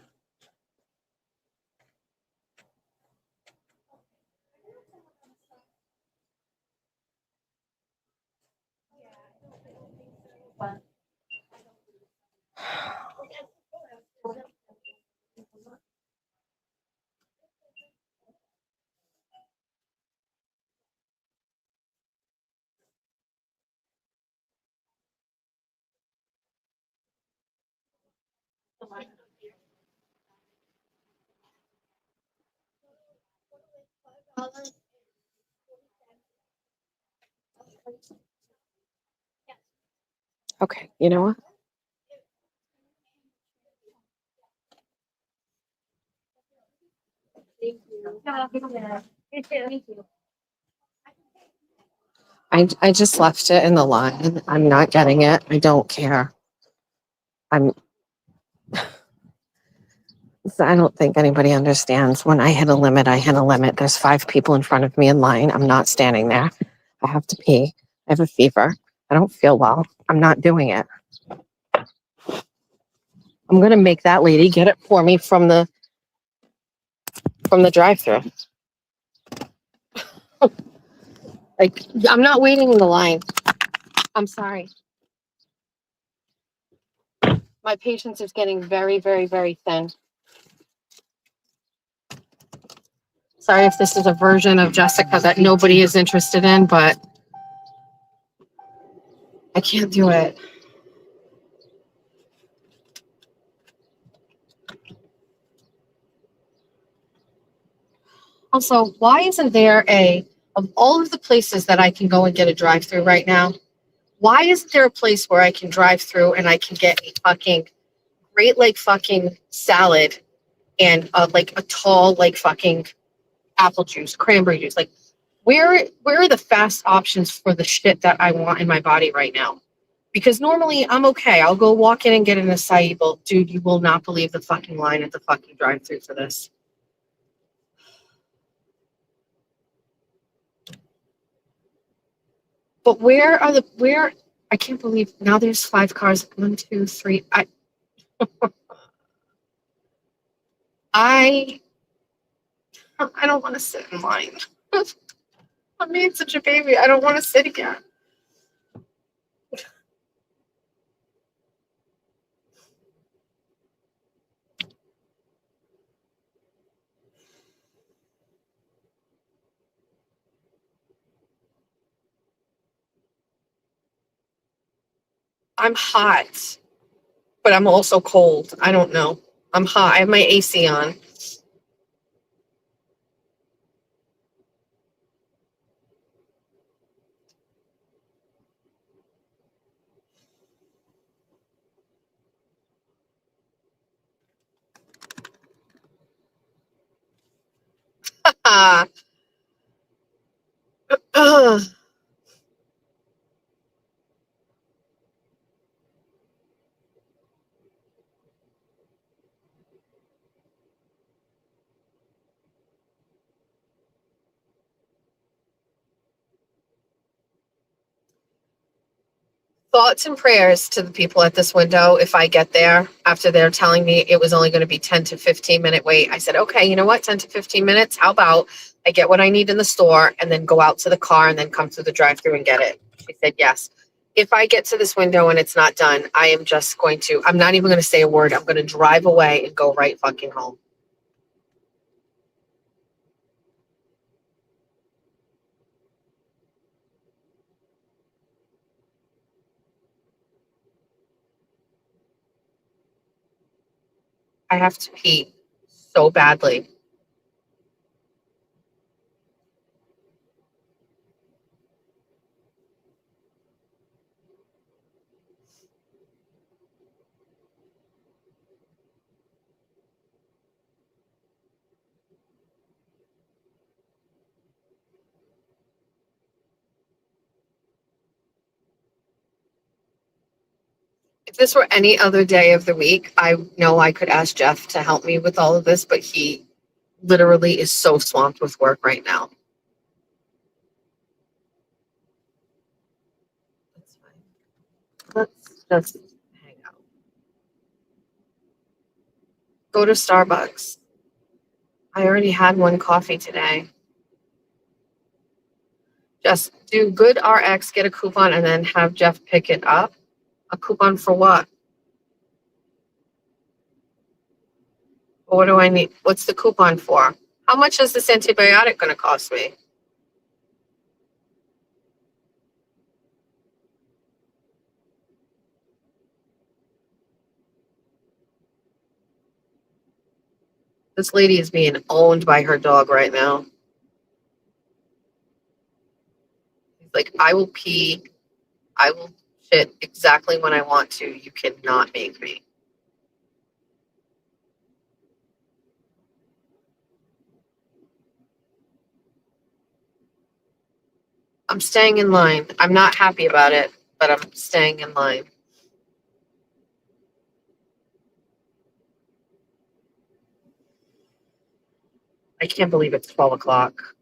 Okay, you know what? I just left it in the line. I'm not getting it. I don't care. I don't think anybody understands. When I hit a limit, I hit a limit. There's 5 people in front of me in line. I'm not standing there. I have to pee. I have a fever. I don't feel well. I'm not doing it. I'm gonna make that lady get it for me from the drive-thru. I'm not waiting in the line. I'm sorry. My patience is getting very, very, very thin. Sorry if this is a version of Jessica that nobody is interested in, but I can't do it. Also, why isn't there of all of the places that I can go and get a drive-through right now, why isn't there a place where I can drive through and I can get a fucking Great Lake fucking salad and a tall fucking apple juice, cranberry juice? Where are the fast options for the shit that I want in my body right now? Because normally I'm okay. I'll go walk in and get an acai bowl. Dude, you will not believe the fucking line at the fucking drive-through for this. But where I can't believe now there's 5 cars. 1, 2, 3. I don't want to sit in line. I made such a baby. I don't want to sit again. I'm hot, but I'm also cold. I don't know. I'm hot. I have my AC on. Ah. Ugh. Thoughts and prayers to the people at this window. If I get there after they're telling me it was only going to be 10 to 15-minute wait, I said, okay, you know what? 10 to 15 minutes. How about I get what I need in the store and then go out to the car and then come through the drive-through and get it? She said, yes. If I get to this window and it's not done, I'm not even going to say a word. I'm going to drive away and go right fucking home. I have to pee so badly. If this were any other day of the week, I know I could ask Jeff to help me with all of this, but he literally is so swamped with work right now. That's fine. Let's just hang out. Go to Starbucks. I already had one coffee today. Just do good RX, get a coupon, and then have Jeff pick it up. A coupon for what? What do I need? What's the coupon for? How much is this antibiotic going to cost me? This lady is being owned by her dog right now. He's like, I will pee. I will shit exactly when I want to. You cannot make me. I'm staying in line. I'm not happy about it, but I'm staying in line. I can't believe it's 12 o'clock.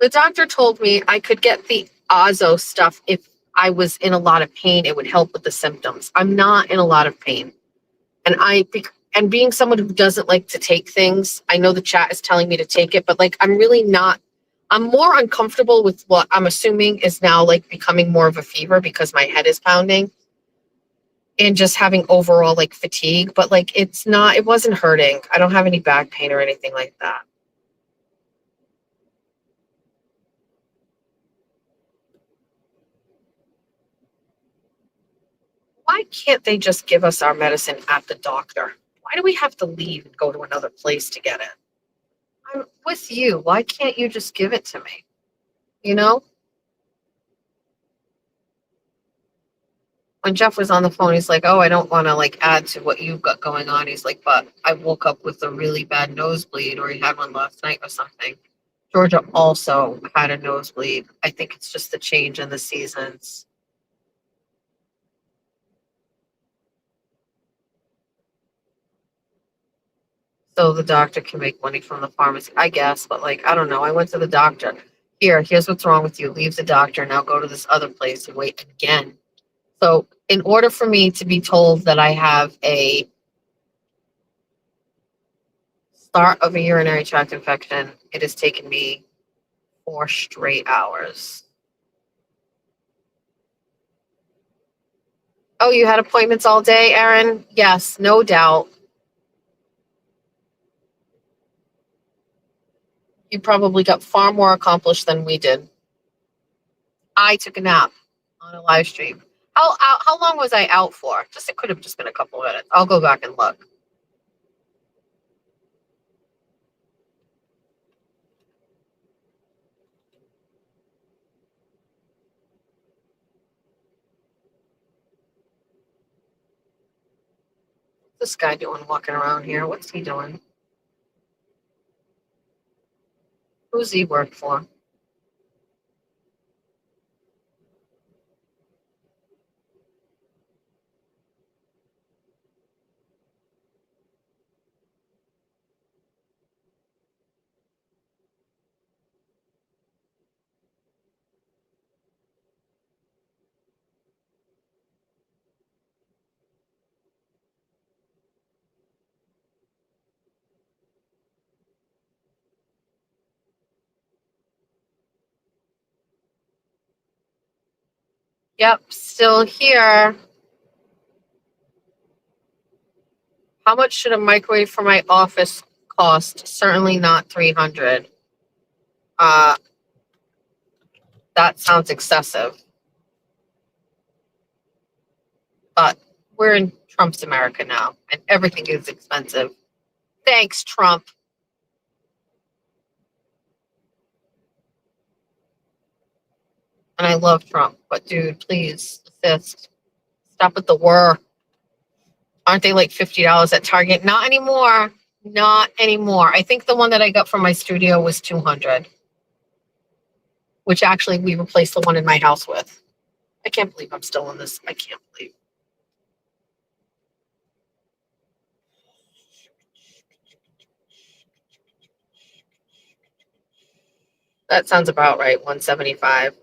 The doctor told me I could get the Azo stuff if I was in a lot of pain. It would help with the symptoms. I'm not in a lot of pain. And being someone who doesn't like to take things, I know the chat is telling me to take it, but like I'm really not. I'm more uncomfortable with what I'm assuming is now like becoming more of a fever because my head is pounding and just having overall like fatigue, but like it wasn't hurting. I don't have any back pain or anything like that. Why can't they just give us our medicine at the doctor? Why do we have to leave and go to another place to get it? I'm with you. Why can't you just give it to me? You know? When Jeff was on the phone, he's like, oh, I don't want to like add to what you've got going on. He's like, but I woke up with a really bad nosebleed, or he had one last night or something. Georgia also had a nosebleed. I think it's just the change in the seasons. So the doctor can make money from the pharmacy, I guess, but like, I don't know. I went to the doctor. Here's what's wrong with you. Leave the doctor. Now go to this other place and wait again. So in order for me to be told that I have a start of a urinary tract infection, it has taken me 4 straight hours. Oh, you had appointments all day, Erin? Yes, no doubt. You probably got far more accomplished than we did. I took a nap on a live stream. How long was I out for? It could have just been a couple minutes. I'll go back and look. What's this guy doing walking around here? What's he doing? Who's he work for? Yep, still here. How much should a microwave for my office cost? Certainly not 300. That sounds excessive. But we're in Trump's America now, and everything is expensive. Thanks, Trump. And I love Trump, but dude, please assist. Stop with the whir. Aren't they like $50 at Target? Not anymore. Not anymore. I think the one that I got from my studio was 200, which actually we replaced the one in my house with. I can't believe I'm still in this. I can't believe. That sounds about right. 175.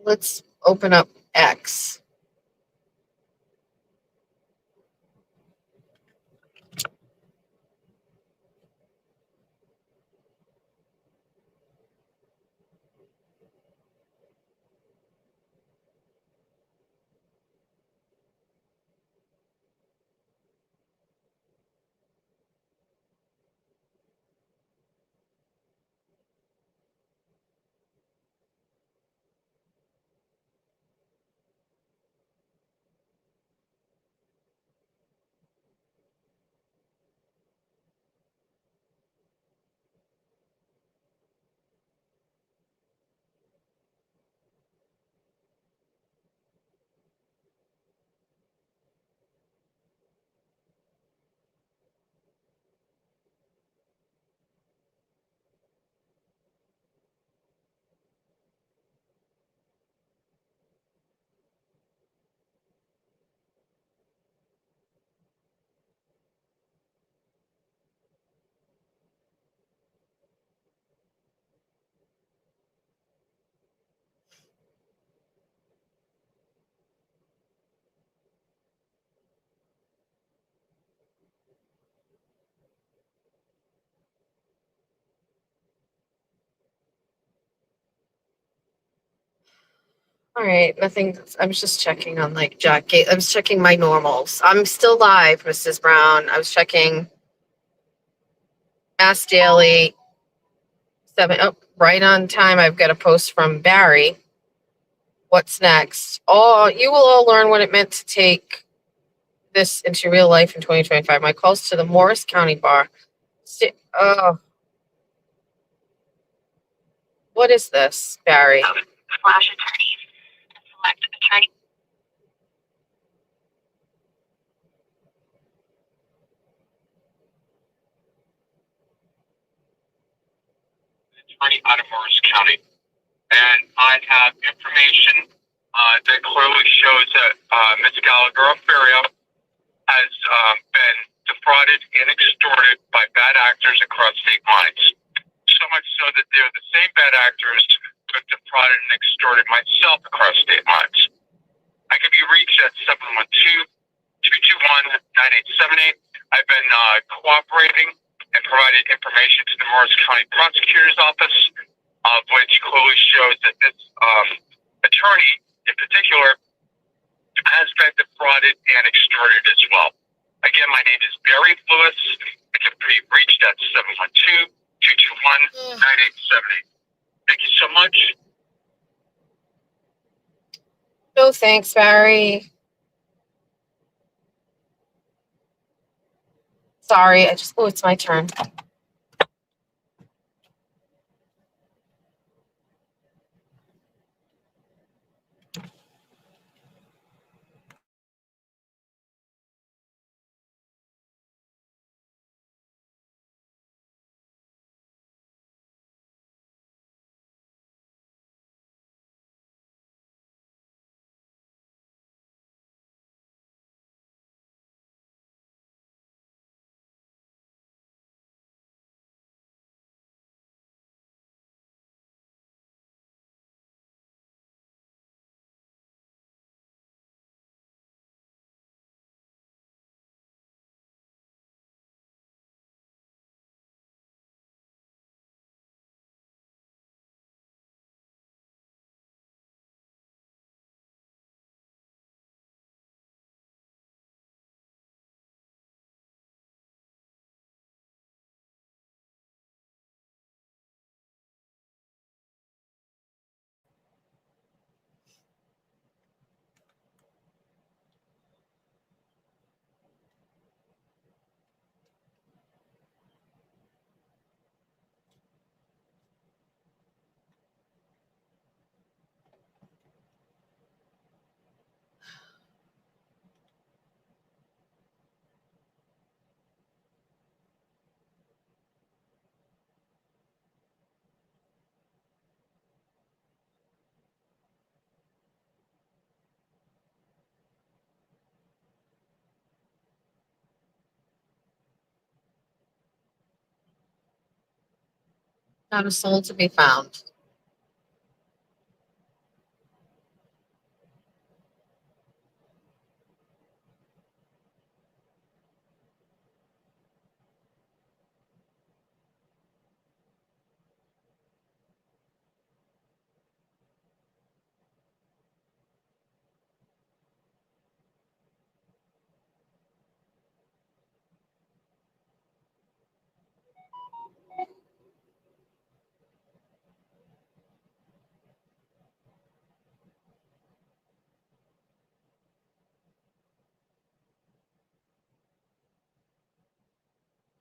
Let's open up X. All right, nothing. I was just checking on like Jack. I was checking my normals. I'm still live, Mrs. Brown. I was checking Ask Daily 7. Oh, right on time. I've got a post from Barry. What's next? Oh, you will all learn what it meant to take this into real life in 2025. My calls to the Morris County Bar. Oh, what is this, Barry? Flash attorneys. Select attorney. Attorney out of Morris County. And I have information that clearly shows that Ms. Gallagher has been defrauded and extorted by bad actors across state lines. So much so that they're the same bad actors who have defrauded and extorted myself across state lines. I can be reached at 712-221-9878. I've been cooperating and provided information to the Morris County Prosecutor's Office, which clearly shows that this attorney in particular has been defrauded and extorted as well. Again, my name is Barry Lewis. I can be reached at 712-221-9878. Thank you so much. No, thanks, Barry. Sorry, oh, it's my turn. Not a soul to be found.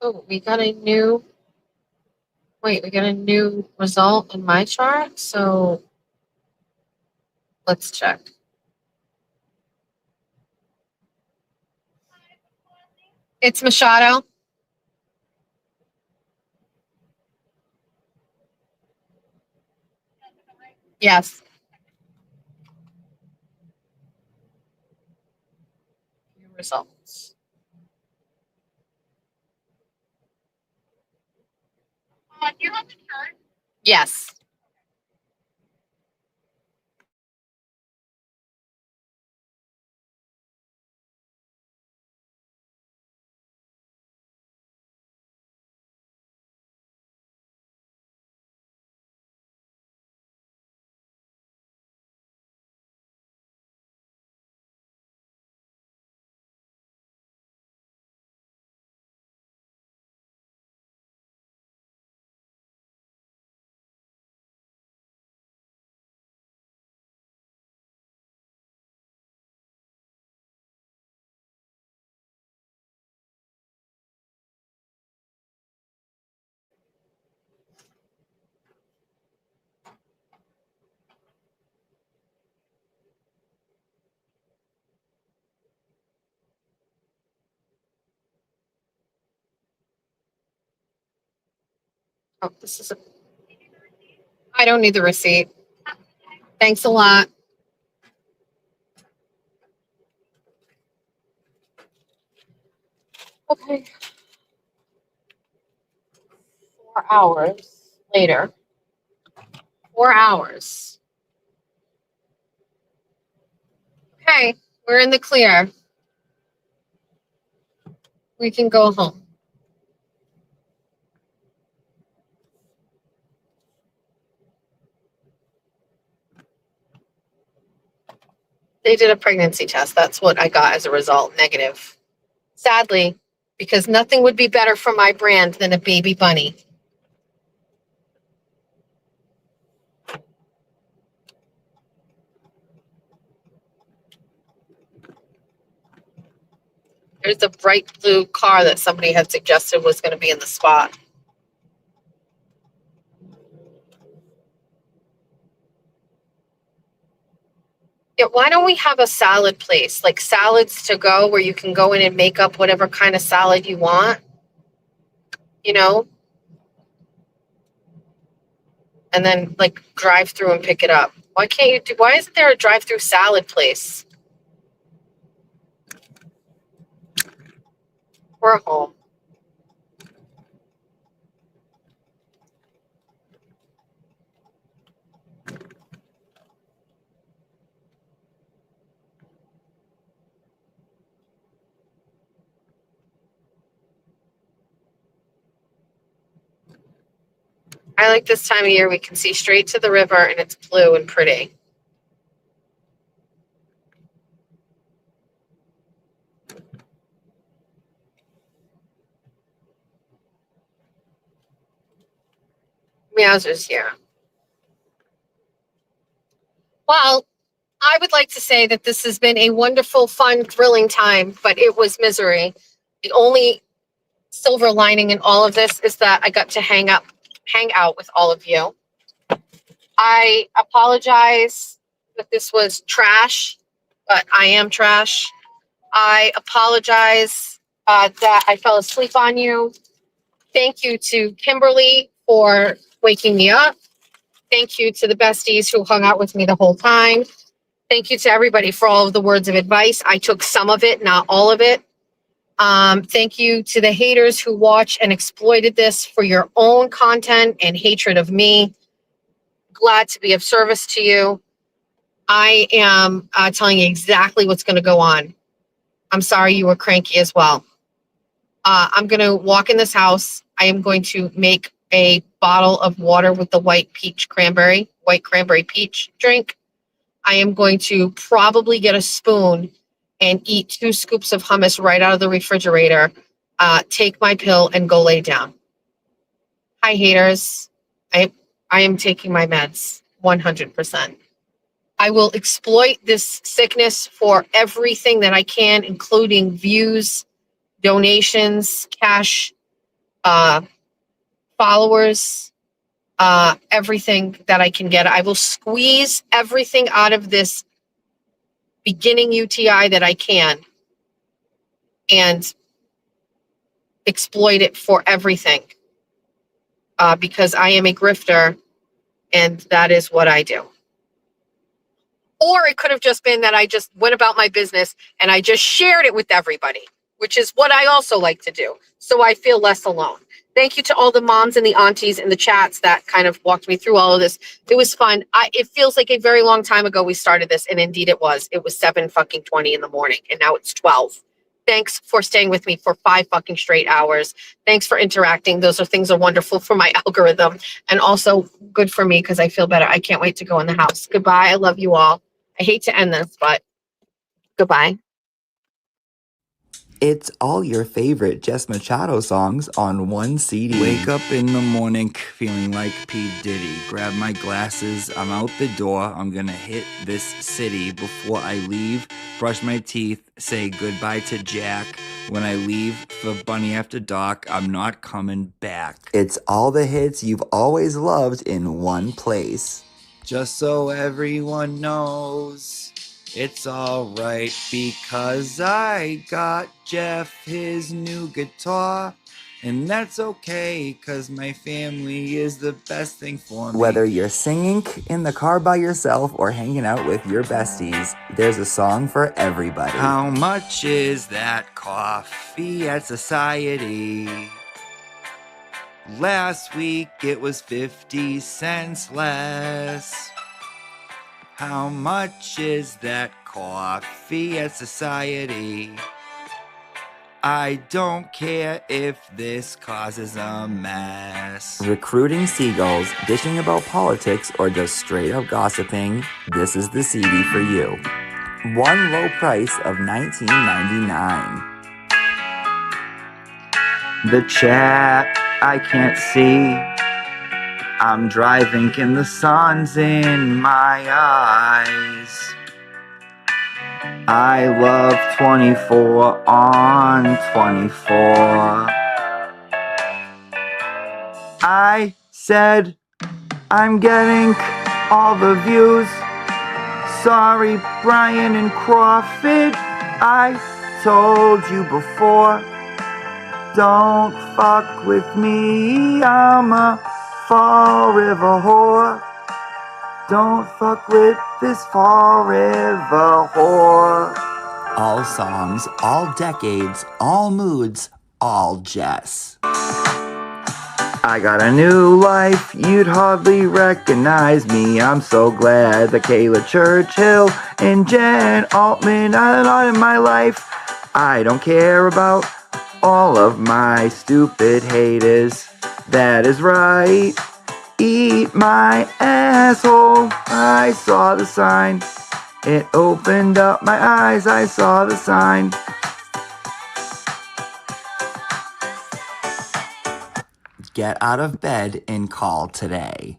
Oh, we got a new result in my chart. So let's check. It's Machado. Yes. New results. Do you have the chart? Yes. Oh, I don't need the receipt. Thanks a lot. Okay. 4 hours later. 4 hours. Okay, we're in the clear. We can go home. They did a pregnancy test. That's what I got as a result, negative. Sadly, because nothing would be better for my brand than a baby bunny. There's a bright blue car that somebody had suggested was going to be in the spot. Yeah, why don't we have a salad place, like salads to go, where you can go in and make up whatever kind of salad you want, you know, and then like drive through and pick it up. Why can't you do, why isn't there a drive through salad place? We're home. I like this time of year. We can see straight to the river and it's blue and pretty. Meowsers here. Well, I would like to say that this has been a wonderful, fun, thrilling time, but it was misery. The only silver lining in all of this is that I got to hang out with all of you. I apologize that this was trash, but I am trash. I apologize that I fell asleep on you. Thank you to Kimberly for waking me up. Thank you to the besties who hung out with me the whole time. Thank you to everybody for all of the words of advice. I took some of it, not all of it. Thank you to the haters who watched and exploited this for your own content and hatred of me. Glad to be of service to you. I am telling you exactly what's going to go on. I'm sorry you were cranky as well. I'm going to walk in this house. I am going to make a bottle of water with the white cranberry peach drink. I am going to probably get a spoon and eat 2 scoops of hummus right out of the refrigerator, take my pill and go lay down. Hi, haters. I am taking my meds 100%. I will exploit this sickness for everything that I can, including views, donations, cash, followers, everything that I can get. I will squeeze everything out of this beginning UTI that I can and exploit it for everything because I am a grifter and that is what I do. Or it could have just been that I just went about my business and I just shared it with everybody, which is what I also like to do. So I feel less alone. Thank you to all the moms and the aunties in the chats that kind of walked me through all of this. It was fun. It feels like a very long time ago we started this, and indeed it was. It was 7:20 in the morning, and now it's 12. Thanks for staying with me for 5 fucking straight hours. Thanks for interacting. Those things are wonderful for my algorithm and also good for me because I feel better. I can't wait to go in the house. Goodbye. I love you all. I hate to end this, but goodbye. It's all your favorite Jess Machado songs on one CD. Wake up in the morning feeling like P. Diddy. Grab my glasses, I'm out the door. I'm gonna hit this city. Before I leave, brush my teeth, say goodbye to Jack. When I leave for Bunny After Dark, I'm not coming back. It's all the hits you've always loved in one place. Just so everyone knows, it's alright because I got Jeff his new guitar And that's okay, cause my family is the best thing for me. Whether you're singing in the car by yourself or hanging out with your besties, there's a song for everybody. How much is that coffee at society? Last week it was 50 cents less. How much is that coffee at society? I don't care if this causes a mess. Recruiting seagulls, dishing about politics, or just straight up gossiping, this is the CD for you. One low price of $19.99. The chat I can't see. I'm driving and the sun's in my eyes. I love 24 on 24. I said I'm getting all the views. Sorry, Brian and Crawford. I told you before. Don't fuck with me. I'm a Fall River whore. Don't fuck with this Fall River whore. All songs, all decades, all moods, all Jess. I got a new life, you'd hardly recognize me. I'm so glad that Kayla Churchill and Jen Altman are not in my life. I don't care about all of my stupid haters. That is right. Eat my asshole. I saw the sign. It opened up my eyes. I saw the sign. Get out of bed and call today.